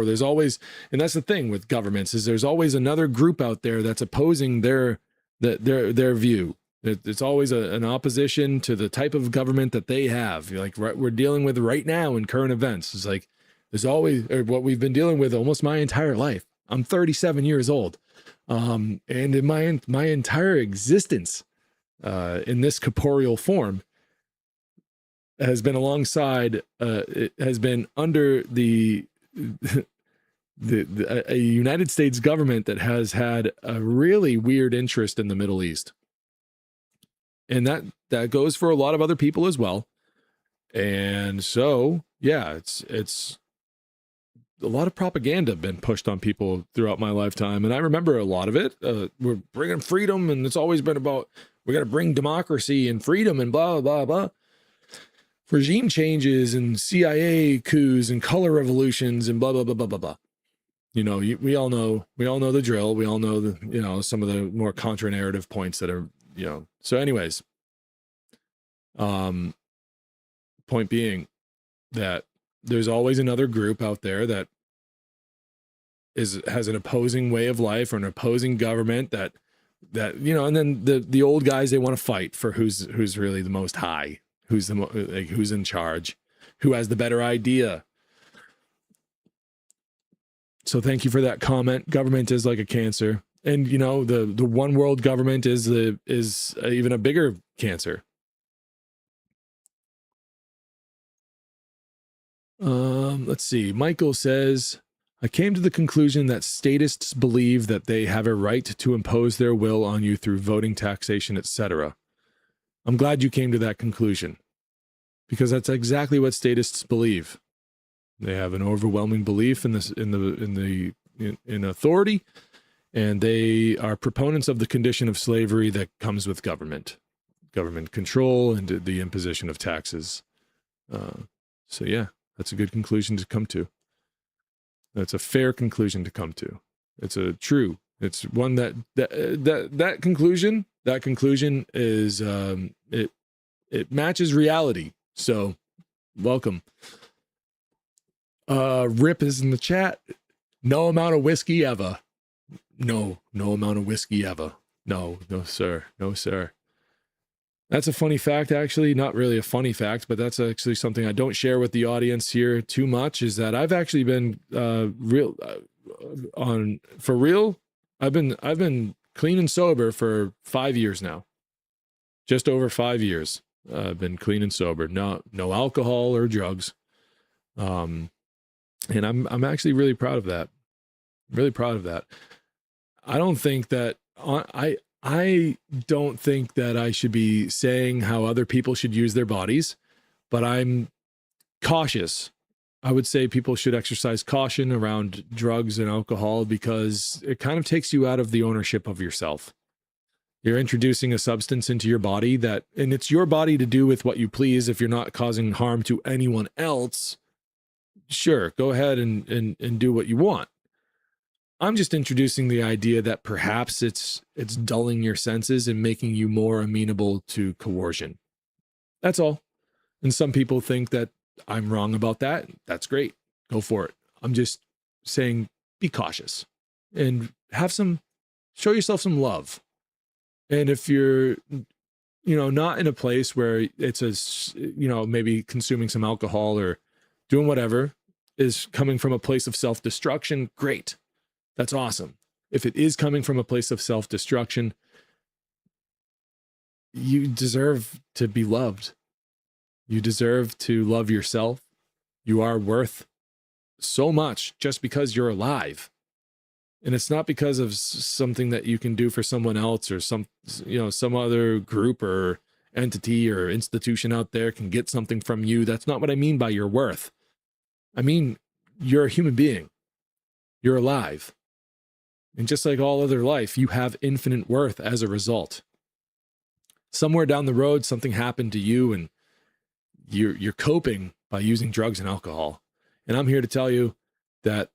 There's always, and that's the thing with governments, is there's always another group out there that's opposing their view. It's always an opposition to the type of government that they have. Like we're dealing with right now in current events. It's like there's always, or what we've been dealing with almost my entire life. I'm 37 years old, and in my entire existence, in this corporeal form, has been alongside. It has been under the a United States government that has had a really weird interest in the Middle East. And that goes for a lot of other people as well. And so, yeah, it's a lot of propaganda been pushed on people throughout my lifetime. And I remember a lot of it. We're bringing freedom, and it's always been about, we got to bring democracy and freedom and blah, blah, blah. Regime changes and CIA coups and color revolutions and blah, blah, blah, blah, blah, blah. We all know the drill. We all know some of the more contra narrative points that are, so anyways, point being that there's always another group out there that has an opposing way of life or an opposing government that and then the old guys, they want to fight for who's really the most high, who's in charge, who has the better idea. So thank you for that comment. Government is like a cancer. And the one world government is even a bigger cancer. Let's see. Michael says, I came to the conclusion that statists believe that they have a right to impose their will on you through voting, taxation, etc. I'm glad you came to that conclusion, because that's exactly what statists believe. They have an overwhelming belief in authority. And they are proponents of the condition of slavery that comes with government control, and the imposition of taxes. So yeah, that's a good conclusion to come to. That's a fair conclusion to come to. It's one that conclusion is, it matches reality. So welcome. Rip is in the chat. No amount of whiskey ever. No amount of whiskey ever. No, sir. No, sir. That's a funny fact, actually. Not really a funny fact, but that's actually something I don't share with the audience here too much, is that I've actually been I've been clean and sober for 5 years now. Just over 5 years. I've been clean and sober. No alcohol or drugs. And I'm actually really proud of that. Really proud of that. I don't think that I don't think that I should be saying how other people should use their bodies, but I'm cautious. I would say people should exercise caution around drugs and alcohol, because it kind of takes you out of the ownership of yourself. You're introducing a substance into your body and it's your body to do with what you please. If you're not causing harm to anyone else, sure, go ahead and do what you want. I'm just introducing the idea that perhaps it's dulling your senses and making you more amenable to coercion. That's all. And some people think that I'm wrong about that. That's great. Go for it. I'm just saying, be cautious and show yourself some love. And if you're, not in a place where it's maybe consuming some alcohol or doing whatever is coming from a place of self-destruction, great. That's awesome. If it is coming from a place of self-destruction, you deserve to be loved. You deserve to love yourself. You are worth so much just because you're alive. And it's not because of something that you can do for someone else, or some other group or entity or institution out there can get something from you. That's not what I mean by your worth. I mean, you're a human being. You're alive. And just like all other life, you have infinite worth as a result. Somewhere down the road, something happened to you and you're coping by using drugs and alcohol. And I'm here to tell you that,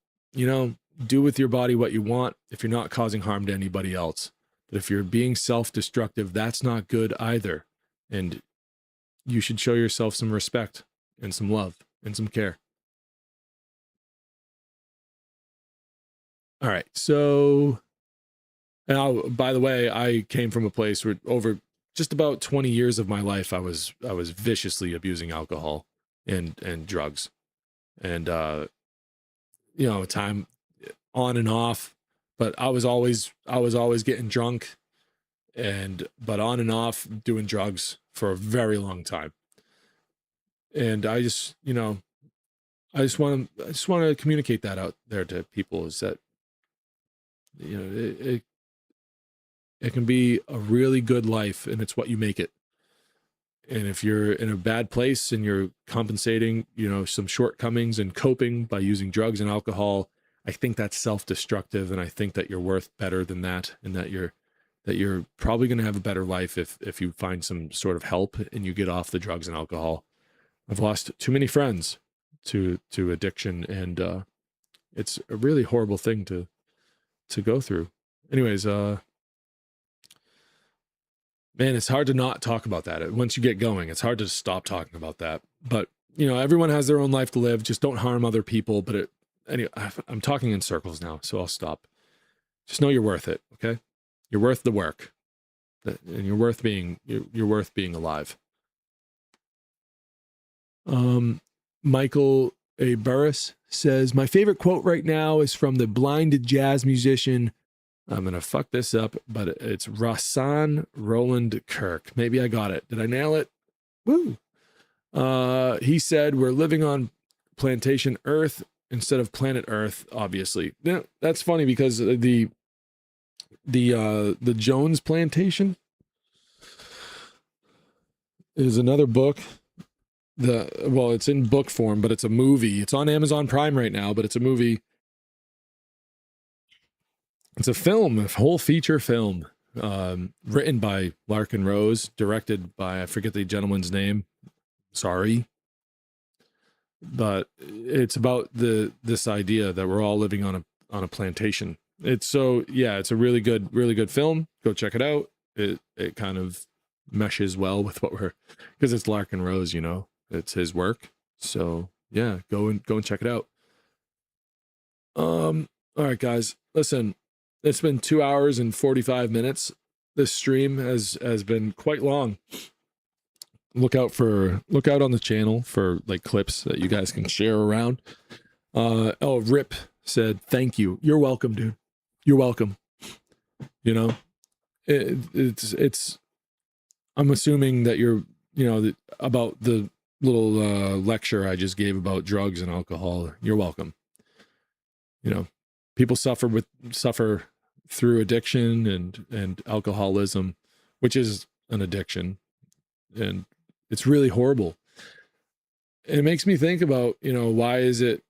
do with your body what you want if you're not causing harm to anybody else. But if you're being self-destructive, that's not good either. And you should show yourself some respect and some love and some care. All right. So, by the way, I came from a place where over just about 20 years of my life, I was viciously abusing alcohol and drugs, and time on and off, but I was always getting drunk, but on and off doing drugs for a very long time. And I just want to communicate that out there to people, is that it can be a really good life, and it's what you make it. And if you're in a bad place and you're compensating, some shortcomings and coping by using drugs and alcohol, I think that's self-destructive, and I think that you're worth better than that, and that you're probably going to have a better life if you find some sort of help and you get off the drugs and alcohol. I've lost too many friends to addiction, and it's a really horrible thing to go through. Anyways, man, it's hard to not talk about that. Once you get going, it's hard to stop talking about that. But, everyone has their own life to live. Just don't harm other people. But anyway, I'm talking in circles now, so I'll stop. Just know you're worth it, okay? You're worth the work. And you're worth being alive. Michael A. Burris says, my favorite quote right now is from the blind jazz musician. I'm going to fuck this up, but it's Rahsaan Roland Kirk. Maybe I got it. Did I nail it? Woo. He said, we're living on plantation Earth instead of planet Earth, obviously. Now, that's funny because the Jones Plantation is another book. It's in book form, but it's a movie. It's on Amazon Prime right now, but it's a movie It's a film, a whole feature film, written by Larken Rose, directed by, I forget the gentleman's name. Sorry. But it's about this idea that we're all living on a plantation. It's it's a really good film. Go check it out. It kind of meshes well with what because it's Larken Rose, you know, it's his work. So yeah, go and check it out. All right, guys, listen, it's been 2 hours and 45 minutes. This stream has been quite long. Look out on the channel for like clips that you guys can share around. Rip said, thank you. You're welcome, dude. You're welcome. You know, it's I'm assuming that you're, you know, about the little lecture I just gave about drugs and alcohol. You're welcome. You know, people suffer through addiction and alcoholism, which is an addiction, and it's really horrible. And it makes me think about, you know, why is it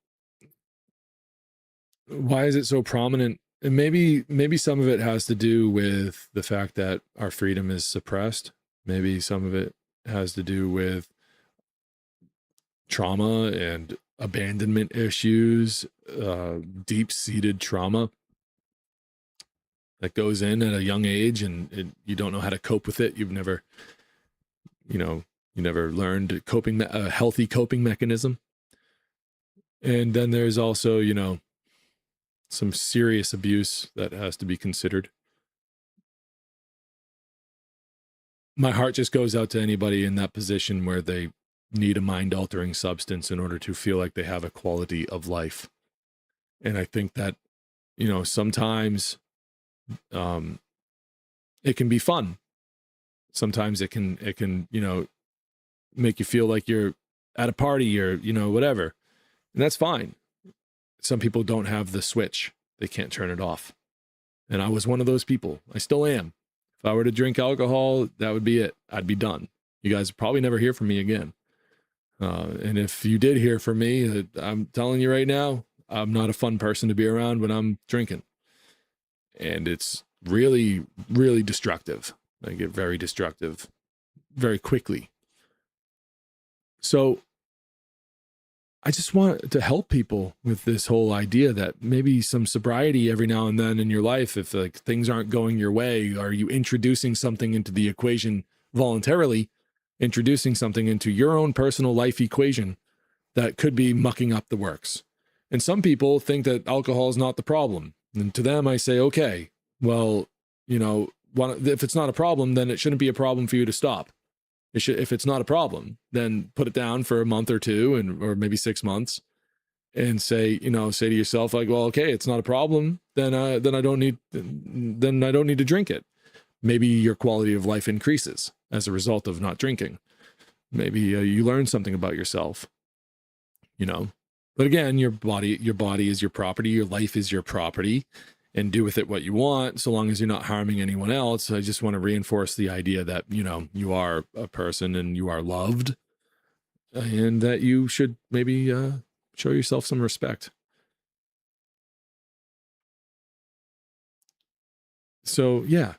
so prominent? And maybe some of it has to do with the fact that our freedom is suppressed. Maybe some of it has to do with trauma and abandonment issues, deep-seated trauma that goes in at a young age, and you don't know how to cope with it. You've never, you never learned a healthy coping mechanism. And then there's also, you know, some serious abuse that has to be considered. My heart just goes out to anybody in that position where they need a mind-altering substance in order to feel like they have a quality of life. And I think that, you know, sometimes it can be fun. Sometimes it can, you know, make you feel like you're at a party or, you know, whatever. And that's fine. Some people don't have the switch. They can't turn it off. And I was one of those people. I still am. If I were to drink alcohol, that would be it. I'd be done. You guys probably never hear from me again. And if you did hear from me, I'm telling you right now, I'm not a fun person to be around when I'm drinking. And it's really, really destructive. I get very destructive very quickly. So I just want to help people with this whole idea that maybe some sobriety every now and then in your life, if like things aren't going your way, are you introducing something into the equation voluntarily, introducing something into your own personal life equation that could be mucking up the works. And some people think that alcohol is not the problem. And to them, I say, okay, well, you know, if it's not a problem, then it shouldn't be a problem for you to stop. If it's not a problem, then put it down for a month or two, or maybe 6 months, and say to yourself, like, well, okay, it's not a problem. Then I don't need to drink it. Maybe your quality of life increases as a result of not drinking. Maybe you learn something about yourself, you know. But again, your body is your property. Your life is your property. And do with it what you want, so long as you're not harming anyone else. I just want to reinforce the idea that, you know, you are a person and you are loved, and that you should maybe show yourself some respect. So yeah,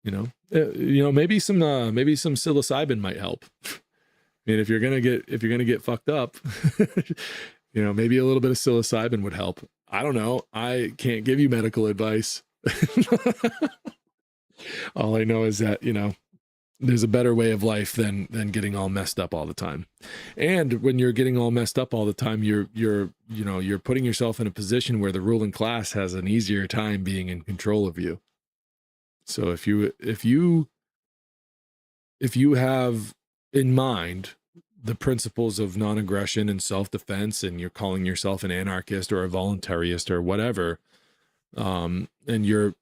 maybe some psilocybin might help. I mean, if you're gonna get fucked up, you know, maybe a little bit of psilocybin would help. I don't know. I can't give you medical advice. All I know is that, you know, there's a better way of life than getting all messed up all the time. And when you're getting all messed up all the time, you're putting yourself in a position where the ruling class has an easier time being in control of you. So if you have in mind the principles of non-aggression and self-defense, and you're calling yourself an anarchist or a voluntarist or whatever, and you're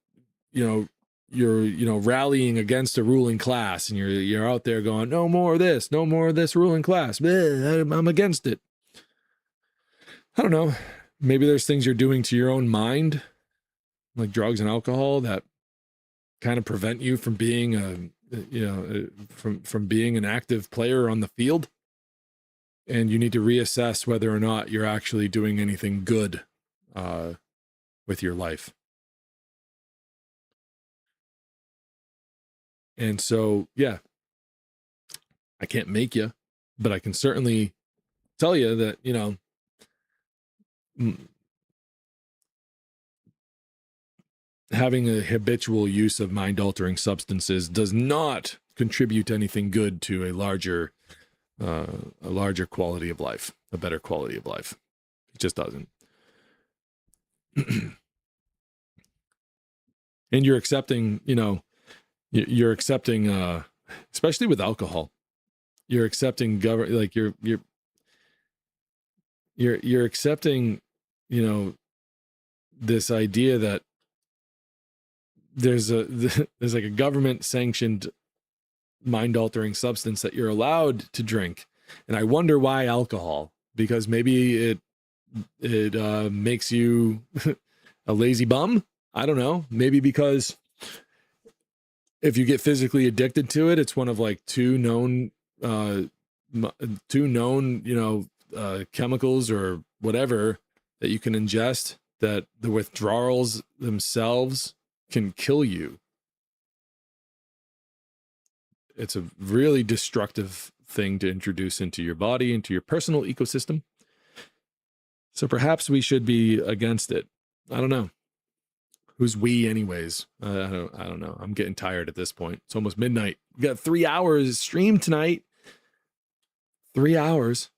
rallying against a ruling class, and you're out there going, no more of this ruling class. I'm against it. I don't know. Maybe there's things you're doing to your own mind, like drugs and alcohol, that kind of prevent you from being from being an active player on the field. And you need to reassess whether or not you're actually doing anything good with your life. And so, yeah, I can't make you, but I can certainly tell you that, you know, having a habitual use of mind-altering substances does not contribute anything good to a larger quality of life, a better quality of life. It just doesn't. And you're accepting, you know, you're accepting, especially with alcohol, you're accepting like you're accepting, you know, this idea that there's like a government sanctioned mind altering substance that you're allowed to drink. And I wonder why alcohol, because maybe it makes you a lazy bum. I don't know. Maybe because if you get physically addicted to it, it's one of like two known, you know, chemicals or whatever that you can ingest, that the withdrawals themselves can kill you. It's a really destructive thing to introduce into your body, into your personal ecosystem. So perhaps we should be against it. I don't know. Who's we anyways? I don't know. I'm getting tired at this point. It's almost midnight. We got 3 hours stream tonight. 3 hours.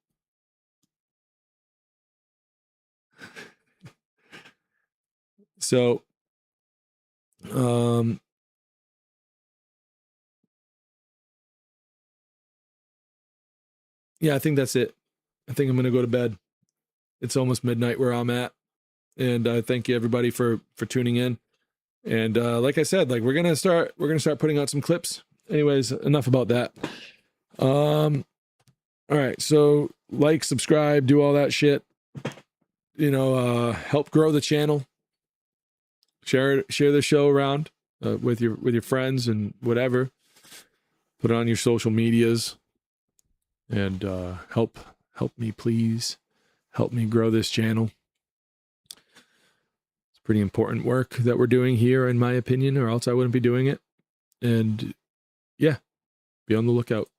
So, yeah, I think that's it. I think I'm going to go to bed. It's almost midnight where I'm at. And thank you everybody for tuning in. And like I said, like we're gonna start putting out some clips. Anyways, enough about that. All right, so like, subscribe, do all that shit. You know, help grow the channel. Share the show around with your friends and whatever. Put it on your social medias, and help me, please. Help me grow this channel. Pretty important work that we're doing here, in my opinion, or else I wouldn't be doing it. And yeah, be on the lookout.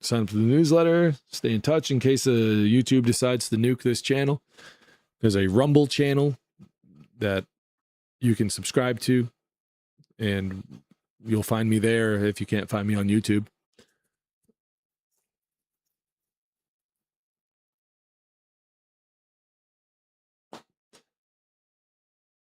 Sign up for the newsletter, stay in touch in case YouTube decides to nuke this channel. There's a Rumble channel that you can subscribe to, and you'll find me there if you can't find me on YouTube.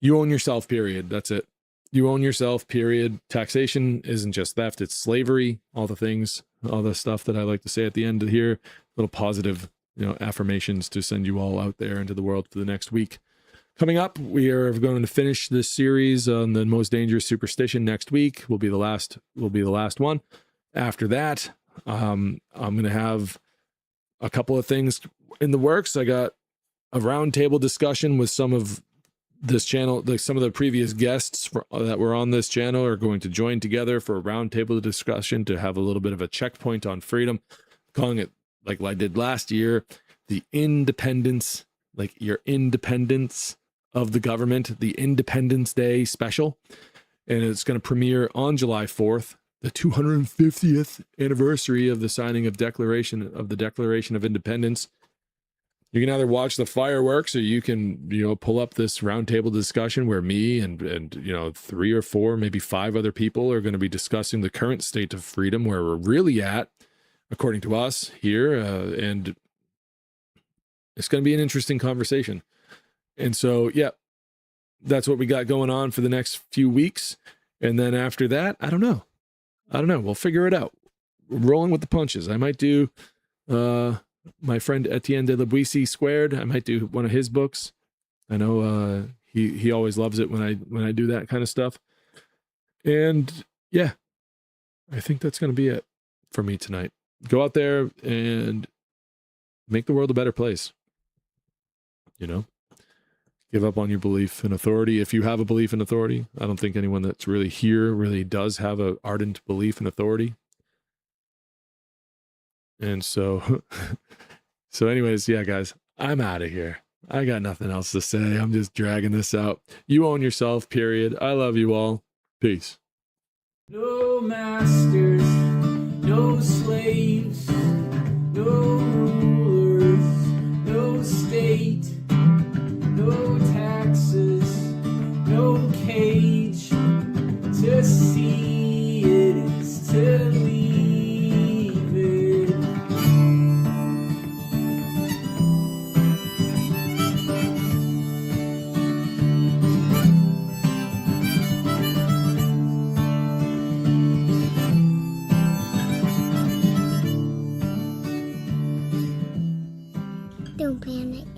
You own yourself, period. That's it. You own yourself, period. Taxation isn't just theft, it's slavery. All the things, all the stuff that I like to say at the end of here, little positive, you know, affirmations to send you all out there into the world for the next week. Coming up, we are going to finish this series on the Most Dangerous Superstition next week. Will be the last one. After that, I'm going to have a couple of things in the works. I got a roundtable discussion with some of this channel, like some of the previous guests that were on this channel are going to join together for a roundtable discussion to have a little bit of a checkpoint on freedom, calling it like I did last year, the independence, like your independence of the government, the Independence Day special. And it's going to premiere on July 4th, the 250th anniversary of the signing of the Declaration of Independence. You can either watch the fireworks, or you can, you know, pull up this roundtable discussion where me and you know, 3 or 4, maybe 5 other people are going to be discussing the current state of freedom, where we're really at, according to us here, and it's going to be an interesting conversation. And so, yeah, that's what we got going on for the next few weeks. And then after that, I don't know. We'll figure it out. We're rolling with the punches. I might do my friend Etienne de la Boissy Squared. I might do one of his books. I know he always loves it when I do that kind of stuff. And yeah, I think that's going to be it for me tonight. Go out there and make the world a better place. You know, give up on your belief in authority. If you have a belief in authority, I don't think anyone that's really here really does have an ardent belief in authority. And so, anyways, yeah, guys, I'm out of here. I got nothing else to say. I'm just dragging this out. You own yourself, period. I love you all. Peace. No masters, no slaves, no rulers, no state, no taxes, no cage. To see it is to leave it. Don't panic.